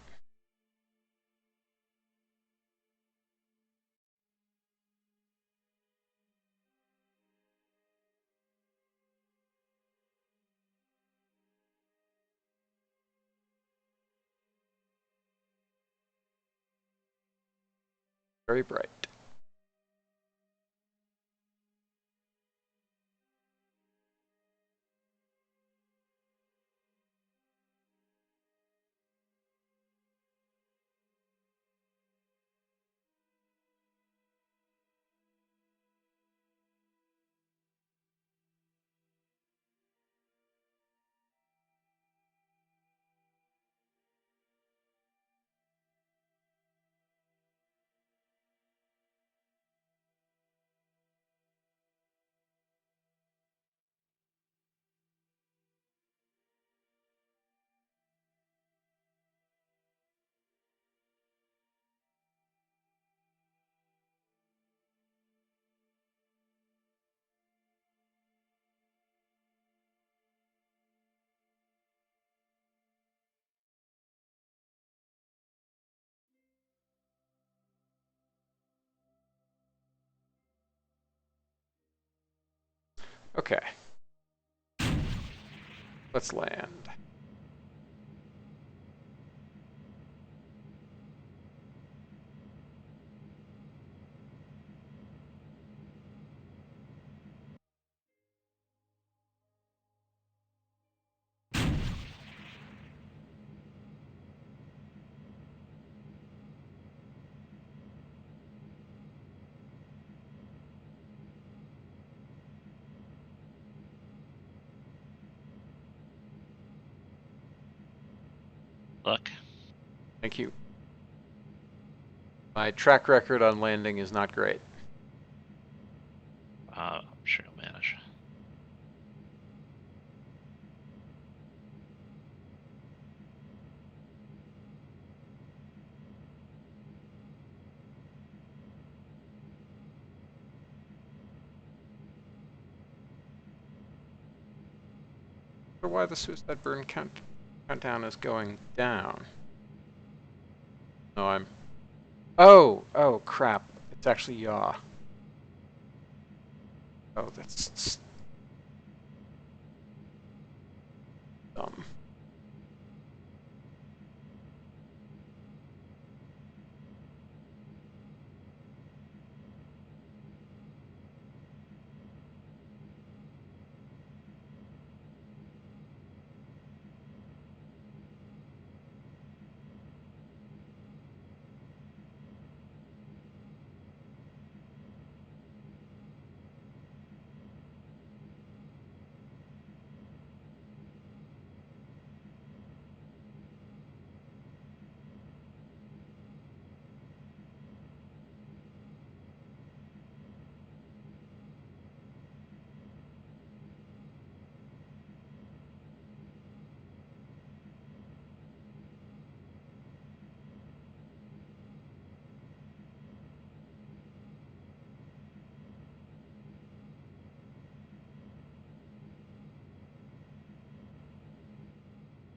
Very bright. Okay. Let's land. Look. Thank you. My track record on landing is not great. I'm sure you'll manage. I wonder why the suicide burn countdown is going down. No, I'm. Oh, crap. It's actually yaw. Oh, that's dumb.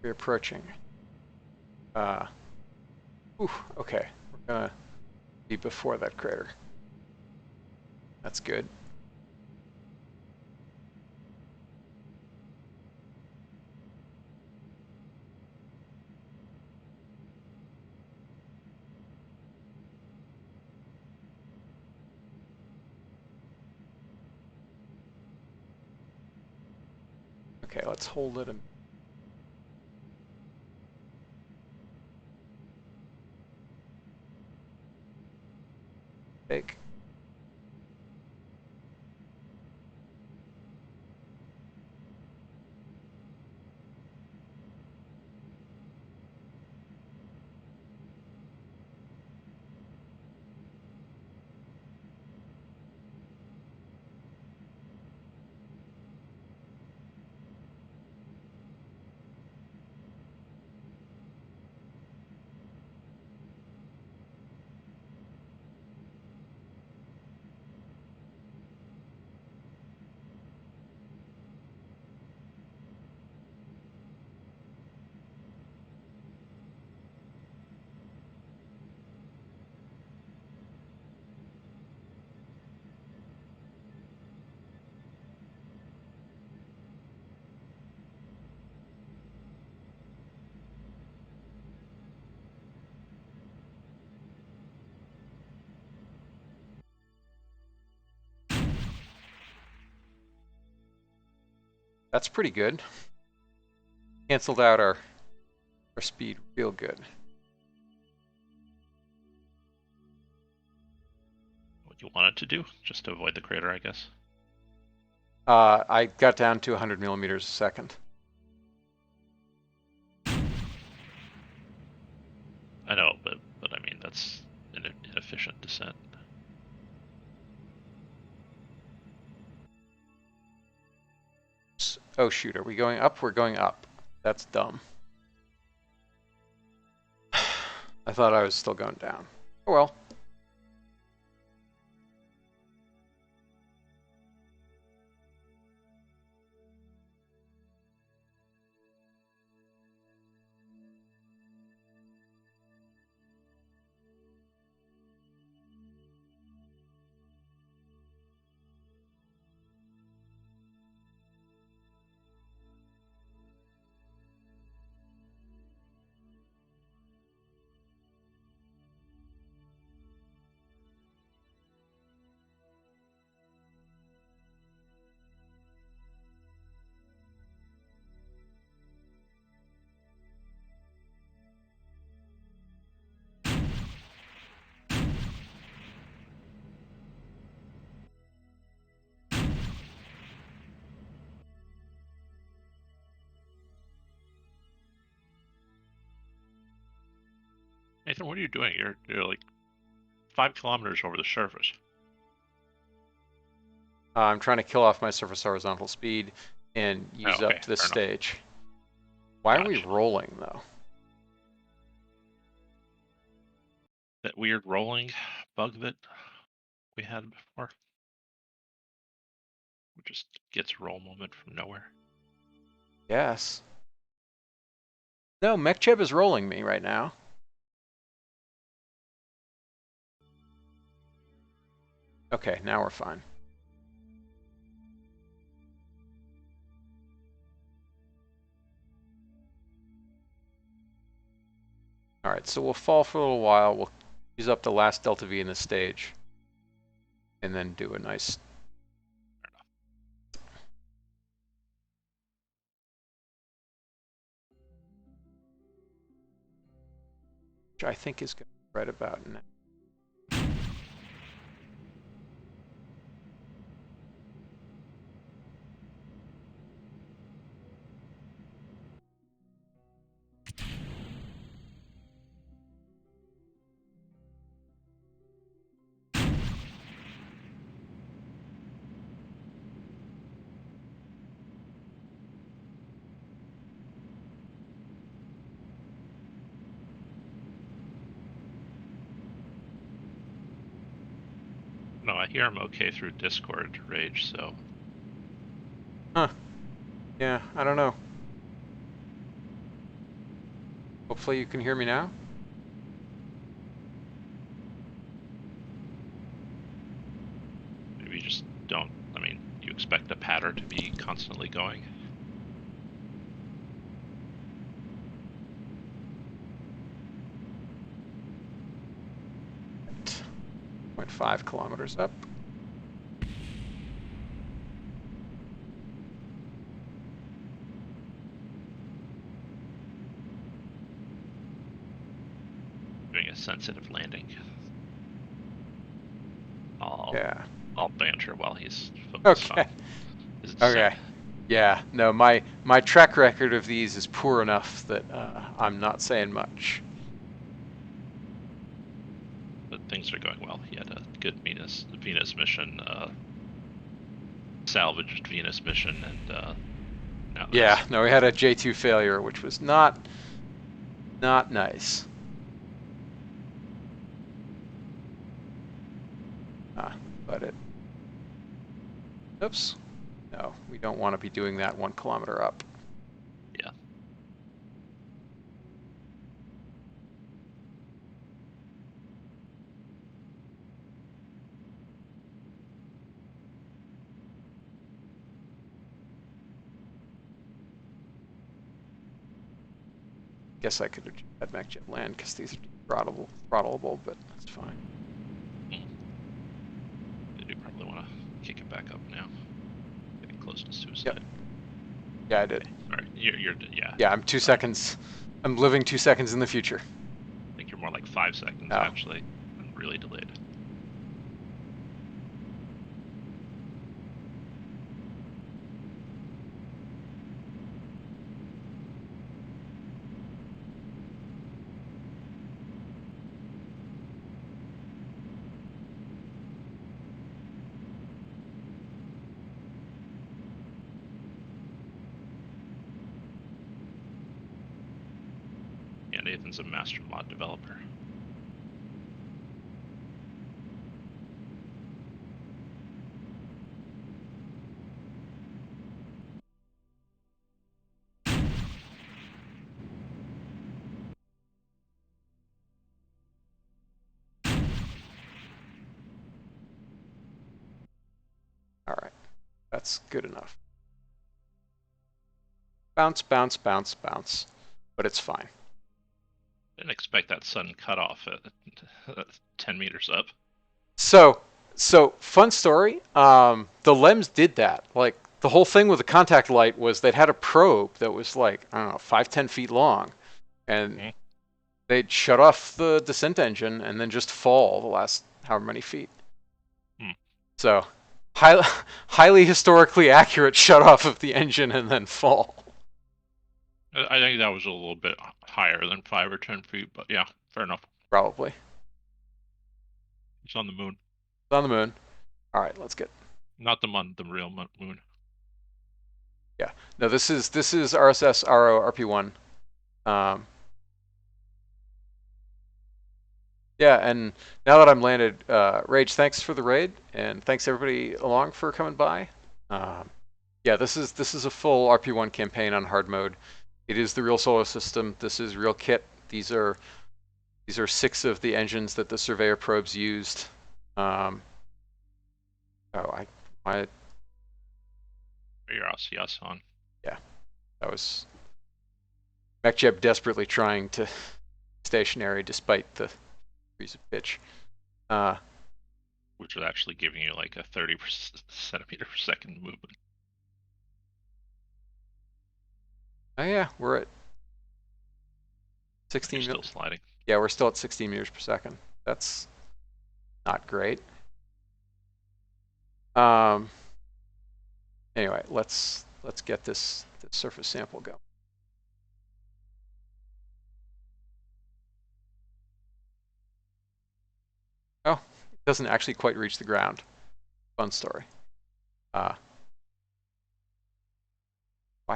We're approaching. Uh, okay. We're gonna be before that crater. That's good. Okay, let's hold it a mistake. That's pretty good. Canceled out our speed real good. What you wanted to do, just to avoid the crater, I guess. I got down to 100 millimeters a second. I know, but I mean that's an inefficient descent. Oh shoot, are we going up? We're going up. That's dumb. I thought I was still going down. Oh well. Nathan, what are you doing? You're like 5 kilometers over the surface. I'm trying to kill off my surface horizontal speed and use okay, up this fair enough. stage. Why are we Gotcha. rolling though? That weird rolling bug that we had before. It just gets roll moment from nowhere. Yes. No, MechCheb is rolling me right now. Okay, now we're fine. All right, so we'll fall for a little while. We'll use up the last delta V in the stage, and then do a nice. Which I think is right about now. No, I hear I'm okay through Discord Rage, so. Huh. Yeah, I don't know. Hopefully you can hear me now. Maybe you just don't. I mean, you expect the pattern to be constantly going. 0.5 kilometers up. Doing a sensitive landing. Yeah. I'll banter while he's focused Okay. on his descent. Okay. Yeah. No, my track record of these is poor enough that I'm not saying much. But things are going well. He had a good Venus mission, salvaged Venus mission, and now Yeah. No, we had a J2 failure, which was not nice. But it. Oops. No, we don't want to be doing that 1 kilometer up. Yeah. Guess I could have had MechJet land because these are throttleable, but that's fine. I do probably want to kick it back up now. Getting close to suicide. Yep. Yeah, I did. Sorry, yeah. Yeah, I'm 2 seconds. I'm living 2 seconds in the future. I think you're more like 5 seconds, Oh. actually. I'm really delayed. Yeah, Nathan's a master mod developer. All right. That's good enough. Bounce, bounce, bounce, bounce. But it's fine. Didn't expect that sudden cutoff at 10 meters up. So fun story. The LEMs did that. Like the whole thing with the contact light was they'd had a probe that was like, I don't know, 5-10 feet long, and they'd shut off the descent engine and then just fall the last however many feet. So highly historically accurate shut off of the engine and then fall. I think that was a little bit higher than 5 or 10 feet, but yeah, fair enough. Probably. It's on the moon. It's on the moon. All right, let's get. Not the real moon. Yeah. No, this is RSS RO RP-1. Yeah, and now that I'm landed, Rage, thanks for the raid, and thanks everybody along for coming by. Yeah, this is a full RP-1 campaign on hard mode. It is the real solar system. This is real kit. These are 6 of the engines that the surveyor probes used. Oh, my Your RCS on. Yeah, that was MechJeb desperately trying to stationary despite the freeze of pitch. Which was actually giving you like a 30 centimeter per second movement. Oh yeah, we're at 16. You're still sliding. Yeah, we're still at 16 meters per second. That's not great. Anyway, let's get this surface sample going. Oh, it doesn't actually quite reach the ground. Fun story. Why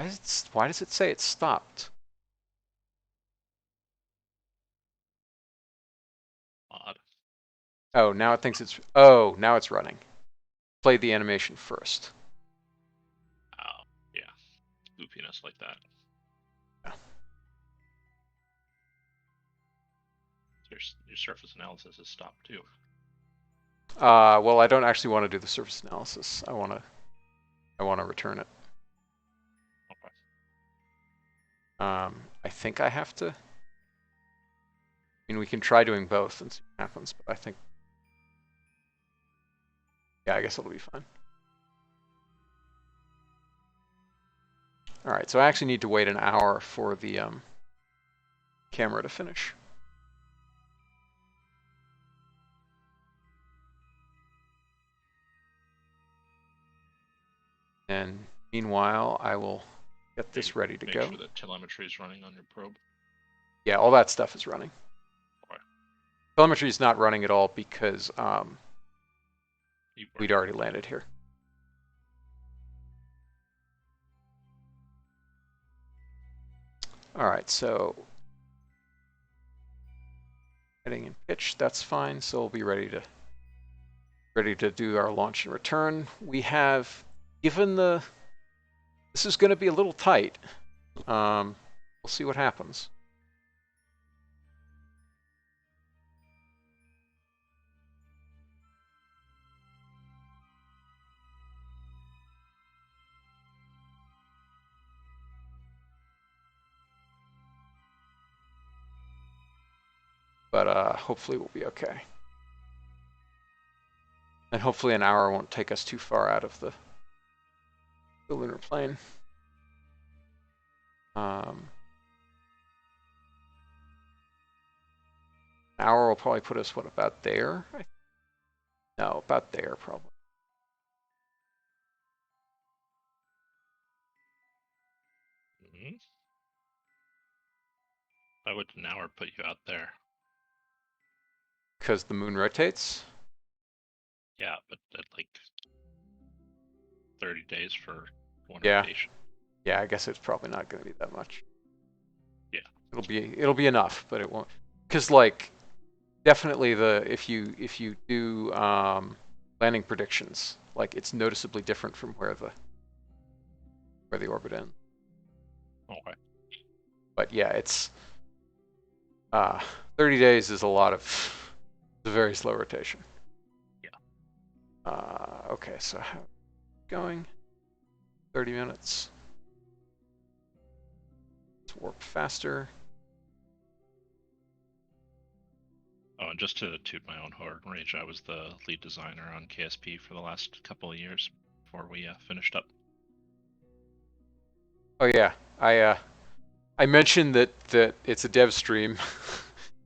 does it say it stopped? Odd. Oh, now it thinks it's. Oh, now it's running. Play the animation first. Oh, yeah. Spoofiness like that. Yeah. Your surface analysis has stopped too. Well, I don't actually want to do the surface analysis. I want to return it. Okay. I think I have to. I mean, we can try doing both and see what happens, but I think. Yeah, I guess it'll be fine. All right, so I actually need to wait an hour for the camera to finish. And meanwhile, I will get this ready to go. Make sure that telemetry is running on your probe. Yeah, all that stuff is running. Okay. Telemetry is not running at all because we'd already landed here. All right, so heading in pitch, that's fine. So we'll be ready to do our launch and return. We have, given this is going to be a little tight. We'll see what happens. But hopefully we'll be okay. And hopefully an hour won't take us too far out of the lunar plane. An hour will probably put us, what, about there? No, about there, probably. Mm-hmm. Why would an hour put you out there? Because the moon rotates? Yeah, but at like 30 days for one Yeah. rotation. Yeah, I guess it's probably not going to be that much. Yeah. It'll be enough, but it won't. Because, like, definitely if you do landing predictions, like, it's noticeably different from where the orbit ends. Okay. But yeah, it's 30 days is a lot of it's a very slow rotation. Yeah. Okay, so how going? 30 minutes. Let's warp faster. Oh, and just to toot my own horn, Rage, I was the lead designer on KSP for the last couple of years before we finished up. Oh yeah, I mentioned that it's a dev stream,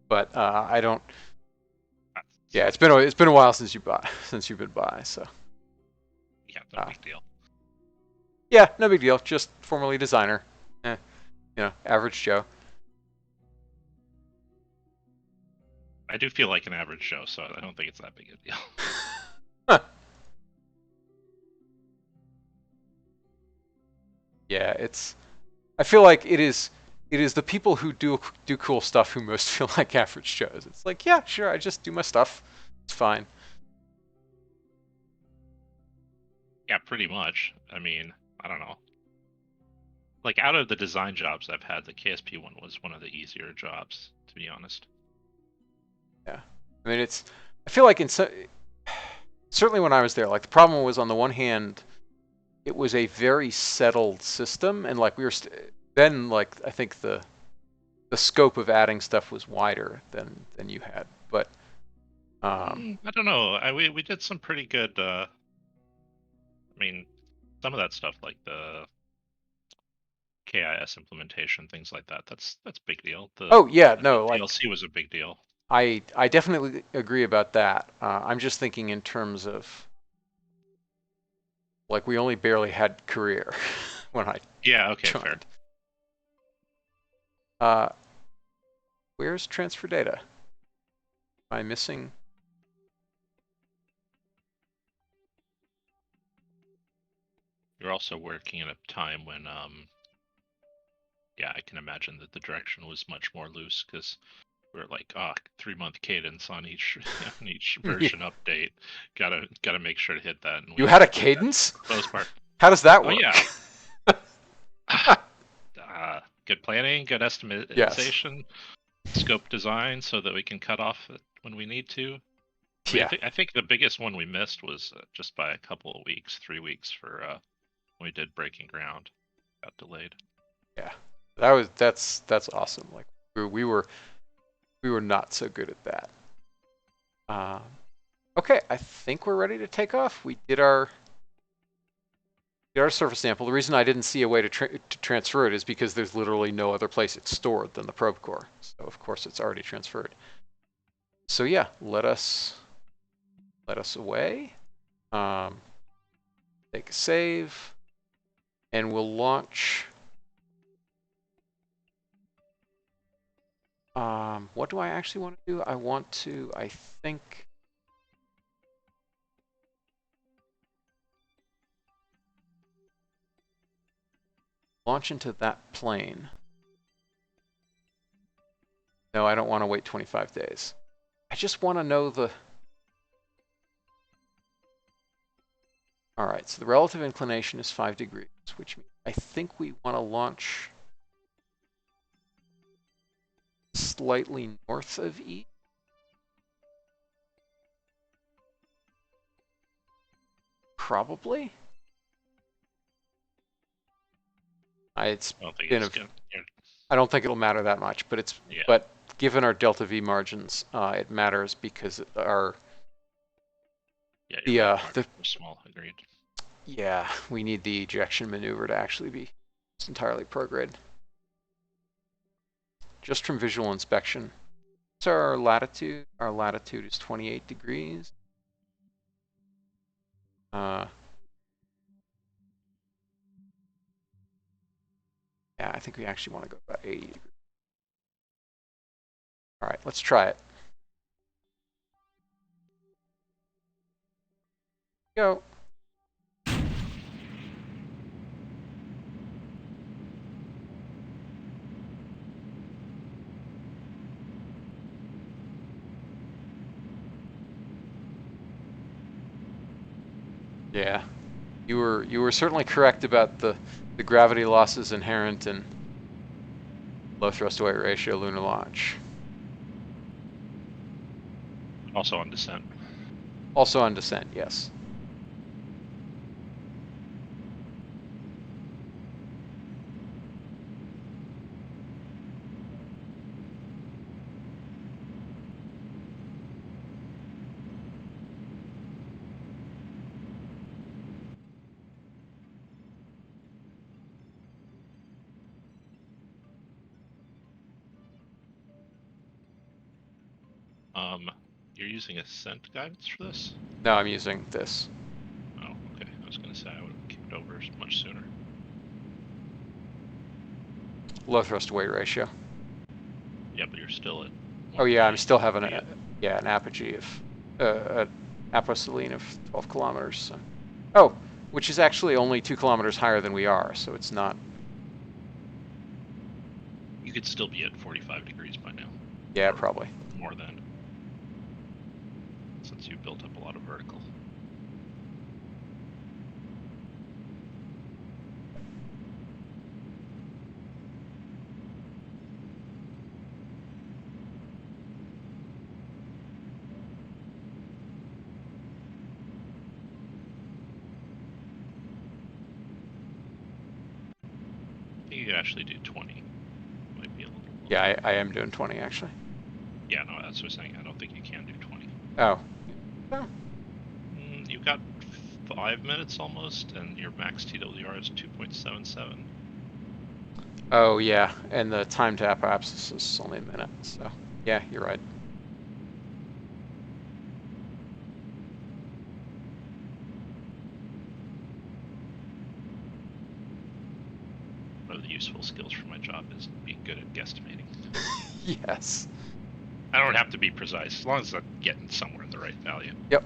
but I don't. Yeah, it's been a while since you've been by, so. Yeah, no big deal. Yeah, no big deal. Just formerly designer. Average Joe. I do feel like an average Joe, so I don't think it's that big a deal. Huh. Yeah, I feel like it is the people who do cool stuff who most feel like average Joes. It's like, yeah, sure, I just do my stuff. It's fine. Yeah, pretty much. I mean, I don't know. Like, out of the design jobs I've had, the KSP one was one of the easier jobs, to be honest. Yeah. I mean, I feel like certainly when I was there, like, the problem was, on the one hand, it was a very settled system, and like then, like, I think the scope of adding stuff was wider than you had, but I don't know. We did some pretty good. I mean, some of that stuff, like the KIS implementation, things like that. That's big deal. oh yeah, The no, like, DLC was a big deal. I definitely agree about that. I'm just thinking in terms of, like, we only barely had career when I Yeah. Okay. joined. Fair. Where's transfer data? Am I missing? You're also working at a time when, yeah, I can imagine that the direction was much more loose because we're like, 3-month cadence on each on each version update. Gotta make sure to hit that. And You we had a did that cadence? for the most part. How does that Oh work? yeah. Good planning, good Yes. estimation, scope design, so that we can cut off when we need to. I mean, Yeah. I think the biggest one we missed was just by a couple of weeks, 3 weeks for when we did Breaking Ground. Got delayed. Yeah. That's awesome. Like, we were not so good at that. Okay, I think we're ready to take off. We did our surface sample. The reason I didn't see a way to transfer it is because there's literally no other place it's stored than the probe core. So of course it's already transferred. So yeah, let us away. Take a save, and we'll launch. What do I actually want to do? I think. Launch into that plane. No, I don't want to wait 25 days. I just want to know the... All right, so the relative inclination is 5 degrees, which means I think we want to launch slightly north of E. Probably. It's I don't think been it's good. I don't think it'll matter that much, but Yeah. but given our delta V margins, it matters because our Yeah, the small. Agreed. yeah, we need the ejection maneuver to actually be entirely prograde. just from visual inspection. What's our latitude? Our latitude is 28 degrees. Yeah, I think we actually want to go about 80 degrees. All right, let's try it. Go. Yeah, you were certainly correct about the gravity losses inherent in low thrust to weight ratio lunar launch. Also on descent. Also on descent, yes. You're using ascent guidance for this? No, I'm using this. Oh, okay. I was gonna say I would have kicked over much sooner. Low thrust to weight ratio. Yeah, but you're still at. Oh yeah, I'm still having an apogee of an aposeline of 12 kilometers. So. Oh, which is actually only 2 kilometers higher than we are, so it's not. You could still be at 45 degrees by now. Yeah, probably. More than. Since you built up a lot of vertical. I think you could actually do 20. Might be a little low. Yeah, I am doing 20 actually. Yeah, no, that's what I'm saying. I don't think you can do 20. Oh. Oh. You've got 5 minutes almost, and your max TWR is 2.77. Oh yeah, and the time to apoapsis is only a minute. So yeah, you're right. One of the useful skills for my job is being good at guesstimating. Yes. I don't have to be precise, as long as I'm getting somewhere in the right value. Yep.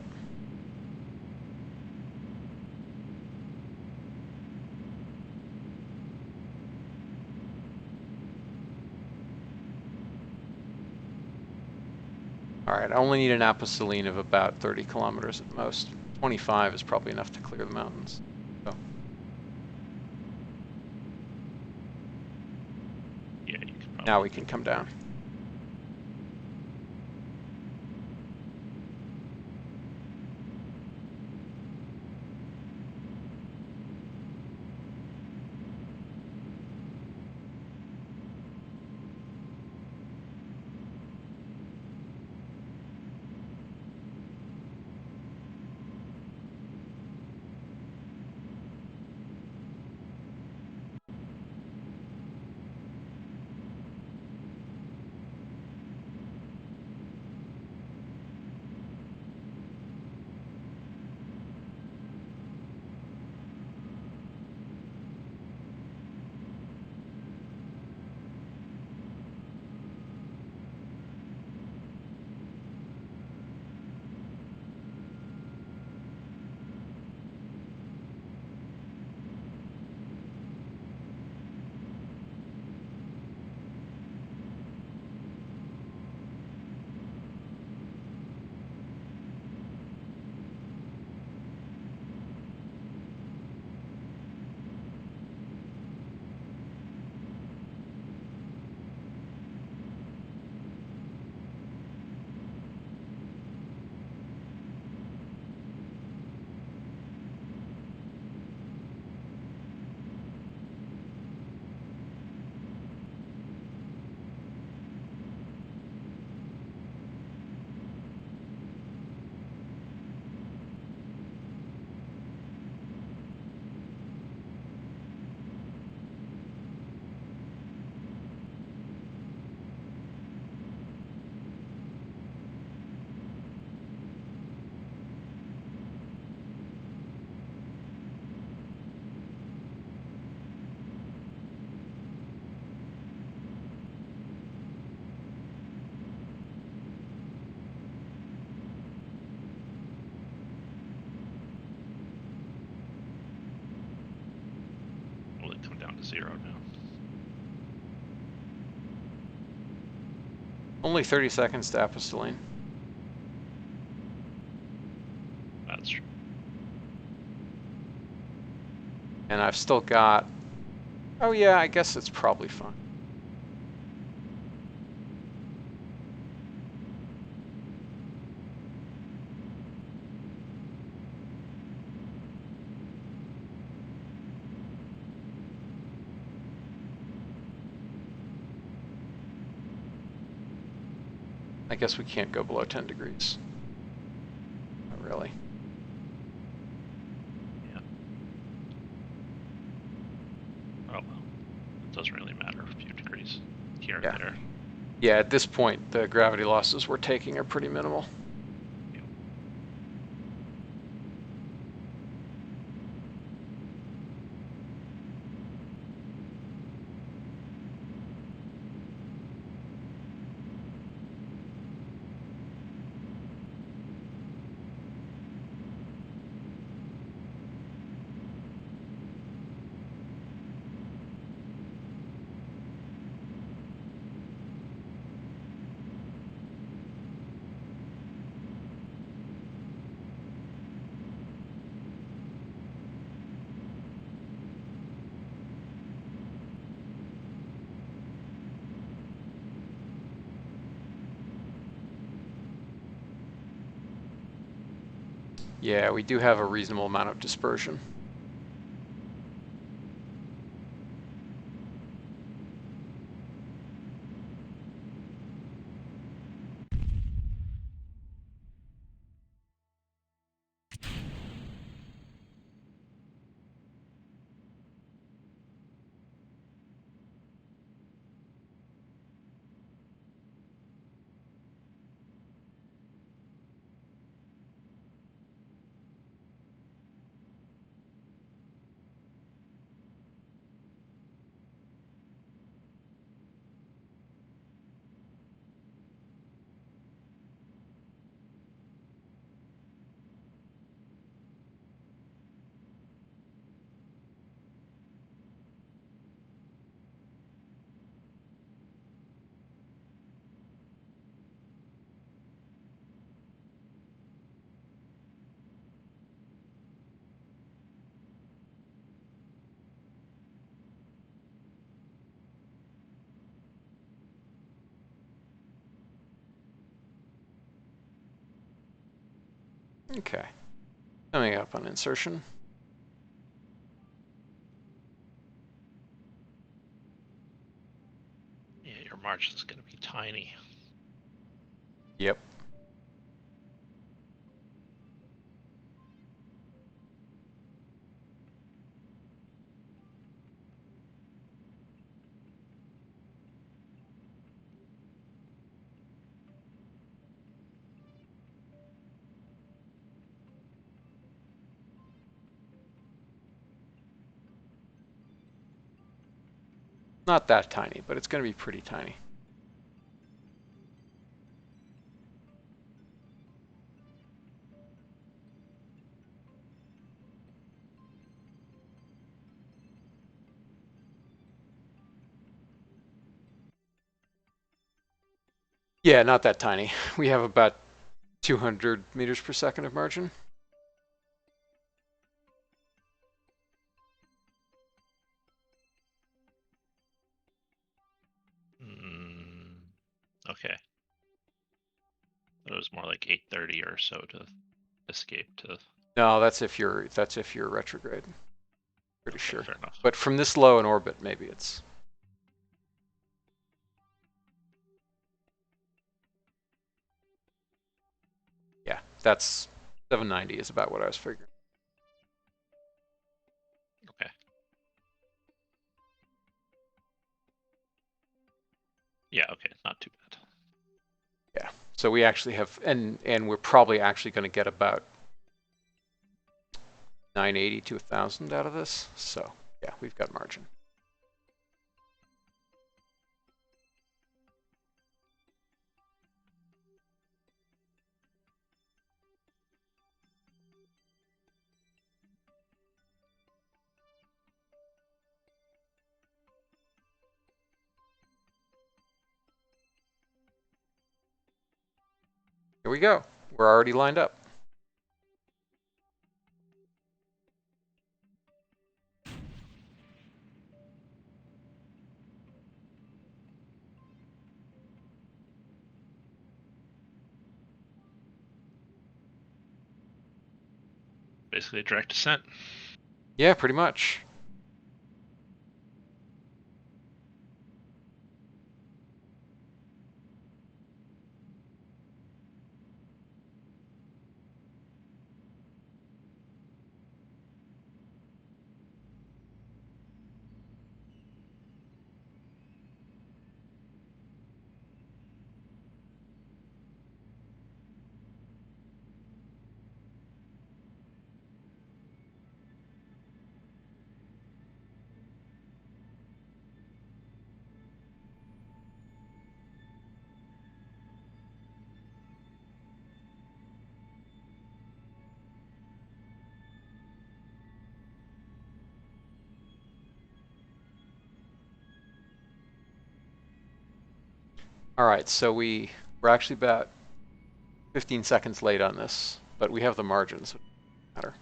All right, I only need an aposeline of about 30 kilometers at most. 25 is probably enough to clear the mountains. So. Yeah, you could probably. Now we can come down. down to 0 now. Only 30 seconds to apostolene. That's true. And I've still got, oh yeah, I guess it's probably fine. I guess we can't go below 10 degrees. Not really. Yeah. Oh well. It doesn't really matter a few degrees here and there. Yeah, at this point, the gravity losses we're taking are pretty minimal. Yep. Yeah, we do have a reasonable amount of dispersion. Okay, coming up on insertion. Yeah, your margin's going to be tiny. Yep. Not that tiny, but it's going to be pretty tiny. Yeah, not that tiny. We have about 200 meters per second of margin. Okay. It was more like 830 or so to escape to. No, that's if you're retrograde. Pretty Okay, sure. fair enough. But from this low in orbit, maybe it's. Yeah, that's 790 is about what I was figuring. Okay. Yeah, okay, not too bad. Yeah, so we actually have, and we're probably actually going to get about 980 to 1,000 out of this. So yeah, we've got margin. Here we go. We're already lined up. Basically a direct descent. Yeah, pretty much. All right, so we're actually about 15 seconds late on this, but we have the margins. So it doesn't matter.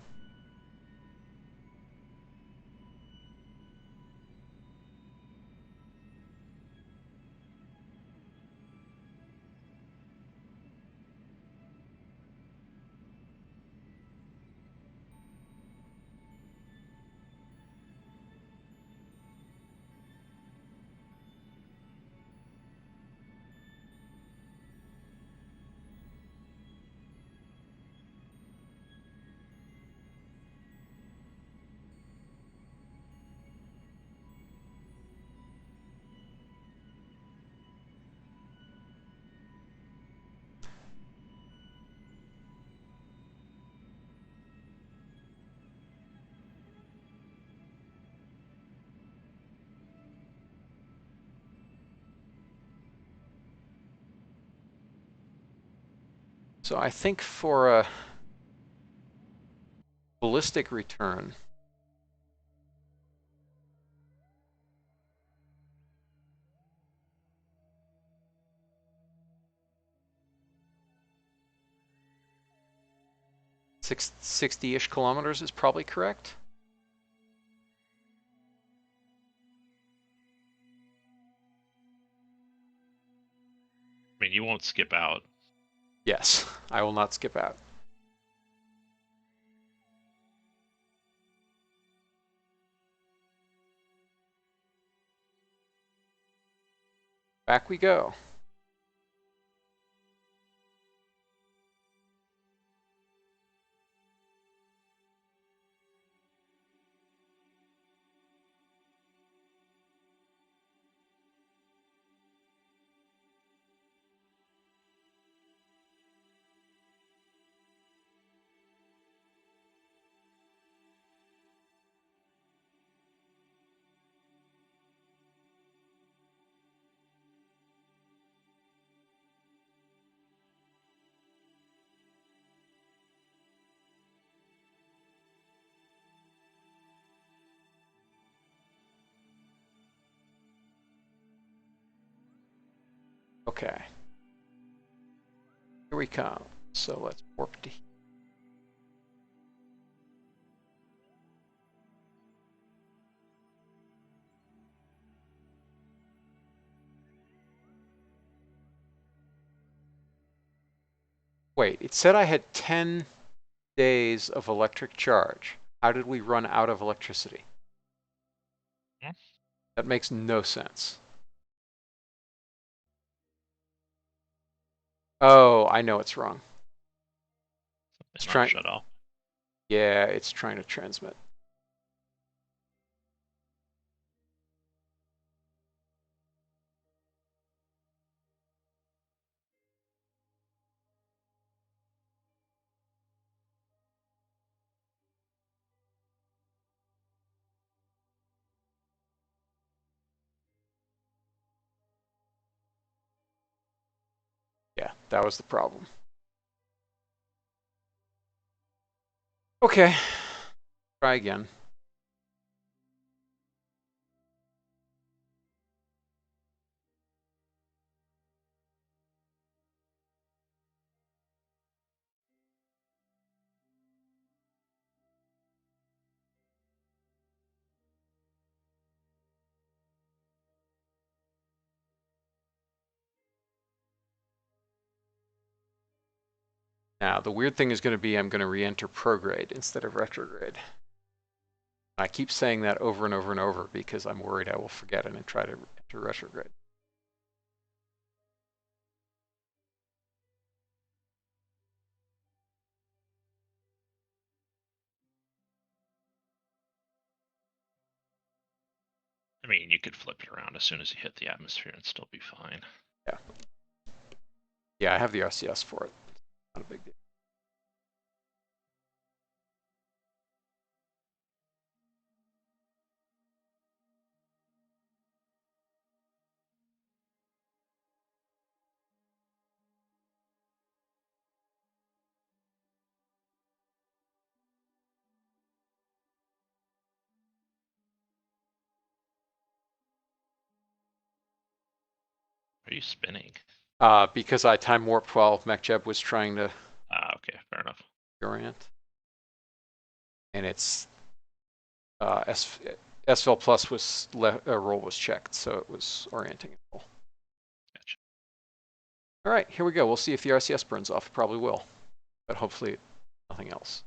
So I think for a ballistic return, – 60-ish kilometers is probably correct. I mean, you won't skip out. Yes, I will not skip out. Back we go. Okay. Here we come. So let's warp to here. Wait, it said I had 10 days of electric charge. How did we run out of electricity? Hmm? That makes no sense. Oh, I know it's wrong. It's Not trying. shut off. Yeah, it's trying to transmit. Yeah, that was the problem. Okay, try again. Now, the weird thing is going to be I'm going to re-enter prograde instead of retrograde. I keep saying that over and over and over because I'm worried I will forget it and try to enter retrograde. I mean, you could flip it around as soon as you hit the atmosphere and still be fine. Yeah. Yeah, I have the RCS for it. Not a big deal. Are you spinning? Because I time warped while MechJeb was trying to Okay, fair enough. orient. And it's SVL plus was roll was checked, so it was orienting it roll. Gotcha. All right, here we go. We'll see if the RCS burns off. It probably will, but hopefully nothing else.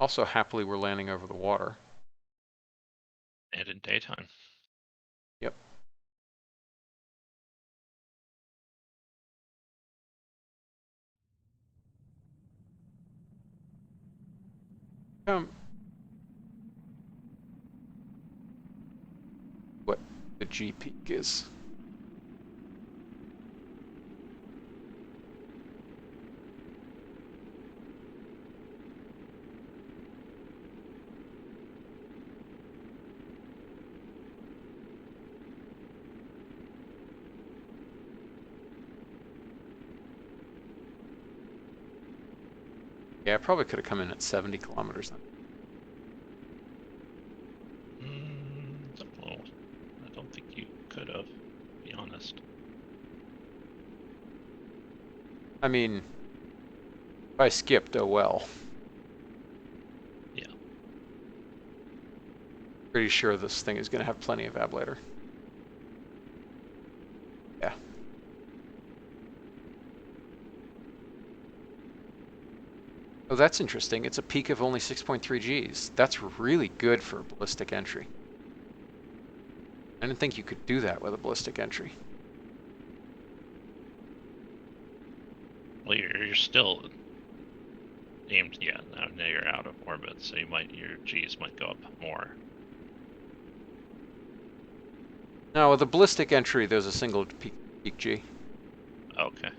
Also, happily, we're landing over the water. And in daytime. Yep. What the G peak is. Yeah, I probably could have come in at 70 kilometers then. Well, I don't think you could have, to be honest. I mean, if I skipped, oh well. Yeah. Pretty sure this thing is going to have plenty of ablator. Yeah. Oh, that's interesting. It's a peak of only 6.3 Gs. That's really good for a ballistic entry. I didn't think you could do that with a ballistic entry. Well, you're still aimed, yeah. Now you're out of orbit, so your Gs might go up more. No, with a ballistic entry, there's a single peak G. Okay.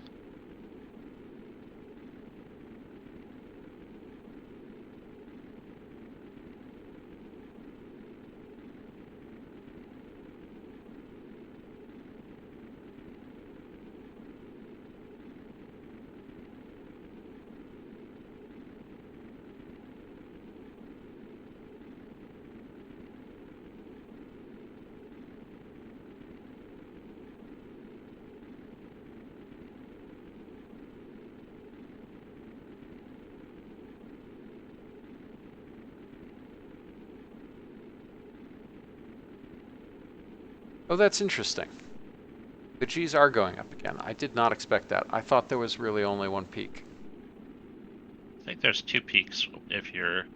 Oh, that's interesting. The Gs are going up again. I did not expect that. I thought there was really only one peak. I think there's two peaks if you're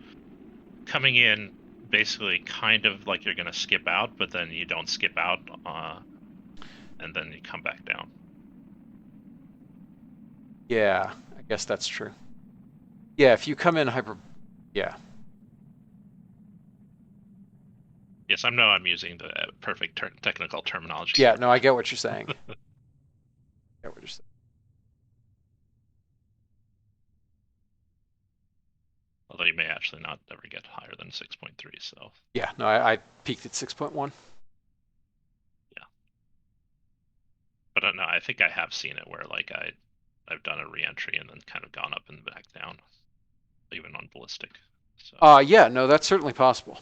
coming in basically kind of like you're going to skip out, but then you don't skip out, and then you come back down. Yeah, I guess that's true. Yeah, if you come in yeah. Yes, I know I'm using the perfect technical terminology. Yeah, here. no, I get what you're saying. I get what you're saying. Although you may actually not ever get higher than 6.3, so. Yeah, no, I peaked at 6.1. Yeah. But no, I think I have seen it where like I've done a re-entry and then kind of gone up and back down, even on ballistic. So. Yeah, no, that's certainly possible.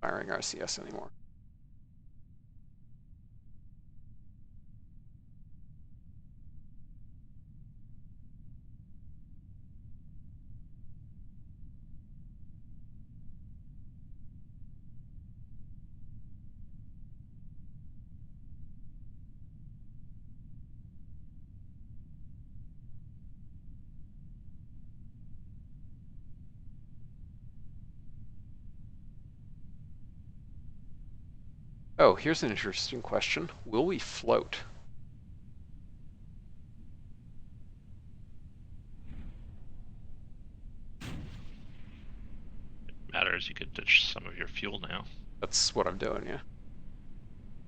firing RCS anymore. Oh, here's an interesting question. Will we float? Matters. You could ditch some of your fuel now. That's what I'm doing, yeah.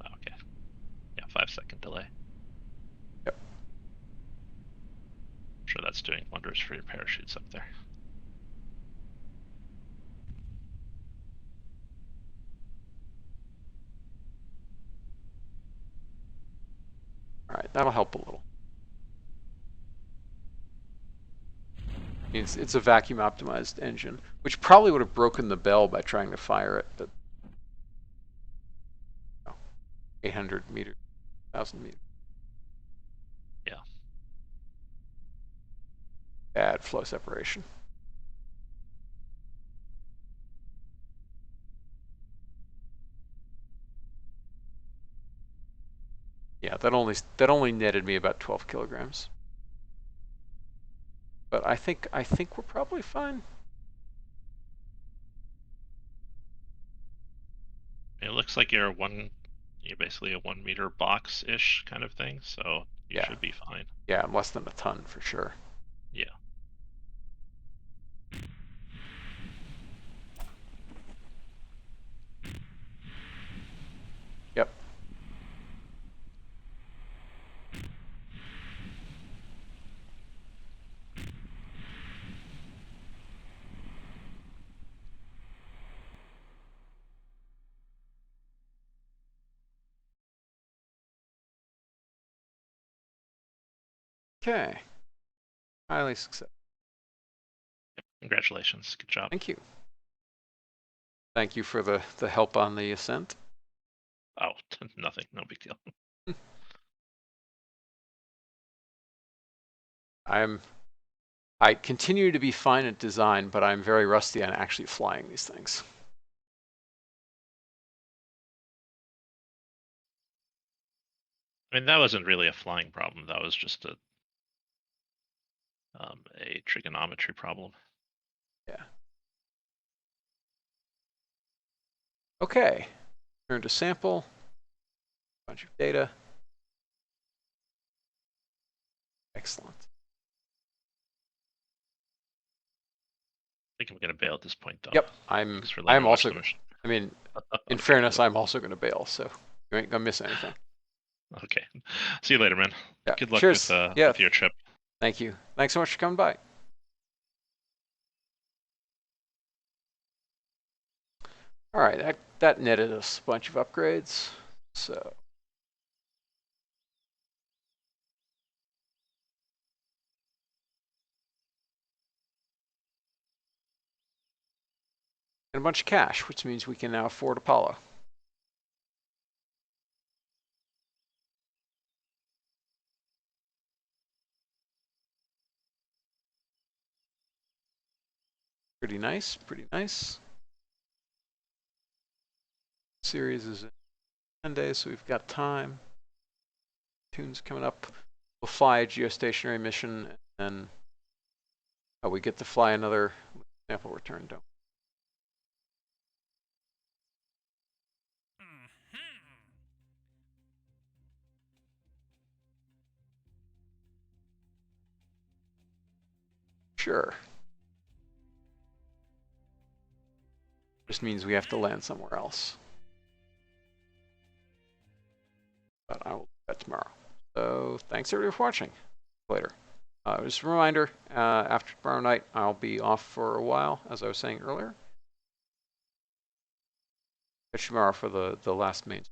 Oh, okay. Yeah, 5-second delay. Yep. I'm sure that's doing wonders for your parachutes up there. All right, that'll help a little. It's a vacuum optimized engine, which probably would have broken the bell by trying to fire it, but 800 meters, 1,000 meters. Yeah. Bad flow separation. Yeah, that only netted me about 12 kilograms. But I think we're probably fine. It looks like you're basically a 1 meter box-ish kind of thing, so you Yeah. should be fine. Yeah, I'm less than a ton for sure. Yeah. Yep. Okay. Highly successful. Congratulations. Good job. Thank you. Thank you for the help on the ascent. Oh, nothing. No big deal. I continue to be fine at design, but I'm very rusty on actually flying these things. I mean, that wasn't really a flying problem. That was just a trigonometry problem. Yeah. Okay. Turn to sample. Bunch of data. Excellent. I think I'm going to bail at this point, though. Yep. I'm also, I mean, in okay, fairness, cool. I'm also going to bail, so you ain't going to miss anything. Okay. See you later, man. Yeah. Good luck Cheers. with your trip. Thank you. Thanks so much for coming by. All right, that netted us a bunch of upgrades. So and a bunch of cash, which means we can now afford Apollo. Pretty nice, pretty nice. Series is in 10 days, so we've got time. Tune's coming up. We'll fly a geostationary mission, and then we get to fly another sample return, don't we? Sure. Just means we have to land somewhere else. But I will do that tomorrow. So thanks everybody for watching. Later. Just a reminder, after tomorrow night, I'll be off for a while, as I was saying earlier. Catch you tomorrow for the last main.